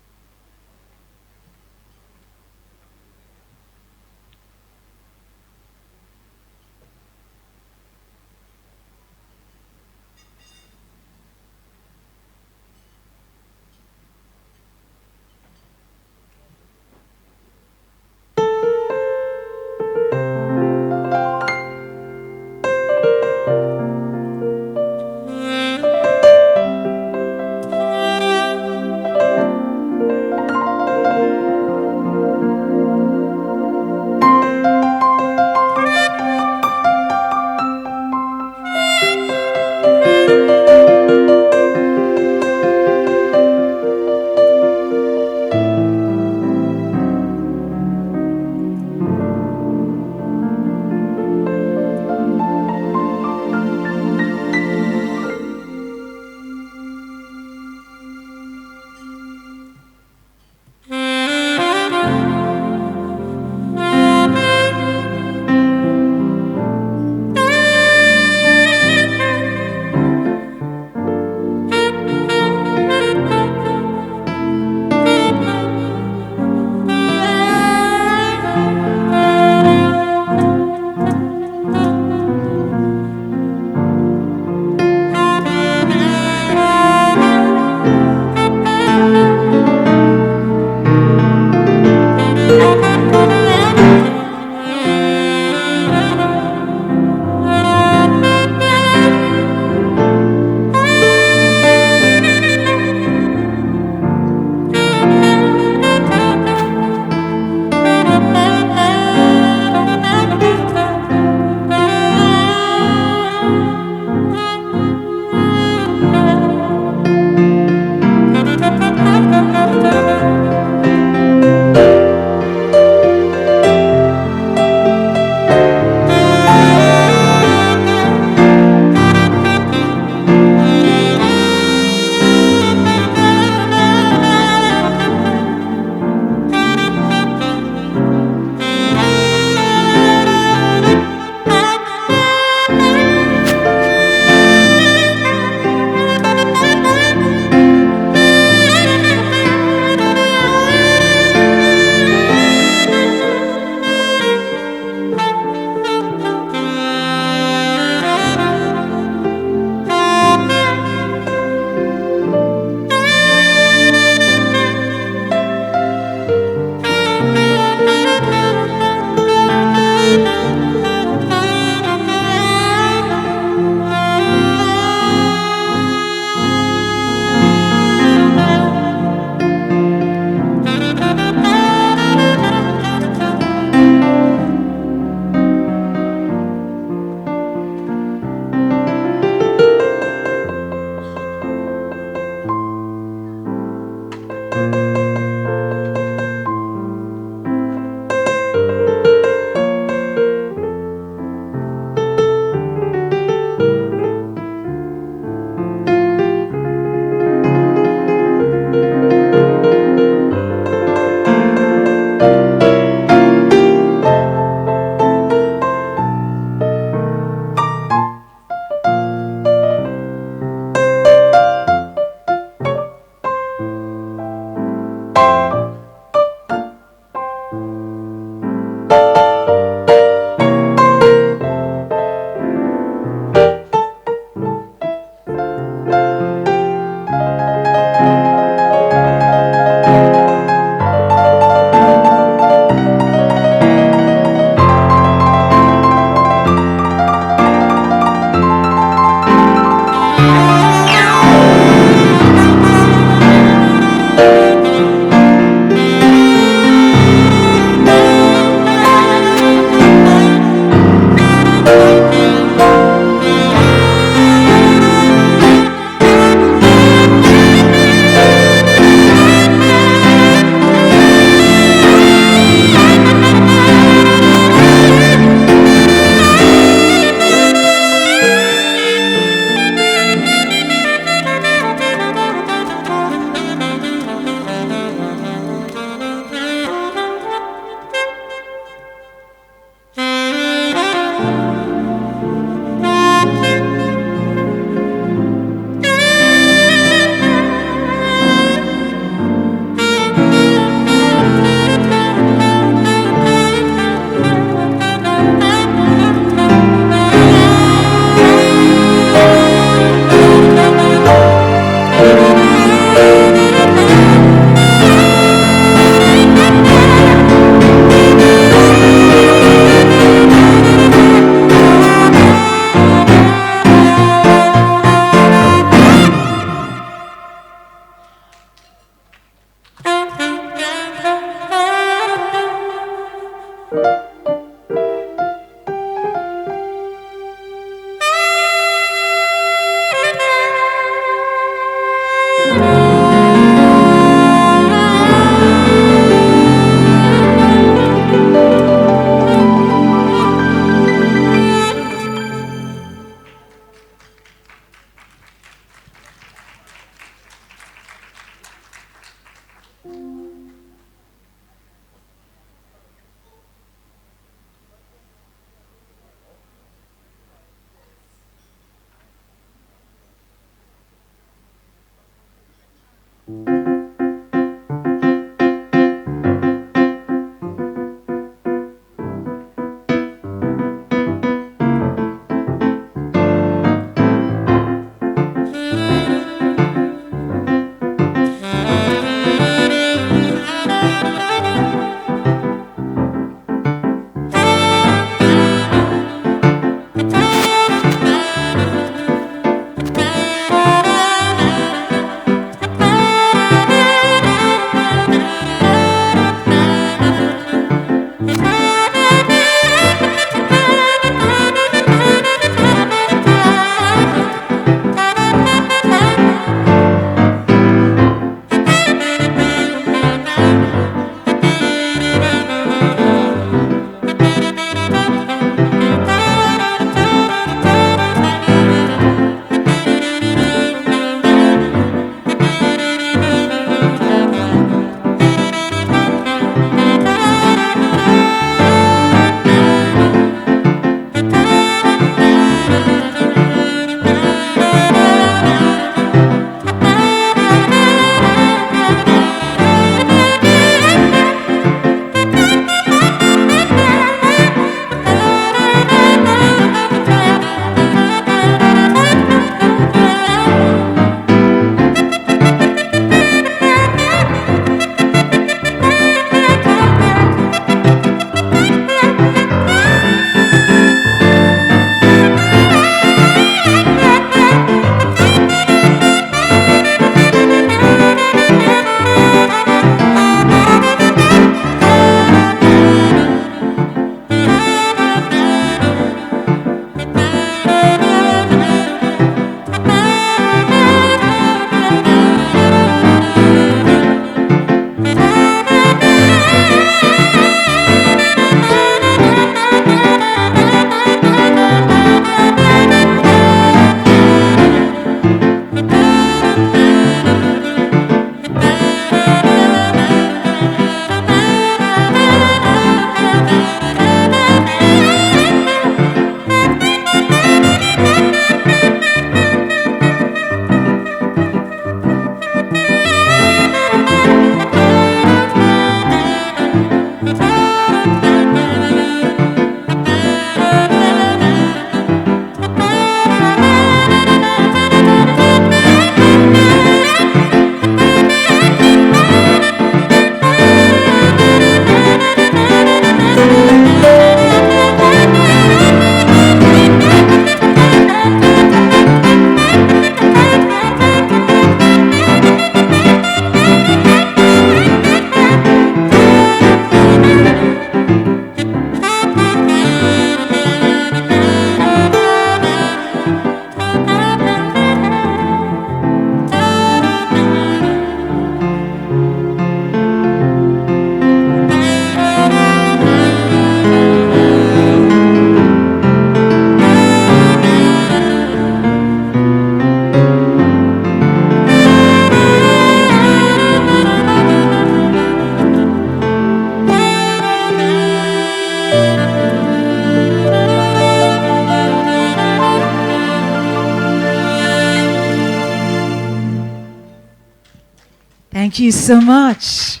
S1: Thank you so much.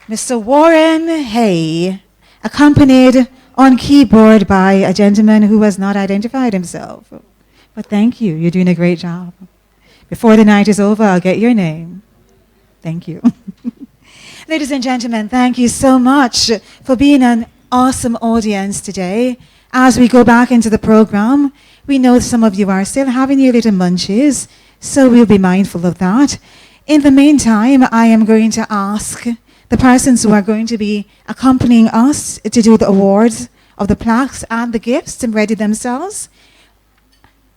S1: Mr. Warren Hay, accompanied on keyboard by a gentleman who has not identified himself. But thank you, you're doing a great job. Before the night is over, I'll get your name. Thank you. Ladies and gentlemen, thank you so much for being an awesome audience today. As we go back into the program, we know some of you are still having your little munchies, so we'll be mindful of that. In the meantime, I am going to ask the persons who are going to be accompanying us to do the awards of the plaques and the gifts to ready themselves.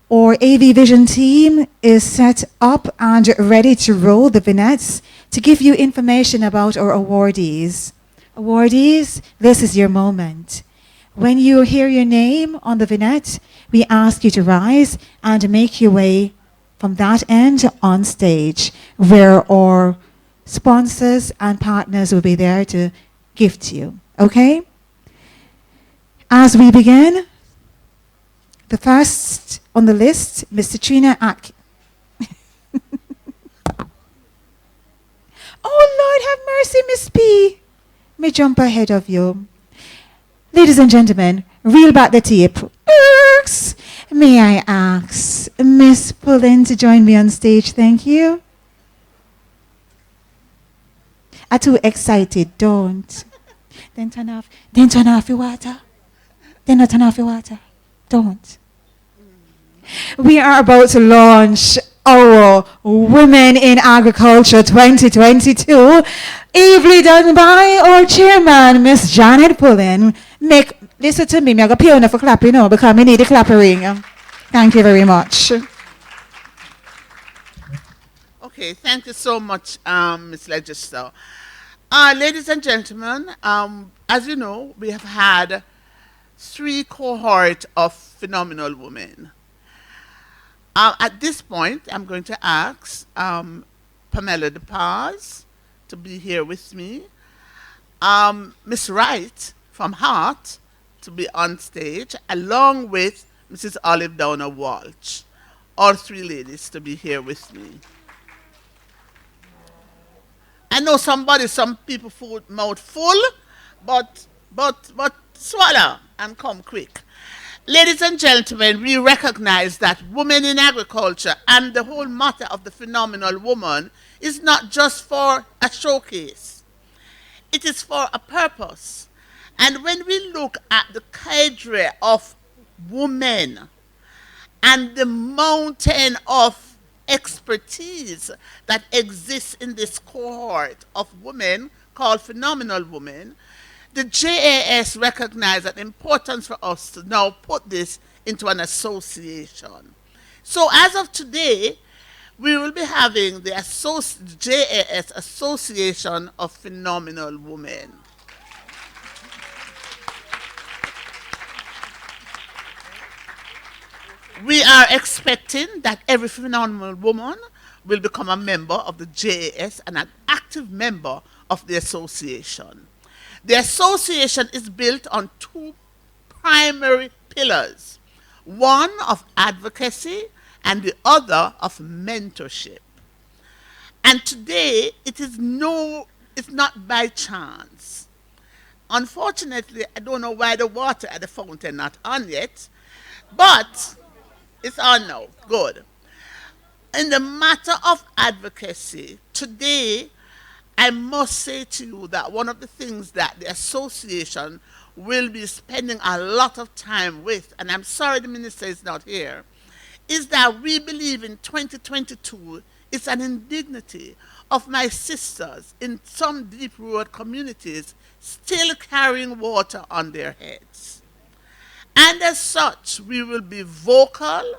S1: Our AV Vision team is set up and ready to roll the vignettes to give you information about our awardees. Awardees, this is your moment. When you hear your name on the vignette, we ask you to rise and make your way from that end on stage, where our sponsors and partners will be there to gift you. Okay? As we begin, the first on the list, Miss Trina Ack. Oh, Lord, have mercy, Miss P. May jump ahead of you. Ladies and gentlemen, reel back the tape. May I ask Miss Pullen to join me on stage? Thank you. Are too excited, don't. Then turn off your water. Then turn off your water. Don't. We are about to launch our Women in Agriculture 2022, ably done by our chairman, Miss Janet Pullen. Listen to me, I'm going to pay enough for clapping now because I need the clapping. Thank you very much.
S3: Okay, thank you so much, Ms. Legislator. Ladies and gentlemen, as you know, we have had 3 cohorts of phenomenal women. At this point, I'm going to ask Pamela De Paz to be here with me, Miss Wright from Hart to be on stage, along with Mrs. Olive Downer Walsh. All 3 ladies to be here with me. I know some people mouth full, but swallow and come quick. Ladies and gentlemen, we recognize that women in agriculture and the whole matter of the phenomenal woman is not just for a showcase. It is for a purpose. And when we look at the cadre of women and the mountain of expertise that exists in this cohort of women called phenomenal women, the JAS recognized the importance for us to now put this into an association. So as of today, we will be having the JAS Association of Phenomenal Women. We are expecting that every phenomenal woman will become a member of the JAS and an active member of the association. The association is built on 2 primary pillars, one of advocacy and the other of mentorship. And today, it's not by chance. Unfortunately, I don't know why the water at the fountain not on yet, but it's on now. Good. In the matter of advocacy, today, I must say to you that one of the things that the association will be spending a lot of time with, and I'm sorry the minister is not here, is that we believe in 2022 it's an indignity of my sisters in some deep rural communities still carrying water on their heads. And as such, we will be vocal,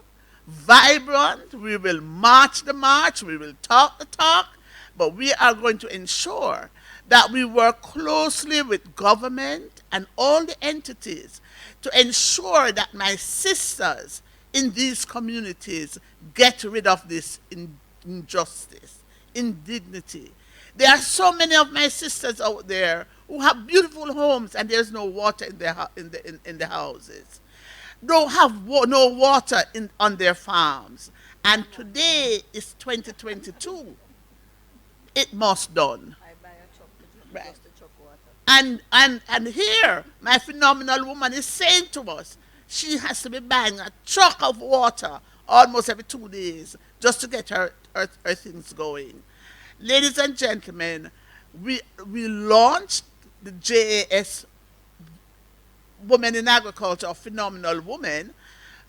S3: vibrant, we will march the march, we will talk the talk, but we are going to ensure that we work closely with government and all the entities to ensure that my sisters in these communities get rid of this injustice, indignity. There are so many of my sisters out there who have beautiful homes and there's no water in their houses. Don't have no water on their farms. And today is 2022. It must done. Right. And here, my phenomenal woman is saying to us, she has to be buying a truck of water almost every 2 days just to get her things going. Ladies and gentlemen, we launched the JAS Women in Agriculture, Phenomenal Women,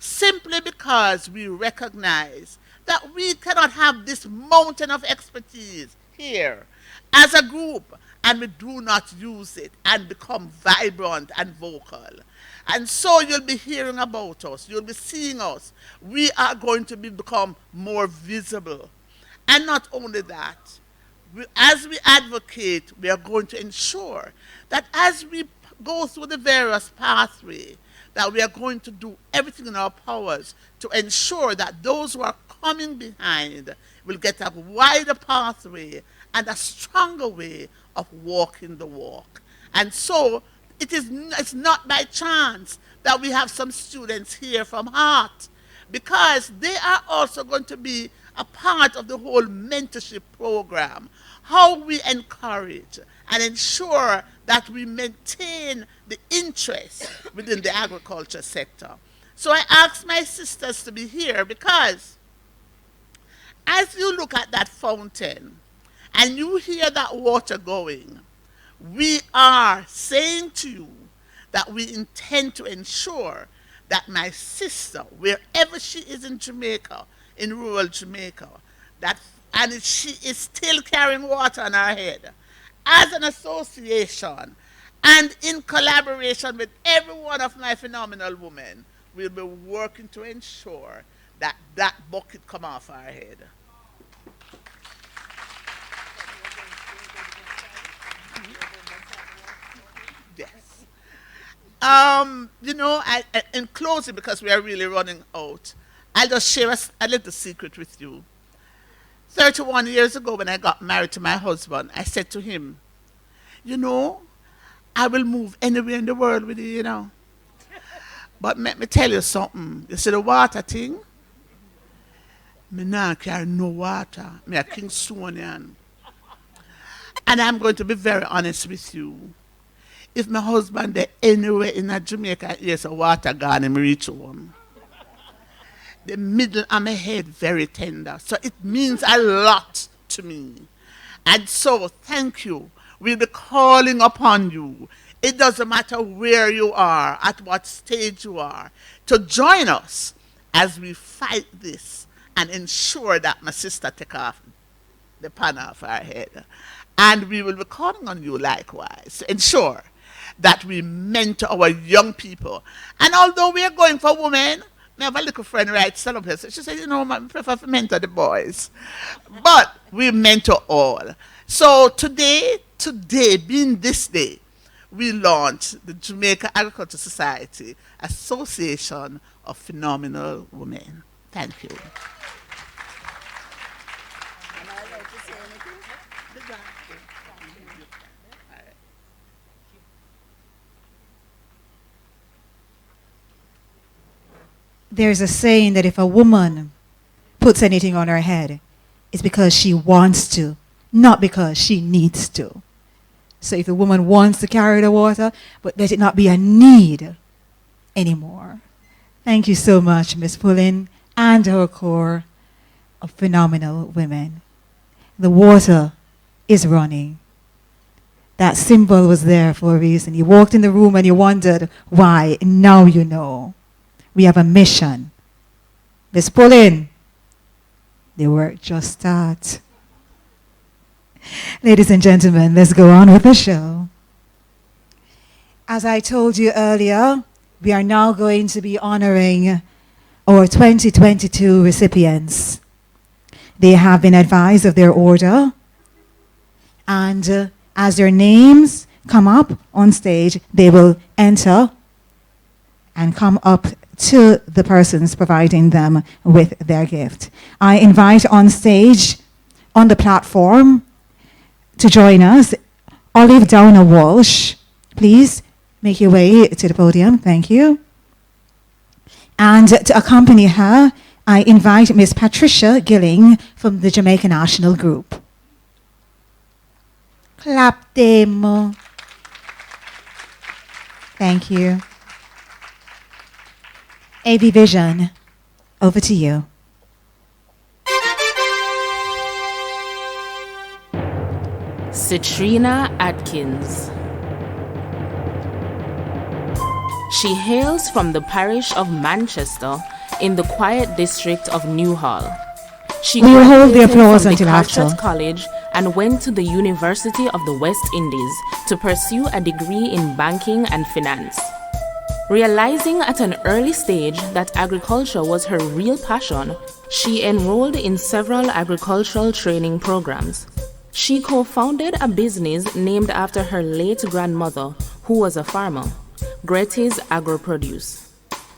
S3: simply because we recognize that we cannot have this mountain of expertise here as a group and we do not use it and become vibrant and vocal. And so you'll be hearing about us, you'll be seeing us. We are going to become more visible. And not only that, as we advocate, we are going to ensure that as we go through the various pathways, that we are going to do everything in our powers to ensure that those who are coming behind will get a wider pathway and a stronger way of walking the walk. And so it's not by chance that we have some students here from Heart, because they are also going to be a part of the whole mentorship program, how we encourage and ensure that we maintain the interest within the agriculture sector. So I ask my sisters to be here because as you look at that fountain and you hear that water going, we are saying to you that we intend to ensure that my sister, wherever she is in Jamaica, in rural Jamaica, and she is still carrying water on her head, as an association and in collaboration with every one of my phenomenal women, we'll be working to ensure that that bucket come off our head. Yes. In closing, because we are really running out, I'll just share a little secret with you. 31 years ago when I got married to my husband, I said to him, I will move anywhere in the world with you, But let me tell you something. You see the water thing? Me not carry no water. Me a Kingsonian. And I'm going to be very honest with you. If my husband there anywhere in Jamaica, here's a water gone and me reach home. The middle of my head very tender. So it means a lot to me. And so thank you. We'll be calling upon you. It doesn't matter where you are, at what stage you are, to join us as we fight this and ensure that my sister take off the pan off our head. And we will be calling on you likewise to ensure that we mentor our young people. And although we are going for women, I have a little friend right stand up here. She said, I prefer to mentor the boys. But we mentor all. So today being this day, we launched the Jamaica Agriculture Society Association of Phenomenal Women. Thank you.
S1: There's a saying that if a woman puts anything on her head, it's because she wants to, not because she needs to. So if a woman wants to carry the water, but let it not be a need anymore. Thank you so much, Ms. Pullen and her core of phenomenal women. The water is running. That symbol was there for a reason. You walked in the room and you wondered why. Now you know. We have a mission. Ms. Pullen, the work just starts. Ladies and gentlemen, let's go on with the show. As I told you earlier, we are now going to be honoring our 2022 recipients. They have been advised of their order, and as their names come up on stage, they will enter and come up to the persons providing them with their gift. I invite on stage, on the platform, to join us, Olive Downer Walsh. Please make your way to the podium. Thank you. And to accompany her, I invite Ms. Patricia Gilling from the Jamaica National Group. Clap them. Thank you. AV Vision, over to you.
S20: Citrina Atkins. She hails from the parish of Manchester in the quiet district of Newhall. She
S1: We will hold the
S20: graduated
S1: applause
S20: from
S1: until after.
S20: Carteret College and went to the University of the West Indies to pursue a degree in banking and finance. Realizing at an early stage that agriculture was her real passion, she enrolled in several agricultural training programs. She co-founded a business named after her late grandmother, who was a farmer, Gretty's Agro-Produce.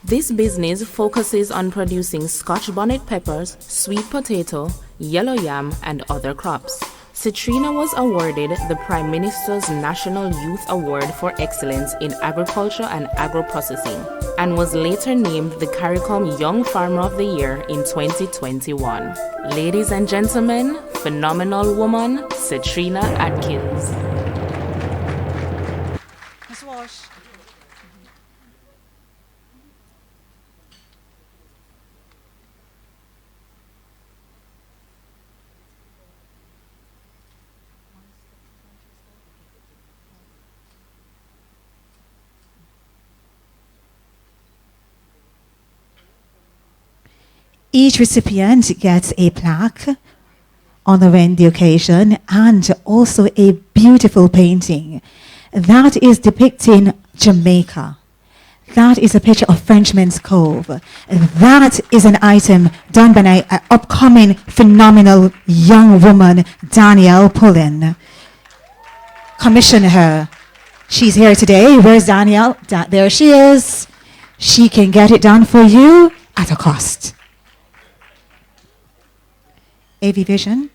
S20: This business focuses on producing Scotch bonnet peppers, sweet potato, yellow yam, and other crops. Citrina was awarded the Prime Minister's National Youth Award for Excellence in Agriculture and Agro-Processing and was later named the CARICOM Young Farmer of the Year in 2021. Ladies and gentlemen, phenomenal woman, Citrina Atkins.
S1: Ms. Walsh. Each recipient gets a plaque honoring the occasion and also a beautiful painting that is depicting Jamaica. That is a picture of Frenchman's Cove. That is an item done by an upcoming phenomenal young woman, Danielle Pullen. Commission her. She's here today. Where's Danielle? There she is. She can get it done for you at a cost. AV Vision.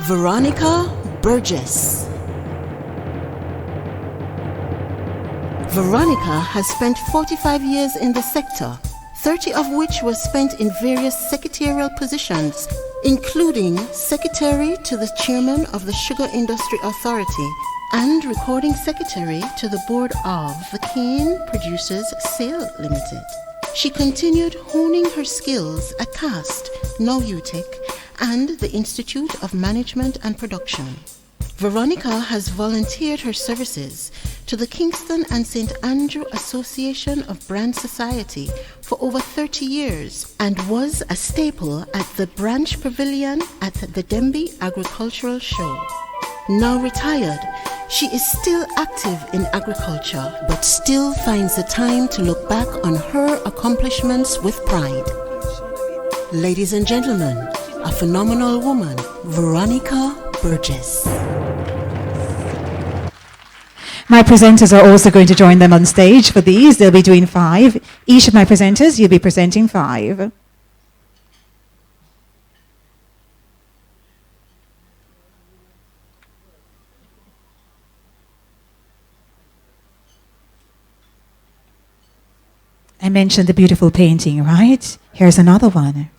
S21: Veronica Burgess. Veronica has spent 45 years in the sector, 30 of which were spent in various secretarial positions, including secretary to the chairman of the Sugar Industry Authority and recording secretary to the board of the Cane Producers Sale Limited. She continued honing her skills at CAST, now UTEC, and the Institute of Management and Production. Veronica has volunteered her services to the Kingston and St. Andrew Association of Brand Society for over 30 years and was a staple at the branch pavilion at the Denby Agricultural Show. Now retired, she is still active in agriculture, but still finds the time to look back on her accomplishments with pride. Ladies and gentlemen, a phenomenal woman, Veronica Burgess.
S1: My presenters are also going to join them on stage for these. They'll be doing 5. Each of my presenters, you'll be presenting 5. I mentioned the beautiful painting, right? Here's another one.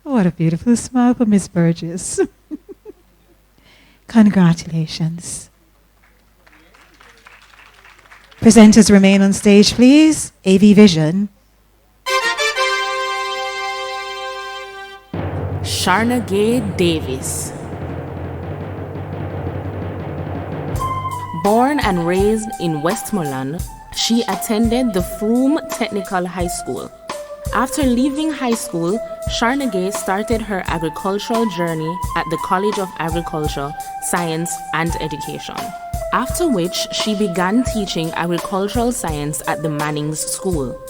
S1: What a beautiful smile for Miss Burgess. Congratulations. Presenters remain on stage, please. AV Vision.
S20: Sharna Gay Davis. Born and raised in Westmoreland, she attended the Froome Technical High School. After leaving high school, Sharna Gay started her agricultural journey at the College of Agriculture, Science and Education, after which she began teaching agricultural science at the Mannings School.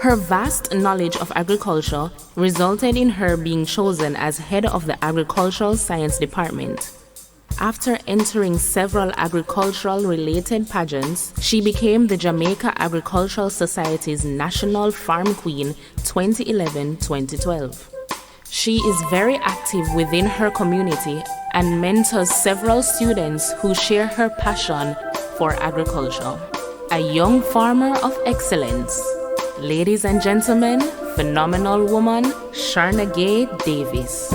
S20: Her vast knowledge of agriculture resulted in her being chosen as head of the Agricultural Science Department. After entering several agricultural-related pageants, she became the Jamaica Agricultural Society's National Farm Queen 2011-2012. She is very active within her community and mentors several students who share her passion for agriculture. A young farmer of excellence. Ladies and gentlemen, phenomenal woman, Sharnagay Davis.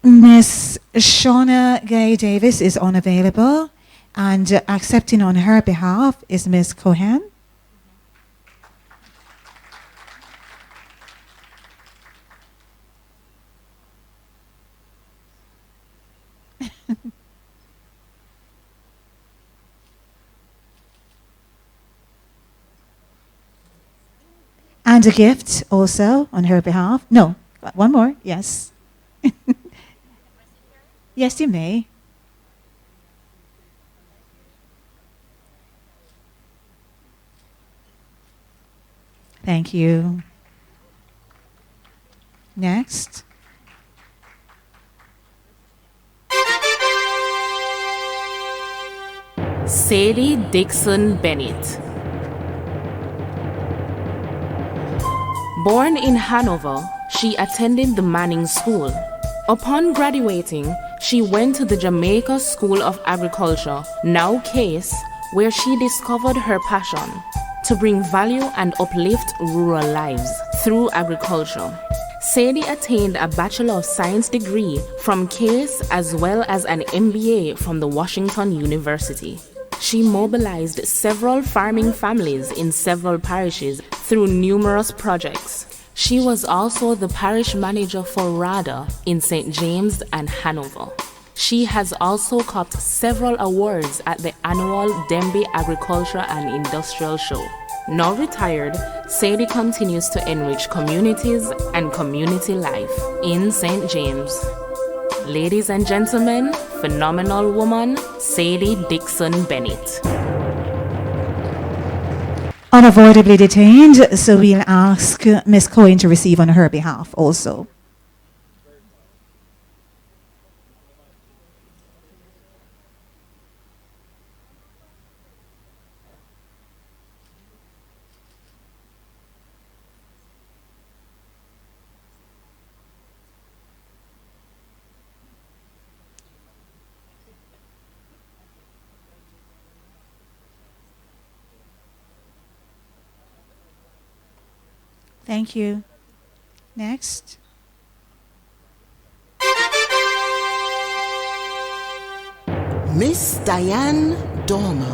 S1: Miss Shauna Gay Davis is unavailable, and accepting on her behalf is Miss Cohen. And a gift also on her behalf. No, one more, yes. Yes, you may. Thank you. Next.
S20: Sadie Dixon Bennett. Born in Hanover, she attended the Manning School. Upon graduating, she went to the Jamaica School of Agriculture, now CASE, where she discovered her passion to bring value and uplift rural lives through agriculture. Sadie attained a Bachelor of Science degree from CASE as well as an MBA from the Washington University. She mobilized several farming families in several parishes through numerous projects. She was also the parish manager for RADA in St. James and Hanover. She has also copped several awards at the annual Denby Agriculture and Industrial Show. Now retired, Sadie continues to enrich communities and community life in St. James. Ladies and gentlemen, phenomenal woman, Sadie Dixon Bennett.
S1: Unavoidably detained, so we'll ask Ms. Cohen to receive on her behalf also. Thank you. Next.
S21: Miss Diane Dormer.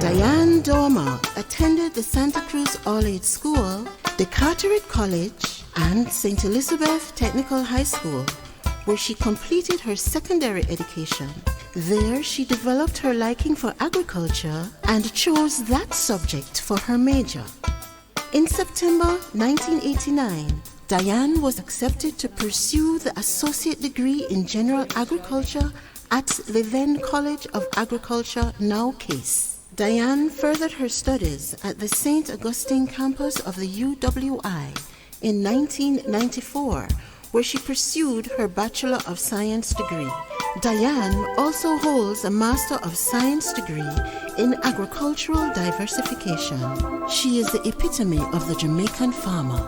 S21: Diane Dormer attended the Santa Cruz All-Aid School, the Carteret College, and St. Elizabeth Technical High School, where she completed her secondary education. There, she developed her liking for agriculture and chose that subject for her major. In September 1989, Diane was accepted to pursue the associate degree in general agriculture at the then College of Agriculture, now CASE. Diane furthered her studies at the St. Augustine campus of the UWI in 1994, where she pursued her Bachelor of Science degree. Diane also holds a Master of Science degree in Agricultural Diversification. She is the epitome of the Jamaican farmer.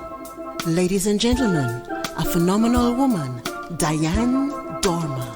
S21: Ladies and gentlemen, a phenomenal woman, Diane Dormer.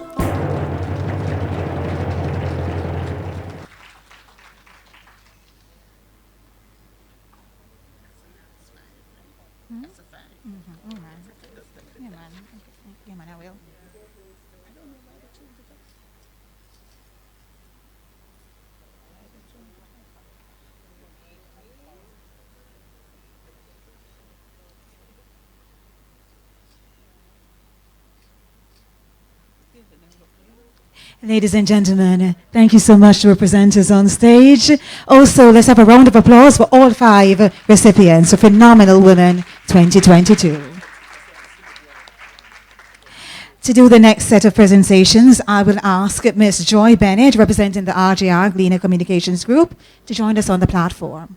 S1: Ladies and gentlemen, thank you so much to our presenters on stage. Also, let's have a round of applause for all 5 recipients of Phenomenal Women 2022. To do the next set of presentations, I will ask Ms. Joy Bennett, representing the RJR Gleaner Communications Group, to join us on the platform.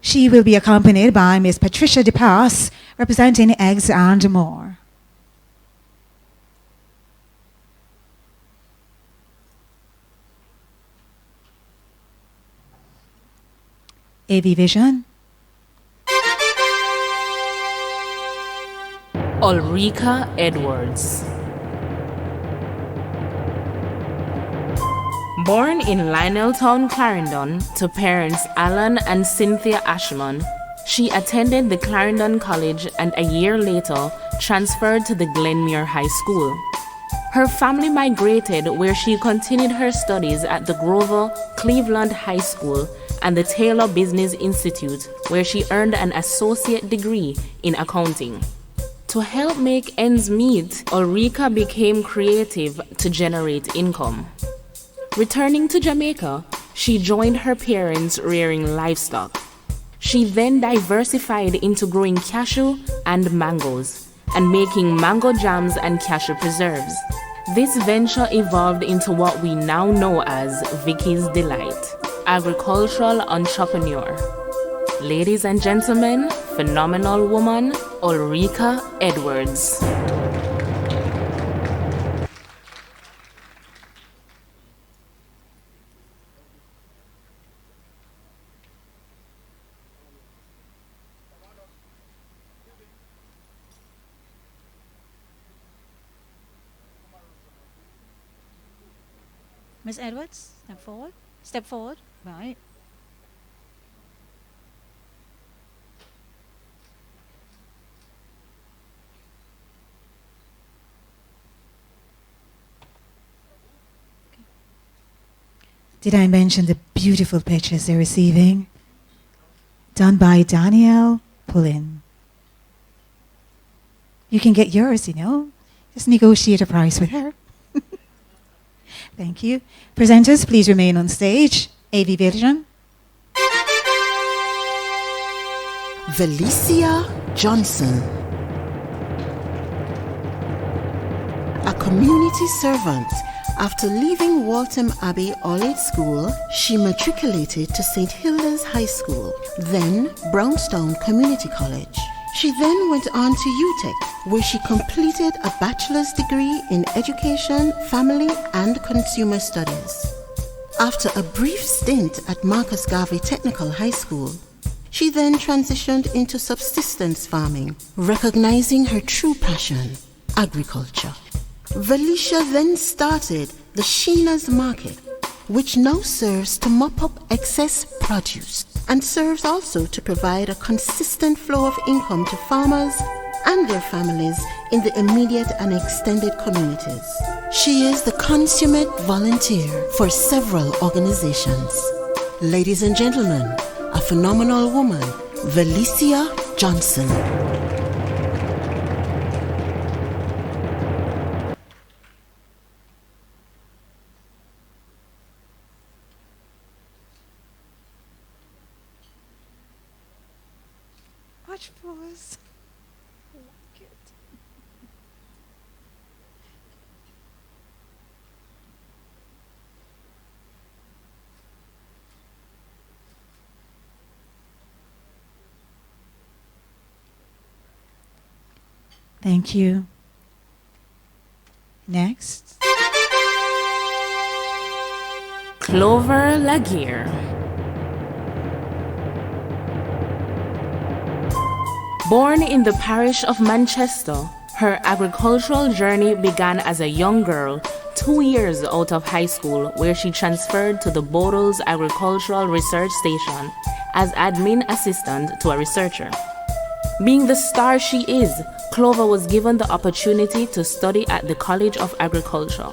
S1: She will be accompanied by Miss Patricia DePass, representing Eggs and More. AV Vision.
S20: Ulrika Edwards. Born in Lioneltown, Clarendon, to parents Alan and Cynthia Ashman, she attended the Clarendon College and a year later transferred to the Glenmuir High School. Her family migrated where she continued her studies at the Grover Cleveland High School and the Taylor Business Institute, where she earned an associate degree in accounting. To help make ends meet, Ulrika became creative to generate income. Returning to Jamaica, she joined her parents rearing livestock. She then diversified into growing cashew and mangoes and making mango jams and cashew preserves. This venture evolved into what we now know as Vicky's Delight, agricultural entrepreneur. Ladies and gentlemen, phenomenal woman, Ulrika Edwards.
S1: Miss Edwards, step forward. Step forward. Right. Did I mention the beautiful pictures they're receiving? Done by Danielle Pullin. You can get yours, you know. Just negotiate a price with her. Thank you. Presenters, please remain on stage. AV Vision.
S21: Valicia Johnson. A community servant. After leaving Waltham Abbey All-Age School, she matriculated to St. Hilda's High School, then Brownstown Community College. She then went on to UTech, where she completed a bachelor's degree in education, family, and consumer studies. After a brief stint at Marcus Garvey Technical High School, she then transitioned into subsistence farming, recognizing her true passion, agriculture. Valicia then started the Sheena's Market, which now serves to mop up excess produce and serves also to provide a consistent flow of income to farmers and their families in the immediate and extended communities. She is the consummate volunteer for several organizations. Ladies and gentlemen, a phenomenal woman, Valicia Johnson.
S1: Watch pause. Thank you. Next.
S20: Clover Laguerre. Born in the parish of Manchester, her agricultural journey began as a young girl, 2 years out of high school, where she transferred to the Bodles Agricultural Research Station as admin assistant to a researcher. Being the star she is, Clover was given the opportunity to study at the College of Agriculture.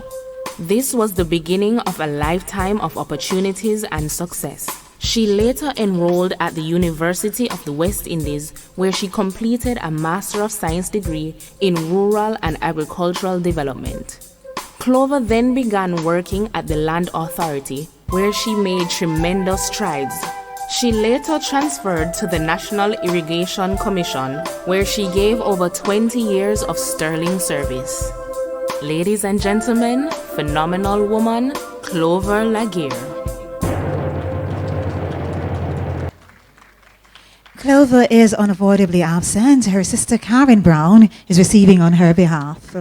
S20: This was the beginning of a lifetime of opportunities and success. She later enrolled at the University of the West Indies, where she completed a Master of Science degree in Rural and Agricultural Development. Clover then began working at the Land Authority, where she made tremendous strides. She later transferred to the National Irrigation Commission, where she gave over 20 years of sterling service. Ladies and gentlemen, phenomenal woman, Clover Laguerre.
S1: Clover is unavoidably absent. Her sister Karen Brown is receiving on her behalf.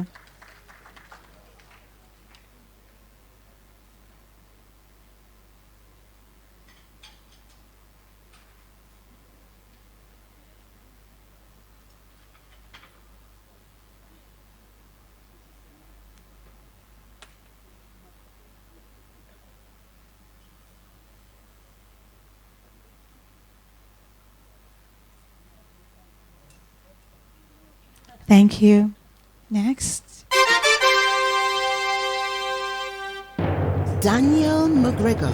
S1: Thank you. Next.
S21: Daniel McGregor.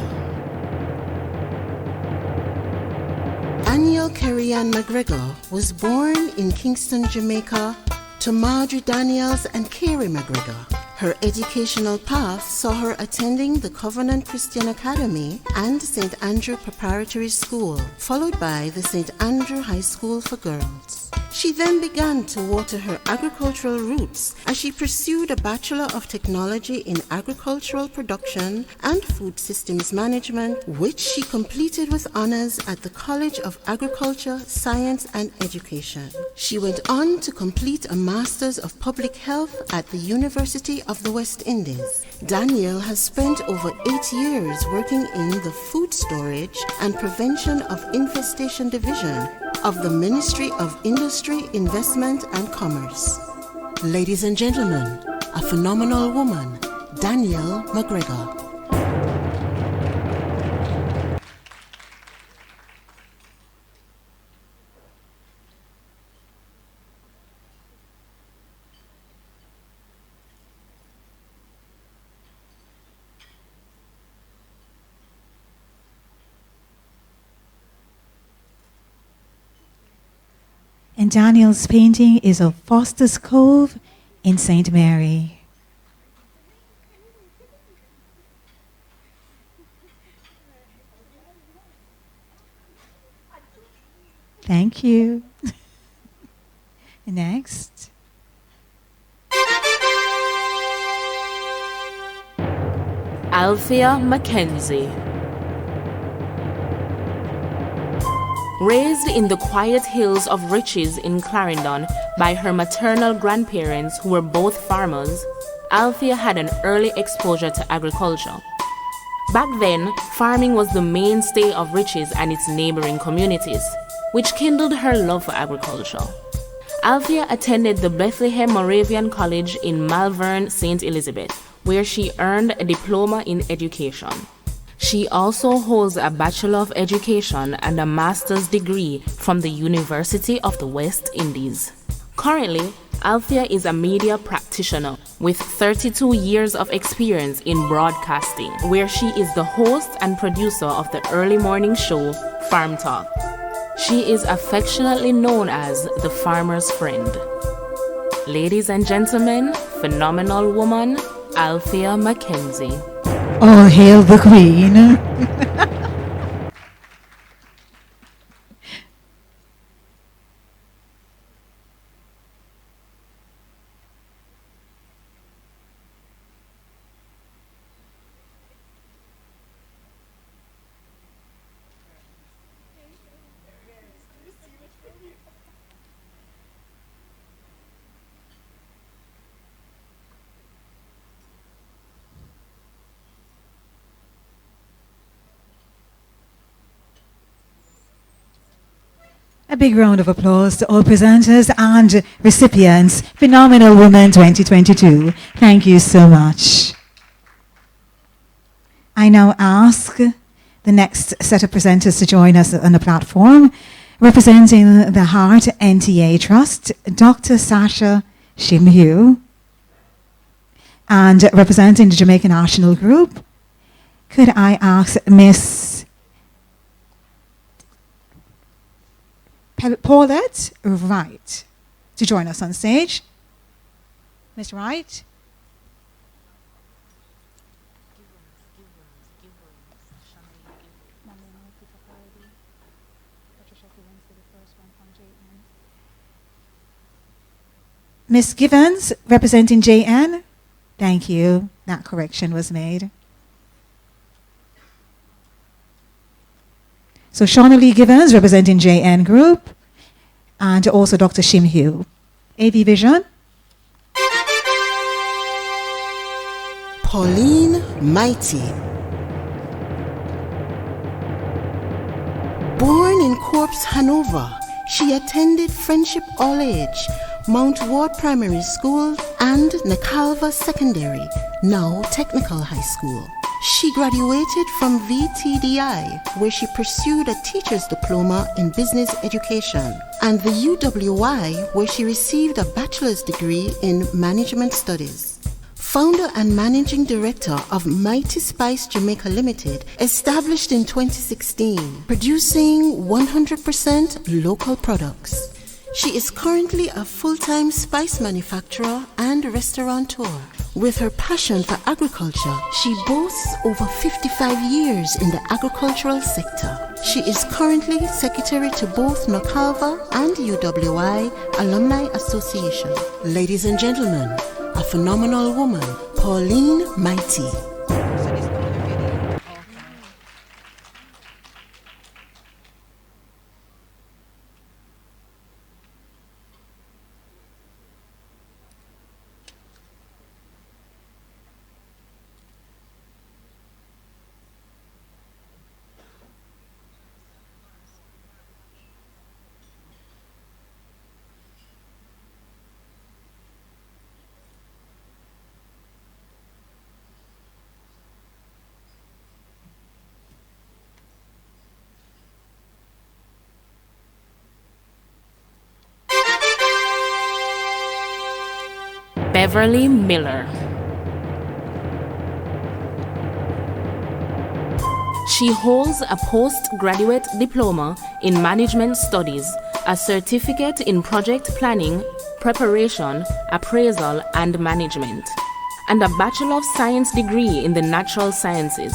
S21: Daniel Kerry-Ann McGregor was born in Kingston, Jamaica to Marjorie Daniels and Carey McGregor. Her educational path saw her attending the Covenant Christian Academy and St. Andrew Preparatory School, followed by the St. Andrew High School for Girls. She then began to water her agricultural roots as she pursued a Bachelor of Technology in Agricultural Production and Food Systems Management, which she completed with honors at the College of Agriculture, Science and Education. She went on to complete a Master's of Public Health at the University of the West Indies. Daniel has spent over 8 years working in the Food Storage and Prevention of Infestation Division of the Ministry of Industry, Investment and Commerce. Ladies and gentlemen, a phenomenal woman, Daniel McGregor.
S1: And Daniel's painting is of Foster's Cove in St. Mary. Thank you. Next.
S20: Althea Mackenzie. Raised in the quiet hills of Riches in Clarendon by her maternal grandparents who were both farmers, Althea had an early exposure to agriculture. Back then, farming was the mainstay of Riches and its neighboring communities, which kindled her love for agriculture. Althea attended the Bethlehem Moravian College in Malvern, St. Elizabeth, where she earned a diploma in education. She also holds a Bachelor of Education and a Master's degree from the University of the West Indies. Currently, Althea is a media practitioner with 32 years of experience in broadcasting, where she is the host and producer of the early morning show, Farm Talk. She is affectionately known as the farmer's friend. Ladies and gentlemen, phenomenal woman, Althea Mackenzie.
S1: All hail the Queen. A big round of applause to all presenters and recipients. Phenomenal Woman 2022. Thank you so much. I now ask the next set of presenters to join us on the platform. Representing the Heart NTA Trust, Dr. Sasha Shimhu. And representing the Jamaica National Group, could I ask Miss Paulette Wright to join us on stage. Miss Wright. Miss Givens, representing JN. Thank you. That correction was made. So Shauna Lee Givens representing JN Group, and also Dr. Shim Hugh. AV Vision.
S21: Pauline Mighty. Born in Corps, Hanover, she attended Friendship All Age, Mount Ward Primary School, and Nakalva Secondary, now Technical High School. She graduated from VTDI, where she pursued a teacher's diploma in business education, and the UWI, where she received a bachelor's degree in management studies. Founder and managing director of Mighty Spice Jamaica Limited, established in 2016, producing 100% local products. She is currently a full-time spice manufacturer and restaurateur. With her passion for agriculture, she boasts over 55 years in the agricultural sector. She is currently secretary to both Nakalva and UWI Alumni Association. Ladies and gentlemen, a phenomenal woman, Pauline Mighty.
S20: Beverly Miller. She holds a postgraduate diploma in management studies, a certificate in project planning, preparation, appraisal, and management, and a Bachelor of Science degree in the natural sciences.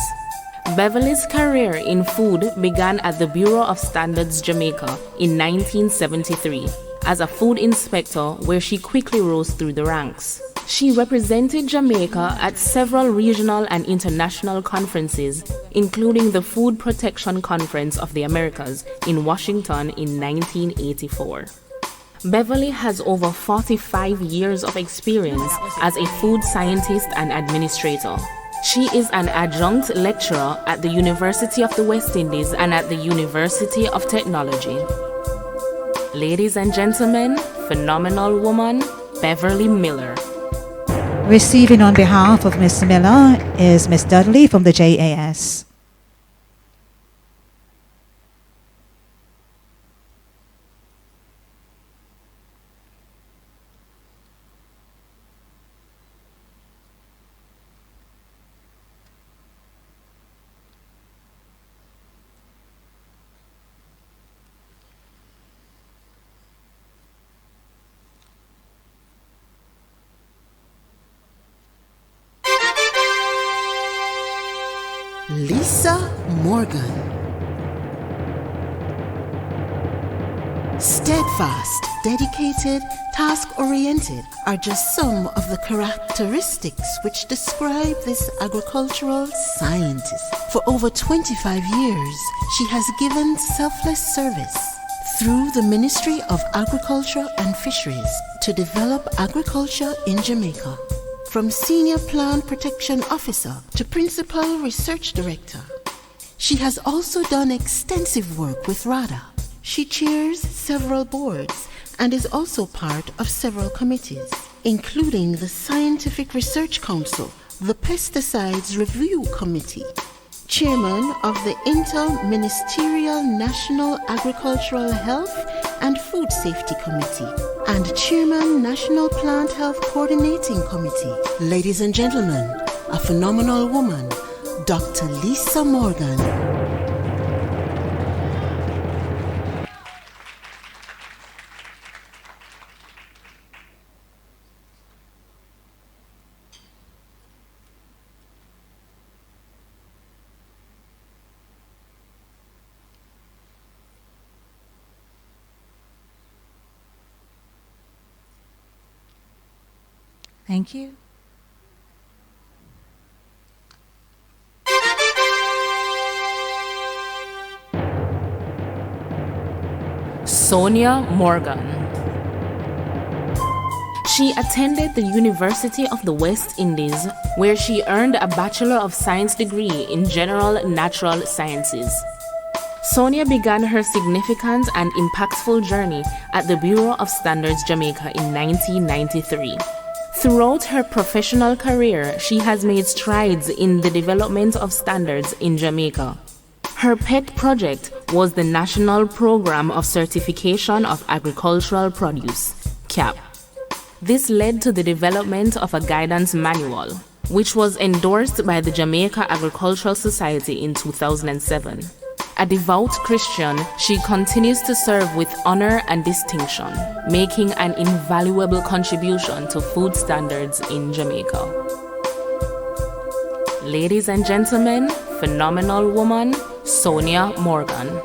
S20: Beverly's career in food began at the Bureau of Standards Jamaica in 1973 as a food inspector, where she quickly rose through the ranks. She represented Jamaica at several regional and international conferences, including the Food Protection Conference of the Americas in Washington in 1984. Beverly has over 45 years of experience as a food scientist and administrator. She is an adjunct lecturer at the University of the West Indies and at the University of Technology. Ladies and gentlemen, phenomenal woman, Beverly Miller.
S1: Receiving on behalf of Ms. Miller is Ms. Dudley from the JAS.
S21: Lisa Morgan. Steadfast, dedicated, task-oriented are just some of the characteristics which describe this agricultural scientist. For over 25 years, she has given selfless service through the Ministry of Agriculture and Fisheries to develop agriculture in Jamaica. From Senior Plant Protection Officer to Principal Research Director. She has also done extensive work with RADA. She chairs several boards and is also part of several committees, including the Scientific Research Council, the Pesticides Review Committee, Chairman of the Inter-Ministerial National Agricultural Health and Food Safety Committee, and Chairman National Plant Health Coordinating Committee. Ladies and gentlemen, a phenomenal woman, Dr. Lisa Morgan.
S1: Thank you.
S20: Sonia Morgan. She attended the University of the West Indies, where she earned a Bachelor of Science degree in General Natural Sciences. Sonia began her significant and impactful journey at the Bureau of Standards Jamaica in 1993. Throughout her professional career, she has made strides in the development of standards in Jamaica. Her pet project was the National Program of Certification of Agricultural Produce, CAP. This led to the development of a guidance manual, which was endorsed by the Jamaica Agricultural Society in 2007. A devout Christian, she continues to serve with honor and distinction, making an invaluable contribution to food standards in Jamaica. Ladies and gentlemen, phenomenal woman, Sonia Morgan.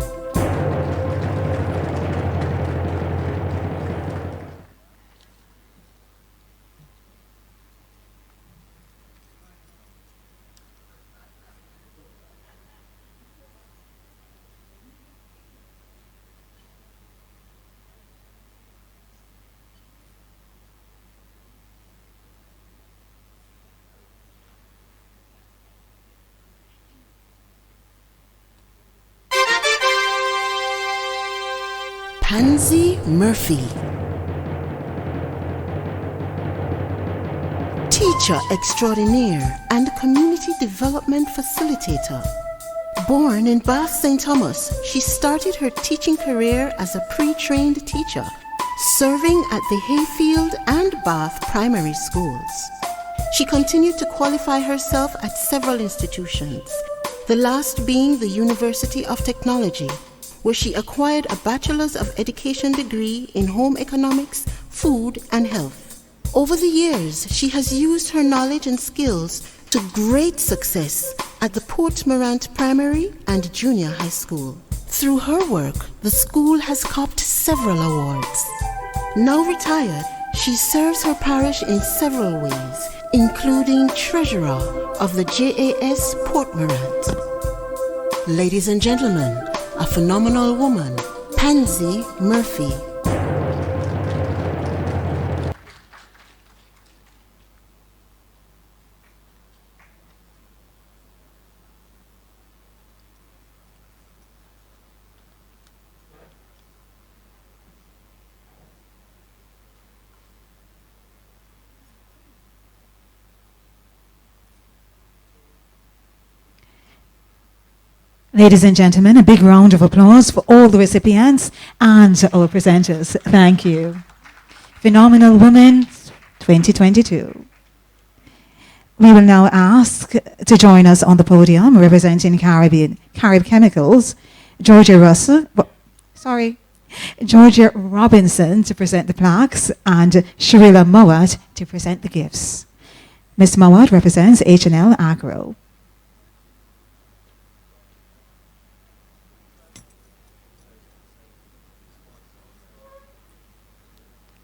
S21: Pansy Murphy. Teacher extraordinaire and community development facilitator. Born in Bath, St. Thomas, she started her teaching career as a pre-trained teacher, serving at the Hayfield and Bath primary schools. She continued to qualify herself at several institutions, the last being the University of Technology, where she acquired a Bachelor's of Education degree in Home Economics, Food and Health. Over the years, she has used her knowledge and skills to great success at the Port Morant Primary and Junior High School. Through her work, the school has copped several awards. Now retired, she serves her parish in several ways, including Treasurer of the JAS Port Morant. Ladies and gentlemen, a phenomenal woman, Pansy Murphy.
S1: Ladies and gentlemen, a big round of applause for all the recipients and our presenters. Thank you. Phenomenal Women 2022. We will now ask to join us on the podium representing Carib Chemicals, Georgia Robinson to present the plaques and Sharila Mowat to present the gifts. Ms. Mowat represents H&L Agro.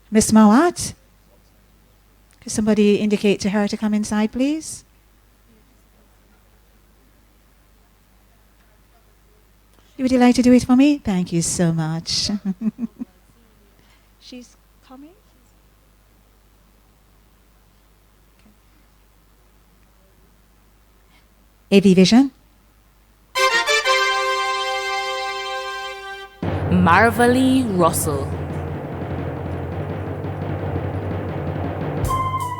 S1: Miss Mowat, could somebody indicate to her to come inside, please? Would you like to do it for me? Thank you so much. She's coming? AV Vision.
S20: Marvalie Russell.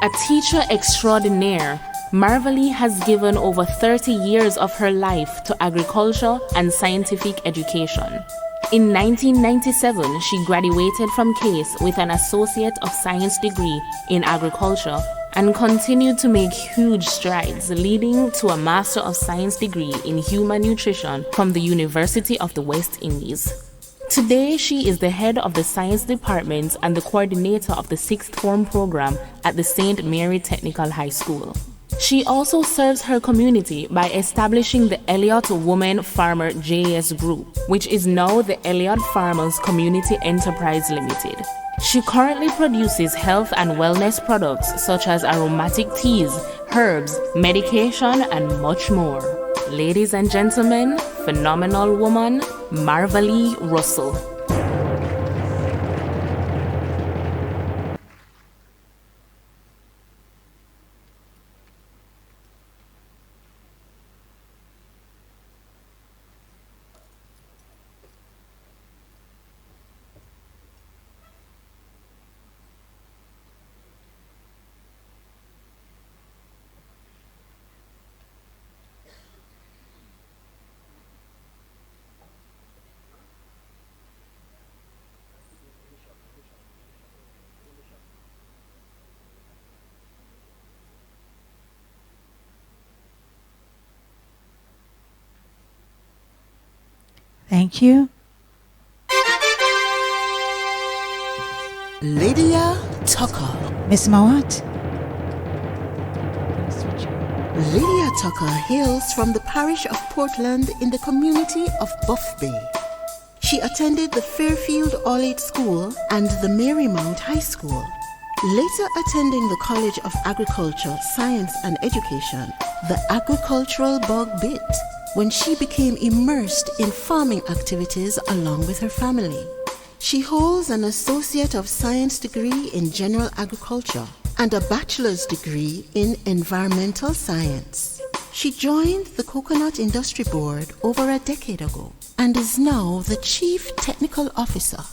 S20: A teacher extraordinaire, Marvalie has given over 30 years of her life to agriculture and scientific education. In 1997, she graduated from CASE with an Associate of Science degree in agriculture and continued to make huge strides, leading to a Master of Science degree in human nutrition from the University of the West Indies. Today, she is the head of the science department and the coordinator of the sixth form program at the St. Mary Technical High School. She also serves her community by establishing the Elliott Women Farmer JAS Group, which is now the Elliott Farmers Community Enterprise Limited. She currently produces health and wellness products such as aromatic teas, herbs, medication, and much more. Ladies and gentlemen, phenomenal woman, Marvalie Russell.
S1: Thank you.
S21: Lydia Tucker.
S1: Miss Mowat.
S21: Lydia Tucker hails from the parish of Portland in the community of Buff Bay. She attended the Fairfield All-Age School and the Marymount High School, later attending the College of Agriculture, Science and Education. The agricultural bug bit when she became immersed in farming activities along with her family. She holds an Associate of Science degree in General Agriculture and a bachelor's degree in Environmental Science. She joined the Coconut Industry Board over a decade ago and is now the Chief Technical Officer.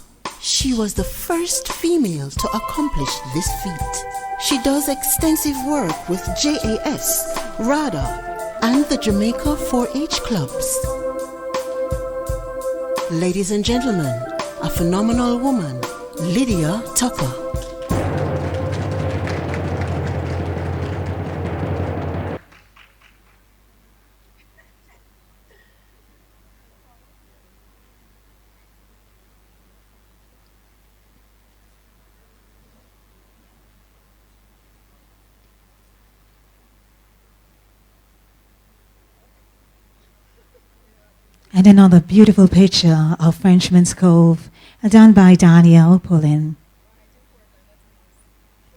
S21: She was the first female to accomplish this feat. She does extensive work with JAS, RADA, and the Jamaica 4-H clubs. Ladies and gentlemen, a phenomenal woman, Lydia Tucker.
S1: And another beautiful picture of Frenchman's Cove done by Danielle Pullen.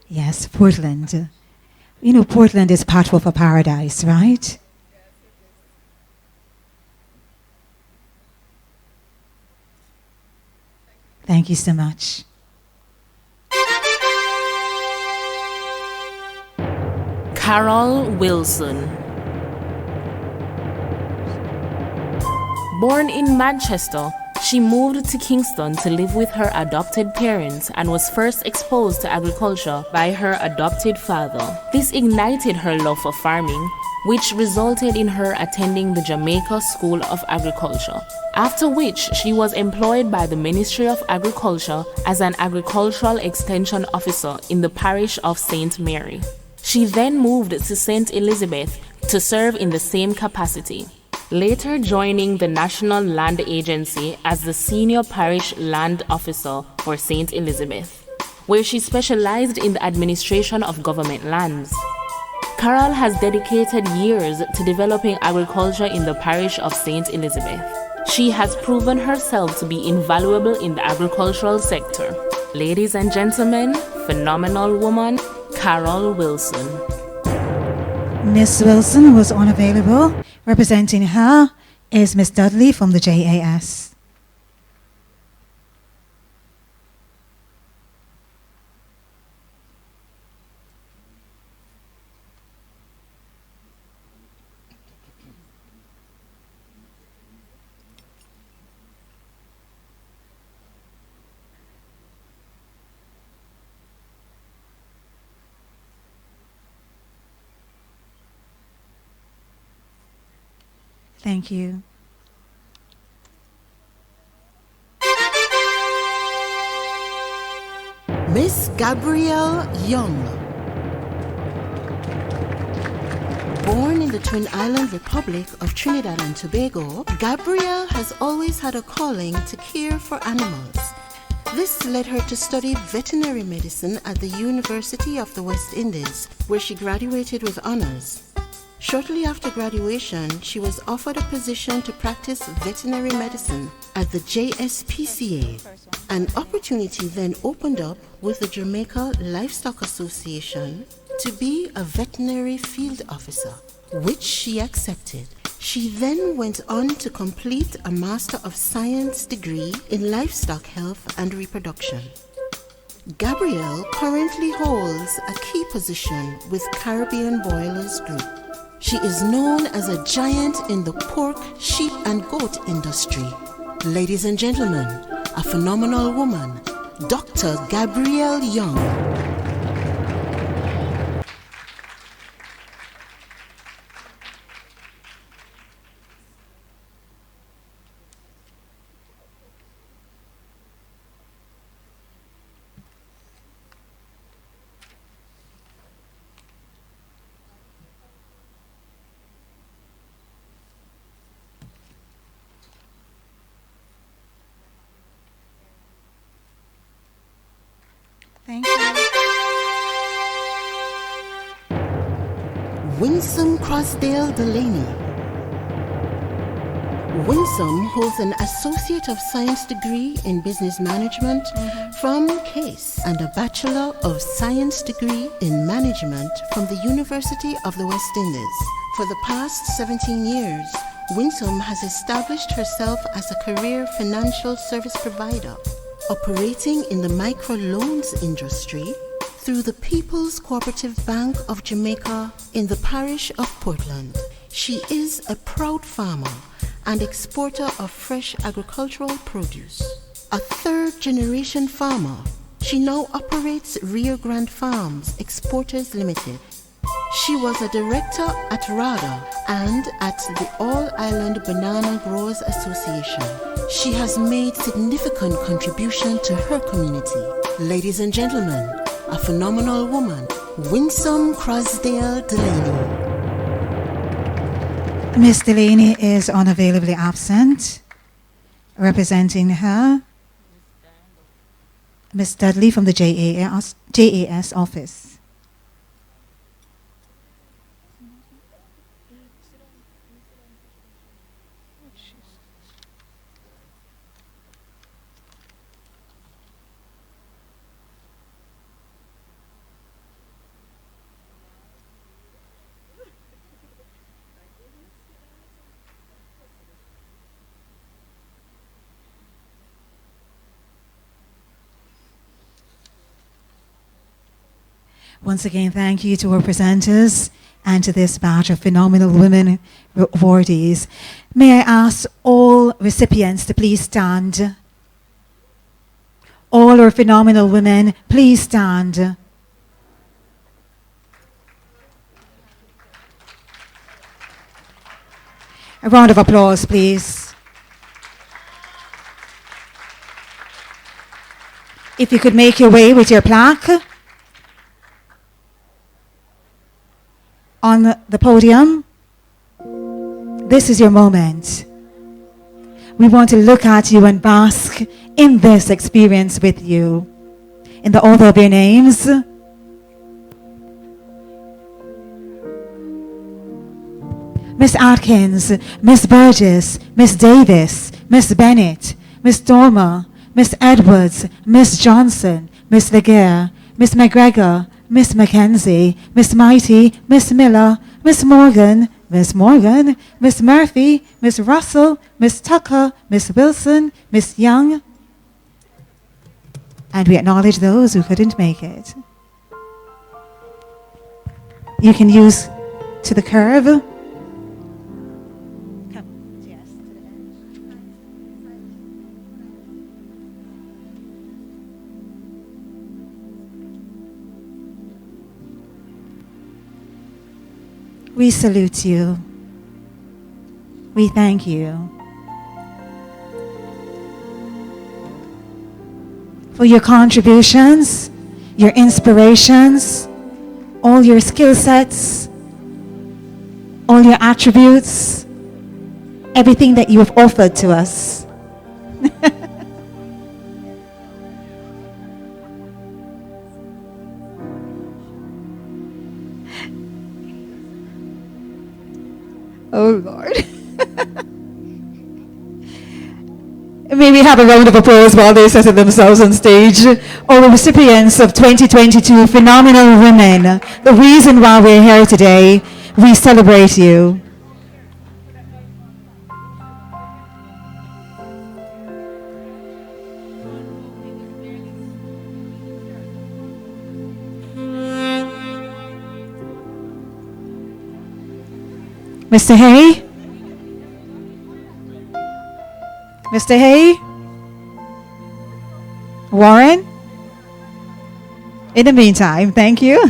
S1: Yes, Portland. You know, Portland is patois for paradise, right? Thank you so much.
S20: Carol Wilson. Born in Manchester, she moved to Kingston to live with her adopted parents and was first exposed to agriculture by her adopted father. This ignited her love for farming, which resulted in her attending the Jamaica School of Agriculture, after which she was employed by the Ministry of Agriculture as an agricultural extension officer in the parish of St. Mary. She then moved to St. Elizabeth to serve in the same capacity, later joining the National Land Agency as the Senior Parish Land Officer for St. Elizabeth, where she specialized in the administration of government lands. Carol has dedicated years to developing agriculture in the parish of St. Elizabeth. She has proven herself to be invaluable in the agricultural sector. Ladies and gentlemen, phenomenal woman, Carol Wilson.
S1: Miss Wilson was unavailable. Representing her is Miss Dudley from the JAS. Thank you.
S21: Miss Gabrielle Young. Born in the Twin Island Republic of Trinidad and Tobago, Gabrielle has always had a calling to care for animals. This led her to study veterinary medicine at the University of the West Indies, where she graduated with honors. Shortly after graduation, she was offered a position to practice veterinary medicine at the JSPCA. An opportunity then opened up with the Jamaica Livestock Association to be a veterinary field officer, which she accepted. She then went on to complete a Master of Science degree in Livestock Health and Reproduction. Gabrielle currently holds a key position with Caribbean Boilers Group. She is known as a giant in the pork, sheep, and goat industry. Ladies and gentlemen, a phenomenal woman, Dr. Gabrielle Young. Winsome Crossdale Delaney. Winsome holds an Associate of Science degree in Business Management from CASE and a Bachelor of Science degree in Management from the University of the West Indies. For the past 17 years, Winsome has established herself as a career financial service provider, operating in the microloans industry through the People's Cooperative Bank of Jamaica in the parish of Portland. She is a proud farmer and exporter of fresh agricultural produce. A third-generation farmer, she now operates Rio Grande Farms Exporters Limited. She was a director at RADA and at the All-Island Banana Growers Association. She has made significant contribution to her community. Ladies and gentlemen, a phenomenal woman, Winsome Crossdale Delaney.
S1: Miss Delaney is unavailably absent. Representing her, Miss Dudley from the JAS office. Once again, thank you to our presenters and to this batch of phenomenal women awardees. May I ask all recipients to please stand? All our phenomenal women, please stand. A round of applause, please. If you could make your way with your plaque on the podium, this is your moment. We want to look at you and bask in this experience with you. In the order of your names, Miss Atkins, Miss Burgess, Miss Davis, Miss Bennett, Miss Dormer, Miss Edwards, Miss Johnson, Miss Laguerre, Miss McGregor, Miss Mackenzie, Miss Mighty, Miss Miller, Miss Morgan, Miss Murphy, Miss Russell, Miss Tucker, Miss Wilson, Miss Young. And we acknowledge those who couldn't make it. You can use to the curve. We salute you. We thank you for your contributions, your inspirations, all your skill sets, all your attributes, everything that you have offered to us. Oh, Lord. May we have a round of applause while they settle themselves on stage. All the recipients of 2022 Phenomenal Women. The reason why we're here today, we celebrate you. Mr. Hay? Mr. Hay? Warren? In the meantime, thank you.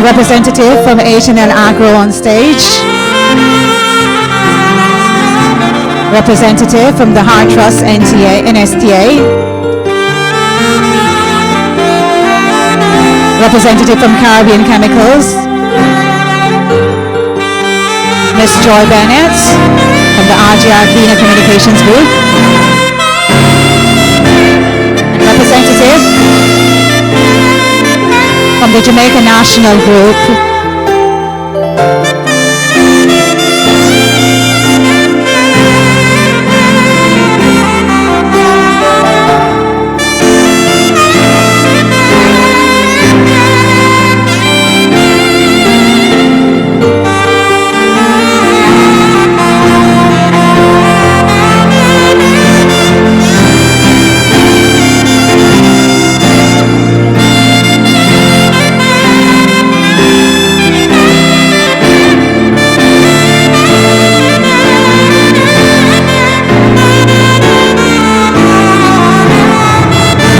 S1: representative from H&L Agro on stage. Representative from the Heart Trust NSTA. Representative from Caribbean Chemicals. Miss Joy Bennett from the RGR Cleaner Communications Group. And representative from the Jamaica National Group.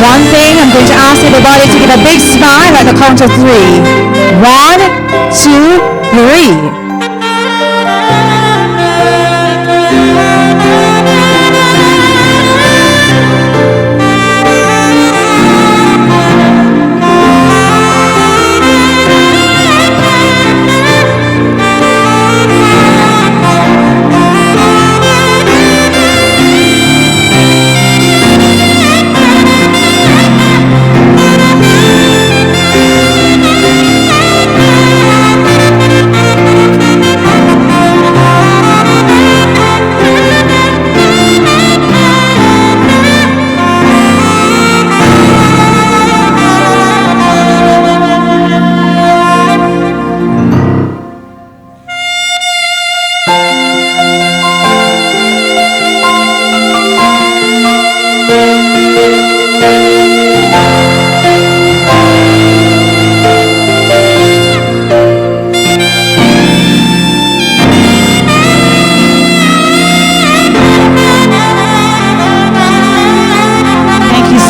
S1: One thing, I'm going to ask everybody to give a big smile at the count of 3. 1, 2, 3.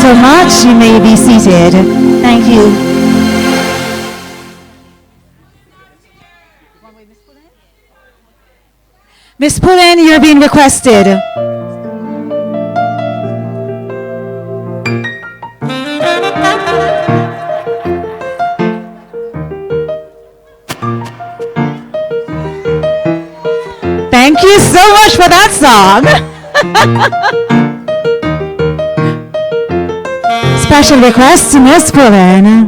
S1: So much. You may be seated. Thank you. Miss Pullen, you're being requested. Thank you so much for that song. Special request to Miss Pullen.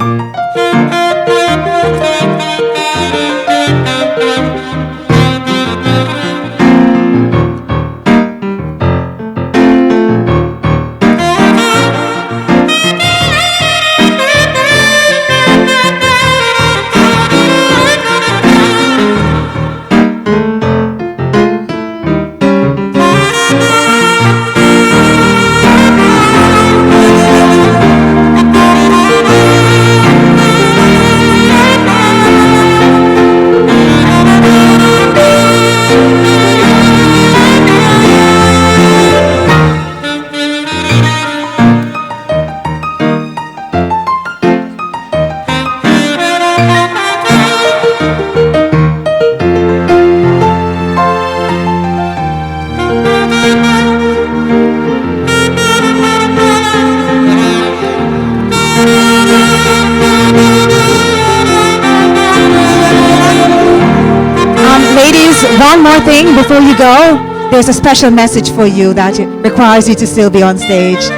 S1: Ladies, one more thing before you go. There's a special message for you that requires you to still be on stage.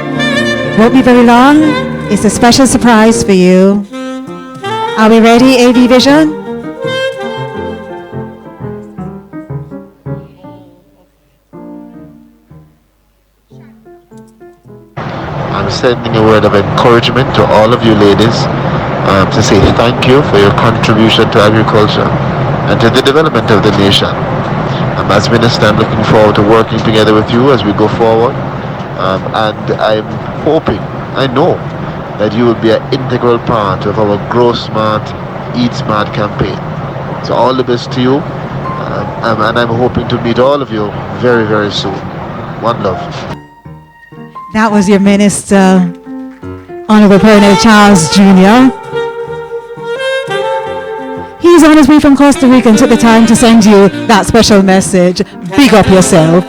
S1: Won't be very long. It's a special surprise for you. Are we ready, AV Vision?
S4: I'm sending a word of encouragement to all of you ladies to say thank you for your contribution to agriculture and to the development of the nation. As Minister, I'm looking forward to working together with you as we go forward. And I'm hoping, I know, that you will be an integral part of our Grow Smart, Eat Smart campaign. So all the best to you, and I'm hoping to meet all of you very, very soon. One love.
S1: That was your Minister, Honorable Colonel Charles Jr. He's on his way from Costa Rica and took the time to send you that special message. Big up yourself.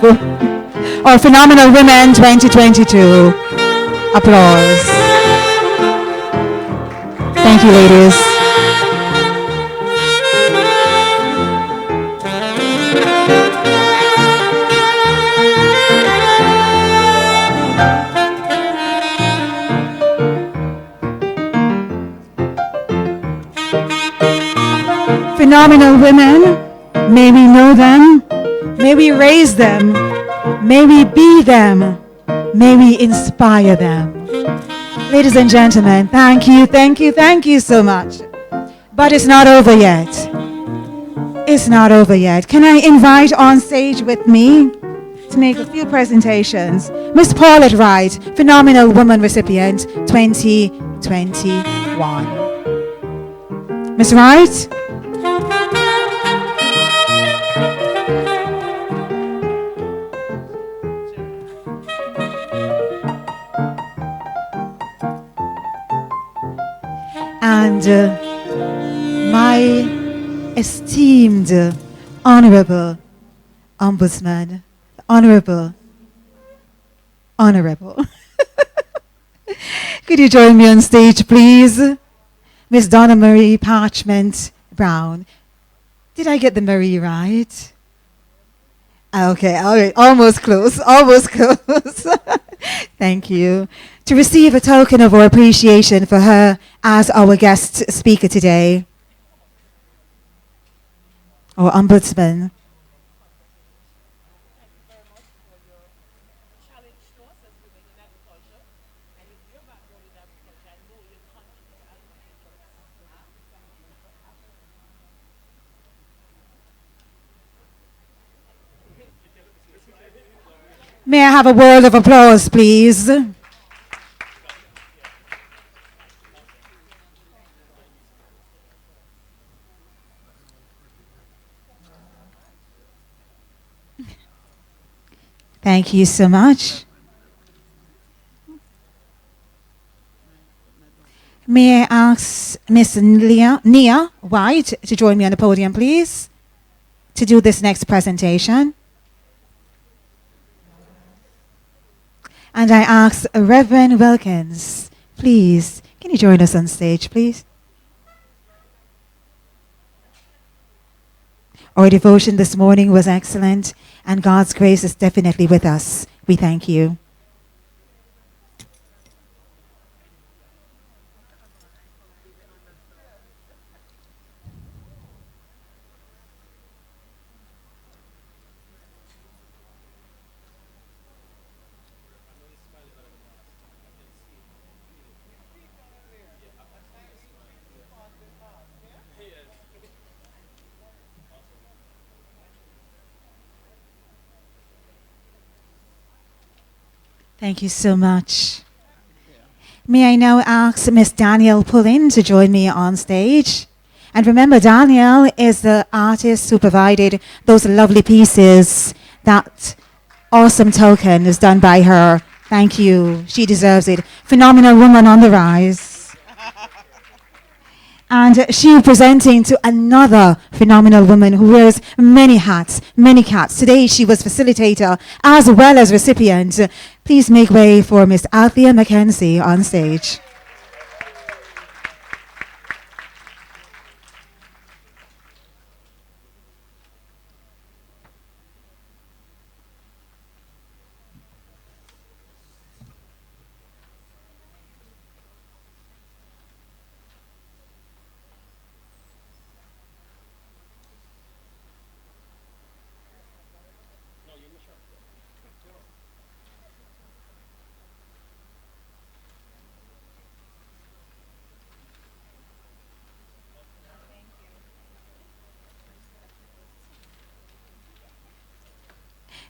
S1: Our Phenomenal Women 2022. Applause. Thank you, ladies. Phenomenal women, may we know them, may we raise them, may we be them, may we inspire them. Ladies and gentlemen, thank you, thank you, thank you so much. But it's not over yet. It's not over yet. Can I invite on stage with me to make a few presentations Miss Paulette Wright, Phenomenal Woman Recipient 2021. Miss Wright? And my esteemed Honorable Ombudsman, Honorable. Could you join me on stage, please? Miss Donna Marie Parchment Brown. Did I get the Marie right? Okay, all right, almost close, almost close. Thank you. To receive a token of our appreciation for her as our guest speaker today, our Ombudsman. May I have a word of applause, please? Thank you so much. May I ask Miss Nia White to join me on the podium, please, to do this next presentation. And I ask Reverend Wilkins, please, can you join us on stage, please? Our devotion this morning was excellent, and God's grace is definitely with us. We thank you. Thank you so much. May I now ask Miss Danielle Pullin to join me on stage? And remember, Danielle is the artist who provided those lovely pieces. That awesome token is done by her. Thank you. She deserves it. Phenomenal woman on the rise. And she presenting to another phenomenal woman who wears many hats, many caps. Today she was facilitator as well as recipient. Please make way for Miss Althea Mackenzie on stage.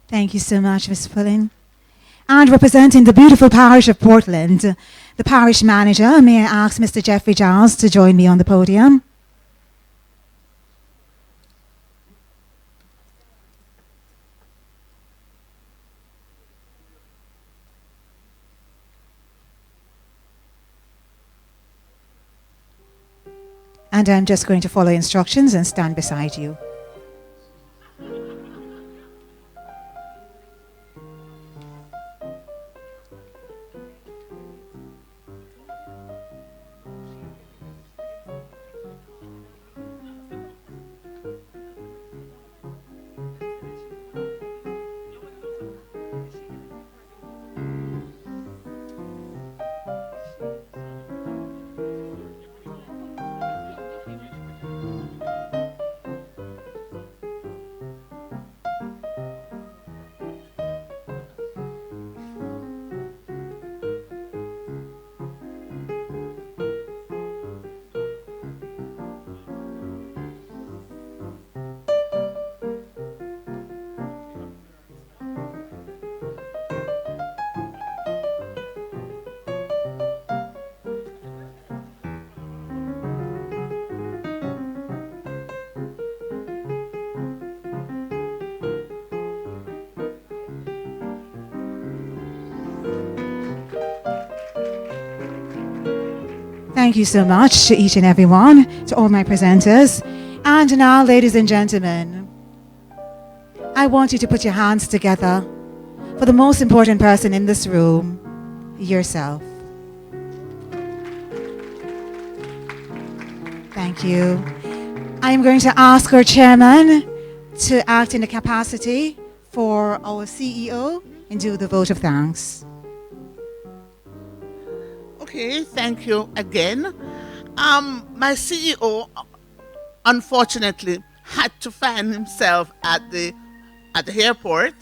S1: Thank you so much, Ms. Pullin. And representing the beautiful parish of Portland, the parish manager, may I ask Mr. Jeffrey Giles to join me on the podium? and I'm just going to follow instructions and stand beside you. Thank you so much to each and every one, to all my presenters. And now, ladies and gentlemen, I want you to put your hands together for the most important person in this room, yourself. Thank you. I am going to ask our chairman to act in the capacity for our CEO and do the vote of thanks.
S3: Okay, thank you again. My CEO, unfortunately, had to find himself at the airport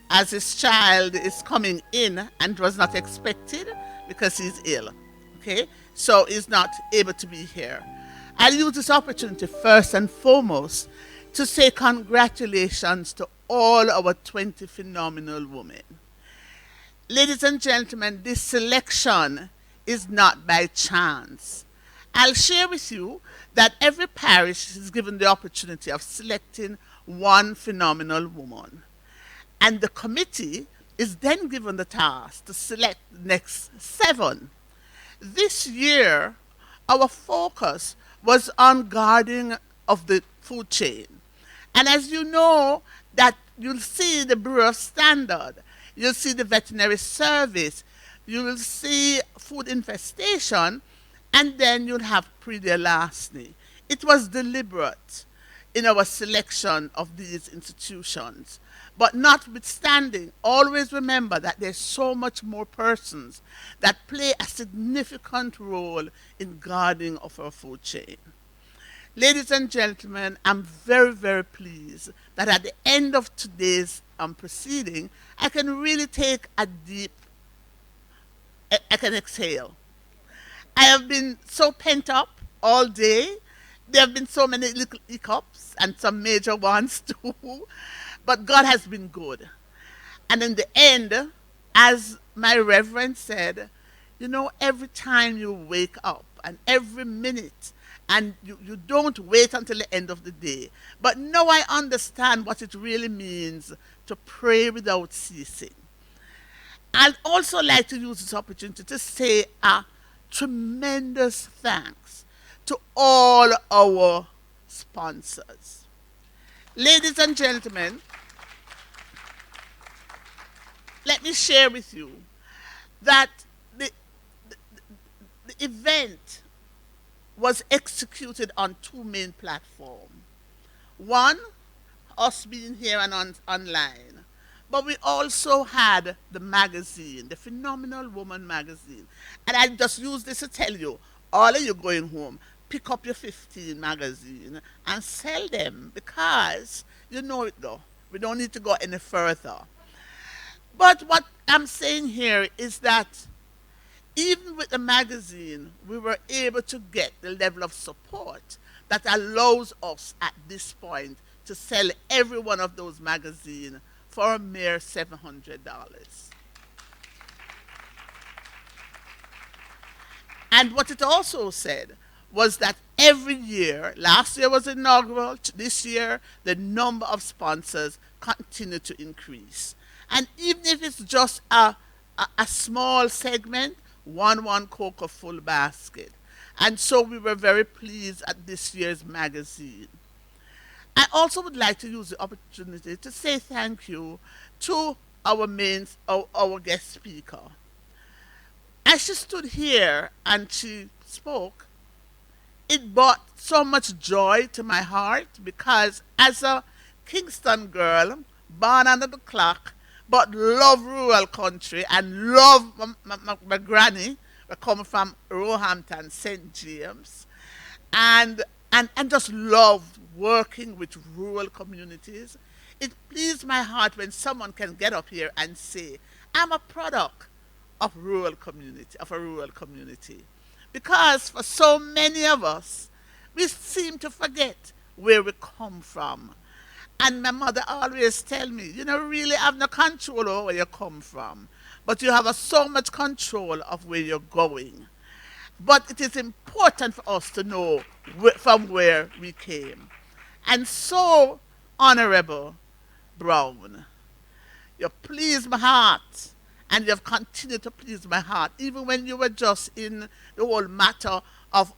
S3: as his child is coming in and was not expected because he's ill. Okay, so he's not able to be here. I'll use this opportunity first and foremost to say congratulations to all our 20 phenomenal women. Ladies and gentlemen, this selection is not by chance. I'll share with you that every parish is given the opportunity of selecting one phenomenal woman. And the committee is then given the task to select the next 7. This year, our focus was on guarding of the food chain. And as you know, that you'll see the Bureau of Standard, you'll see the veterinary service, you will see food infestation, and then you'll have Prix Larceny. It was deliberate in our selection of these institutions. But notwithstanding, always remember that there's so much more persons that play a significant role in guarding of our food chain. Ladies and gentlemen, I'm very, very pleased that at the end of today's proceeding, I can really take a deep, I can exhale. I have been so pent up all day. There have been so many little hiccups and some major ones too. But God has been good. And in the end, as my reverend said, you know, every time you wake up and every minute, and you don't wait until the end of the day. But now I understand what it really means to pray without ceasing. I'd also like to use this opportunity to say a tremendous thanks to all our sponsors. Ladies and gentlemen, let me share with you that the event was executed on 2 main platforms. One, us being here and online. But we also had the magazine, the Phenomenal Woman magazine. And I just use this to tell you, all of you going home, pick up your 15 magazine and sell them, because you know it though. We don't need to go any further. But what I'm saying here is that even with the magazine, we were able to get the level of support that allows us at this point to sell every one of those magazines for a mere $700. And what it also said was that every year, last year was inaugural, this year the number of sponsors continue to increase. And even if it's just a small segment, one cocoa full basket. And so we were very pleased at this year's magazine. I also would like to use the opportunity to say thank you to our guest speaker. As she stood here and she spoke, it brought so much joy to my heart because as a Kingston girl, born under the clock, but love rural country and love my granny, we come from Roehampton, St. James, and just love working with rural communities. It pleased my heart when someone can get up here and say, I'm a product of a rural community. Because for so many of us, we seem to forget where we come from. And my mother always tell me, you don't really have no control over where you come from, but you have so much control of where you're going. But it is important for us to know from where we came. And so, Honorable Brown, you please my heart, and you have continued to please my heart, even when you were just in the whole matter of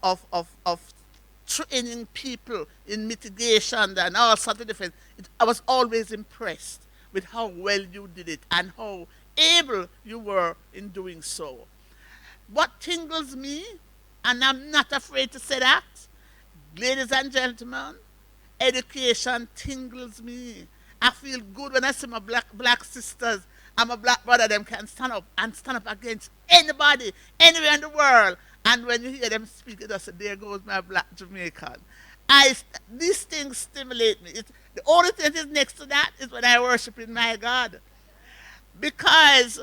S3: training people in mitigation and all sorts of different. I was always impressed with how well you did it and how able you were in doing so. What tingles me, and I'm not afraid to say that, ladies and gentlemen, education tingles me. I feel good when I see my black sisters and my black brother them can stand up against anybody, anywhere in the world. And when you hear them speak, you just say, there goes my black Jamaican. These things stimulate me. The only thing that is next to that is when I worship in my God. Because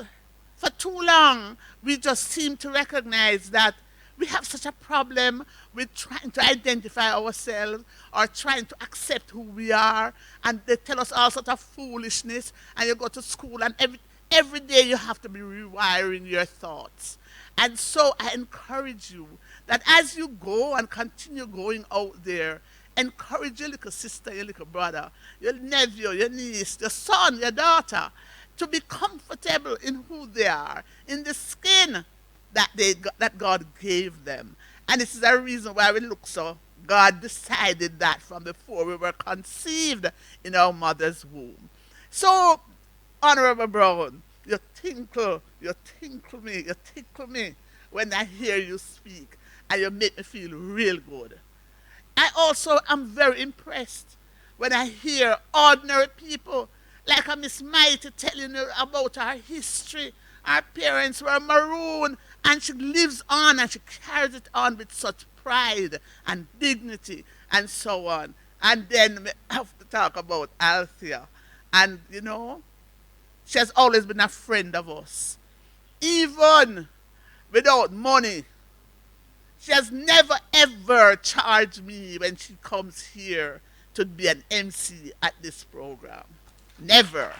S3: for too long, we just seem to recognize that we have such a problem with trying to identify ourselves or trying to accept who we are, and they tell us all sorts of foolishness, and you go to school, and every day you have to be rewiring your thoughts. And so I encourage you that as you go and continue going out there, encourage your little sister, your little brother, your nephew, your niece, your son, your daughter, to be comfortable in who they are, in the skin that God gave them. And this is a reason why we look so. God decided that from before we were conceived in our mother's womb. So, Honorable Brown, you tinkle me when I hear you speak, and you make me feel real good. I also am very impressed when I hear ordinary people like a Miss Mighty telling you about her history. Our parents were marooned, and she lives on and she carries it on with such pride and dignity and so on. And then we have to talk about Althea. And, you know, she has always been a friend of us. Even without money, she has never ever charged me when she comes here to be an MC at this program. Never.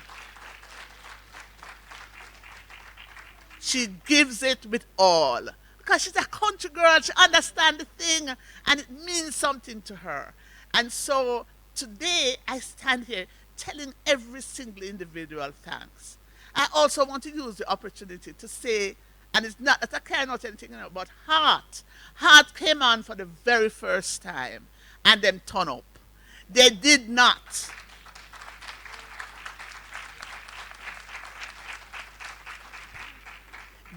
S3: She gives it with all. Because she's a country girl, she understands the thing, and it means something to her. And so today I stand here telling every single individual thanks. I also want to use the opportunity to say, and it's not that I care not anything about Heart. Heart came on for the very first time, and them turn up. They did not.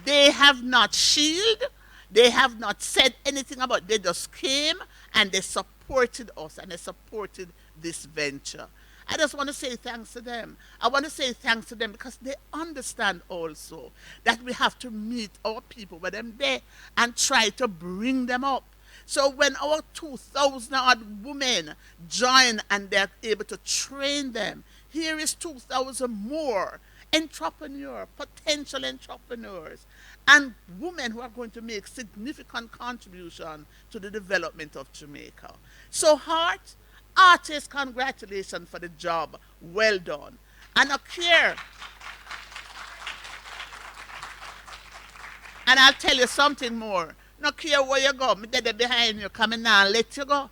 S3: They have not shielded. They have not said anything about it. They just came and they supported us and they supported this venture. I just want to say thanks to them. I want to say thanks to them because they understand also that we have to meet our people with them there and try to bring them up. So when our 2,000 odd women join and they're able to train them, here is 2,000 more potential entrepreneurs, and women who are going to make significant contribution to the development of Jamaica. So Heart, artists, congratulations for the job. Well done. And I care. And I'll tell you something more. No care where you go. Me dead behind you, coming now and let you go.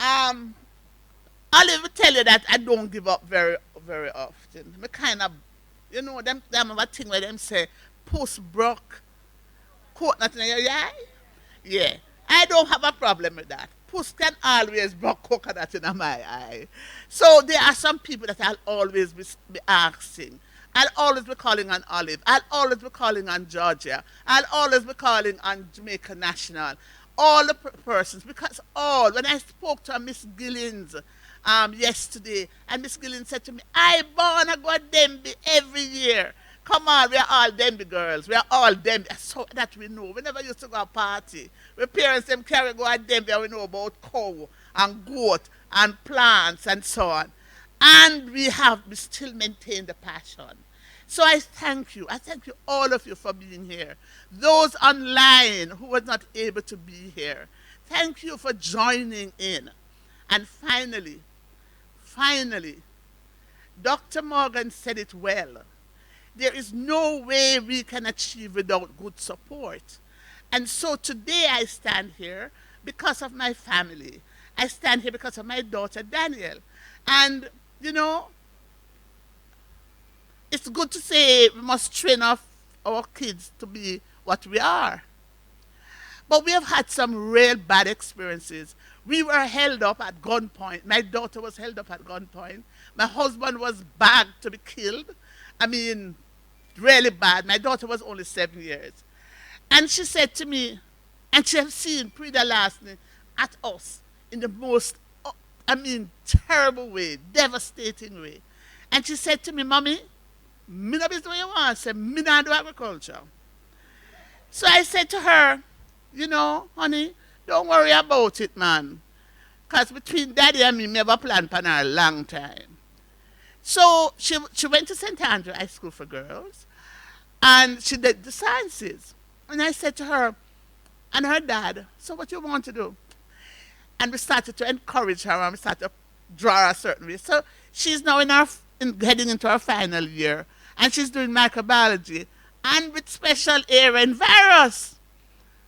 S3: I'll even tell you that I don't give up very, very often. Me kind of, you know, them have a thing where them say, post broke, coat nothing in your eye. Yeah, I don't have a problem with that. Puss can always block coconut in my eye. So there are some people that I'll always be asking. I'll always be calling on Olive. I'll always be calling on Georgia. I'll always be calling on Jamaica National. All the persons, because when I spoke to Miss Gillins yesterday, and Miss Gillins said to me, I born a go Demby every year. Come on, we are all Demby girls. We are all Demby. So that we know. We never used to go a party. We parents them carry go a Demby and we know about cow and goat and plants and so on. And we still maintain the passion. So I thank you. I thank you, all of you, for being here. Those online who were not able to be here, thank you for joining in. And finally, Dr. Morgan said it well. There is no way we can achieve without good support. And so today I stand here because of my family. I stand here because of my daughter, Danielle. And, it's good to say we must train our kids to be what we are. But we have had some real bad experiences. We were held up at gunpoint. My daughter was held up at gunpoint. My husband was bagged to be killed. I mean, really bad. My daughter was only 7 years. And she said to me, and she has seen Prida last night at us in the most, terrible way, devastating way. And she said to me, Mommy, me no business what you want. I said, me not do agriculture. So I said to her, honey, don't worry about it, man. Because between Daddy and me have planned for her a long time. So she went to St. Andrew High School for Girls, and she did the sciences. And I said to her and her dad, so what you want to do? And we started to encourage her, and we started to draw her a certain way. So she's now heading into her final year, and she's doing microbiology, and with special area in virus.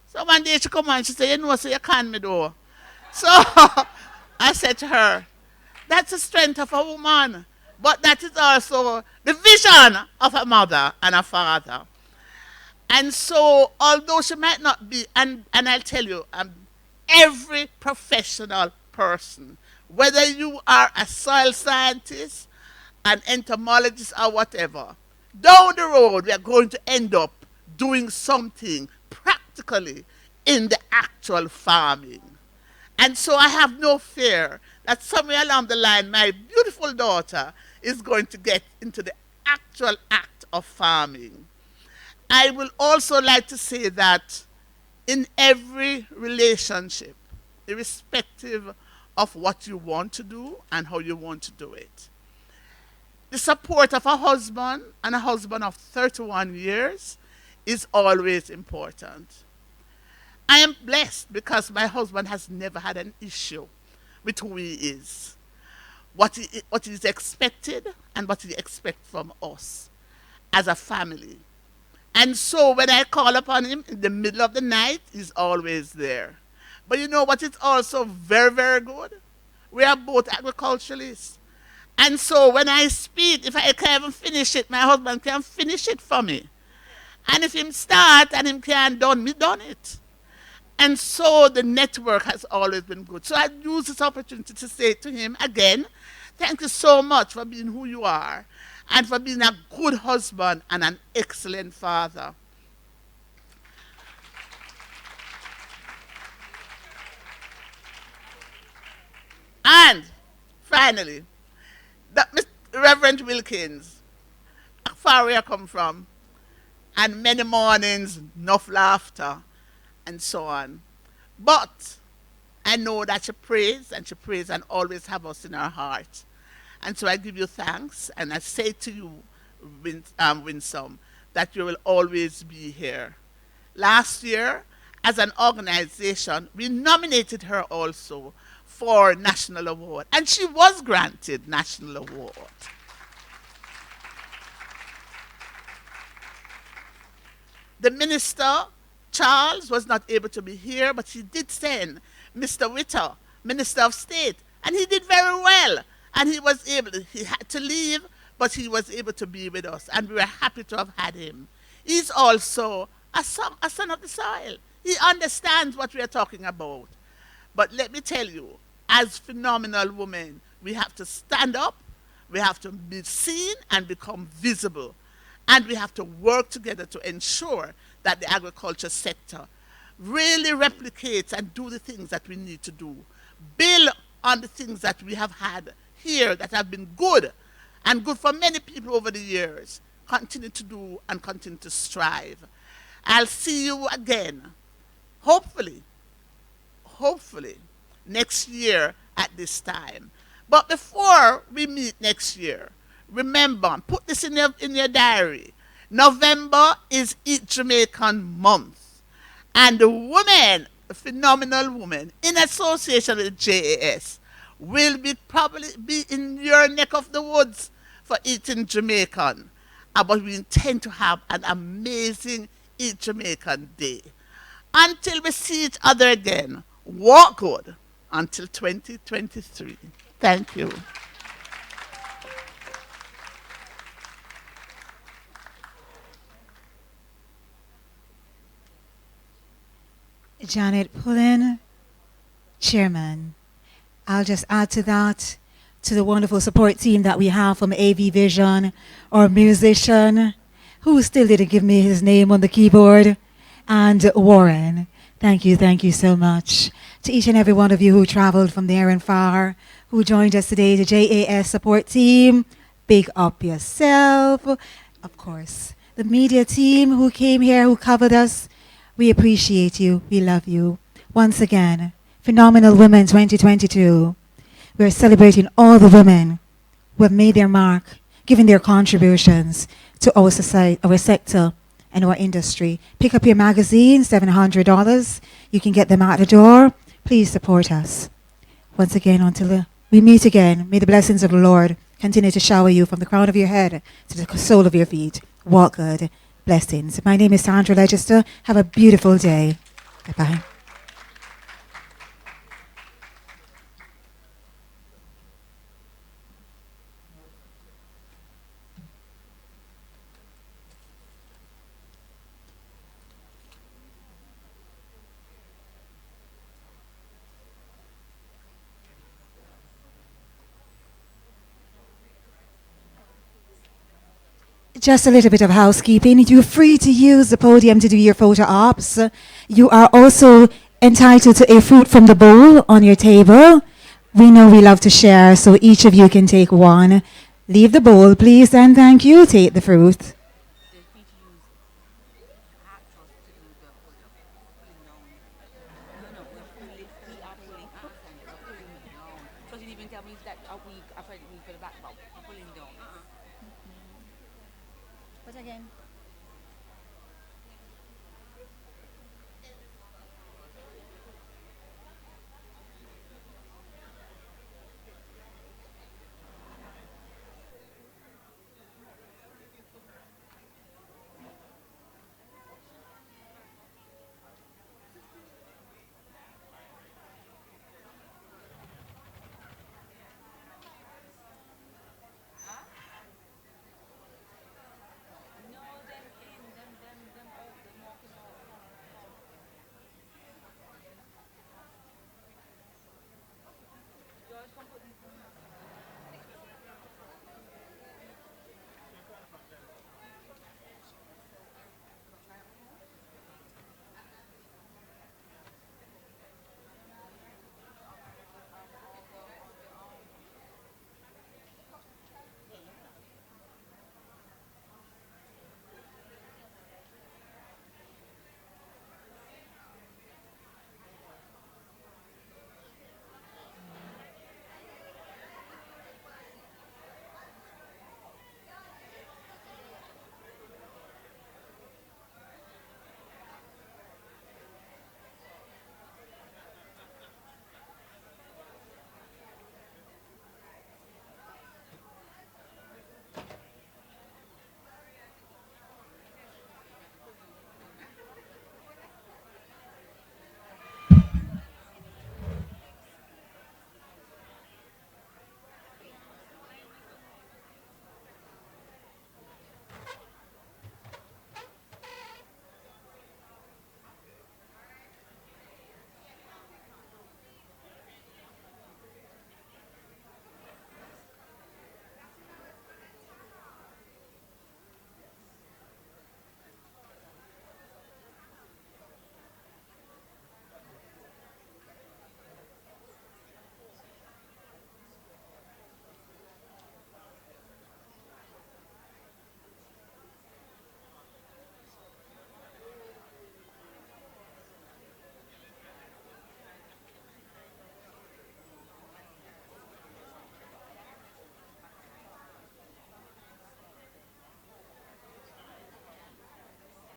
S3: So one day she come on, she said, so you can't me do. So I said to her, that's the strength of a woman, but that is also the vision of a mother and a father. And so, although she might not be, and I'll tell you, every professional person, whether you are a soil scientist, an entomologist, or whatever, down the road we are going to end up doing something practically in the actual farming. And so I have no fear that somewhere along the line my beautiful daughter is going to get into the actual act of farming. I will also like to say that in every relationship, irrespective of what you want to do and how you want to do it, the support of a husband, and a husband of 31 years, is always important. I am blessed because my husband has never had an issue with who he is, what is expected and what he expects from us as a family. And so when I call upon him in the middle of the night, he's always there. But you know what is also very, very good? We are both agriculturalists. And so when I speak, if I can't even finish it, my husband can finish it for me. And if him start and him can't done, me done it. And so the network has always been good. So I use this opportunity to say to him again, thank you so much for being who you are and for being a good husband and an excellent father. And finally, Reverend Wilkins, how far where I come from, and many mornings, enough laughter, and so on. But I know that she prays and always have us in her heart. And so I give you thanks, and I say to you, Winsome, that you will always be here. Last year, as an organization, we nominated her also for National Award, and she was granted National Award. The minister, Charles, was not able to be here, but he did send Mr. Witter, Minister of State, and he did very well. And he had to leave, but he was able to be with us, and we were happy to have had him. He's also a son of the soil. He understands what we are talking about. But let me tell you, as phenomenal women, we have to stand up, we have to be seen and become visible. And we have to work together to ensure that the agriculture sector really replicates and do the things that we need to do. Build on the things that we have had here that have been good and good for many people over the years. Continue to do and continue to strive. I'll see you again, hopefully, next year at this time. But before we meet next year, remember, put this in your diary. November is Eat Jamaican month. And the women, the phenomenal women, in association with JAS, will probably be in your neck of the woods for Eating Jamaican. But we intend to have an amazing Eat Jamaican Day. Until we see each other again, walk good until 2023. Thank you.
S1: Janet Pullen, Chairman. I'll just add to that, to the wonderful support team that we have from AV Vision, our musician, who still didn't give me his name on the keyboard, and Warren. Thank you so much. To each and every one of you who traveled from near and far, who joined us today, the JAS support team, big up yourself. Of course, the media team who came here, who covered us, we appreciate you. We love you. Once again, Phenomenal Women 2022. We're celebrating all the women who have made their mark, given their contributions to our society, our sector, and our industry. Pick up your magazine, $700. You can get them out the door. Please support us. Once again, until we meet again, may the blessings of the Lord continue to shower you from the crown of your head to the sole of your feet. Walk good. Blessings. My name is Sandra Legister. Have a beautiful day. Bye-bye. Just a little bit of housekeeping. You're free to use the podium to do your photo ops. You are also entitled to a fruit from the bowl on your table. We know we love to share, so each of you can take one. Leave the bowl, please, and thank you. Take the fruit.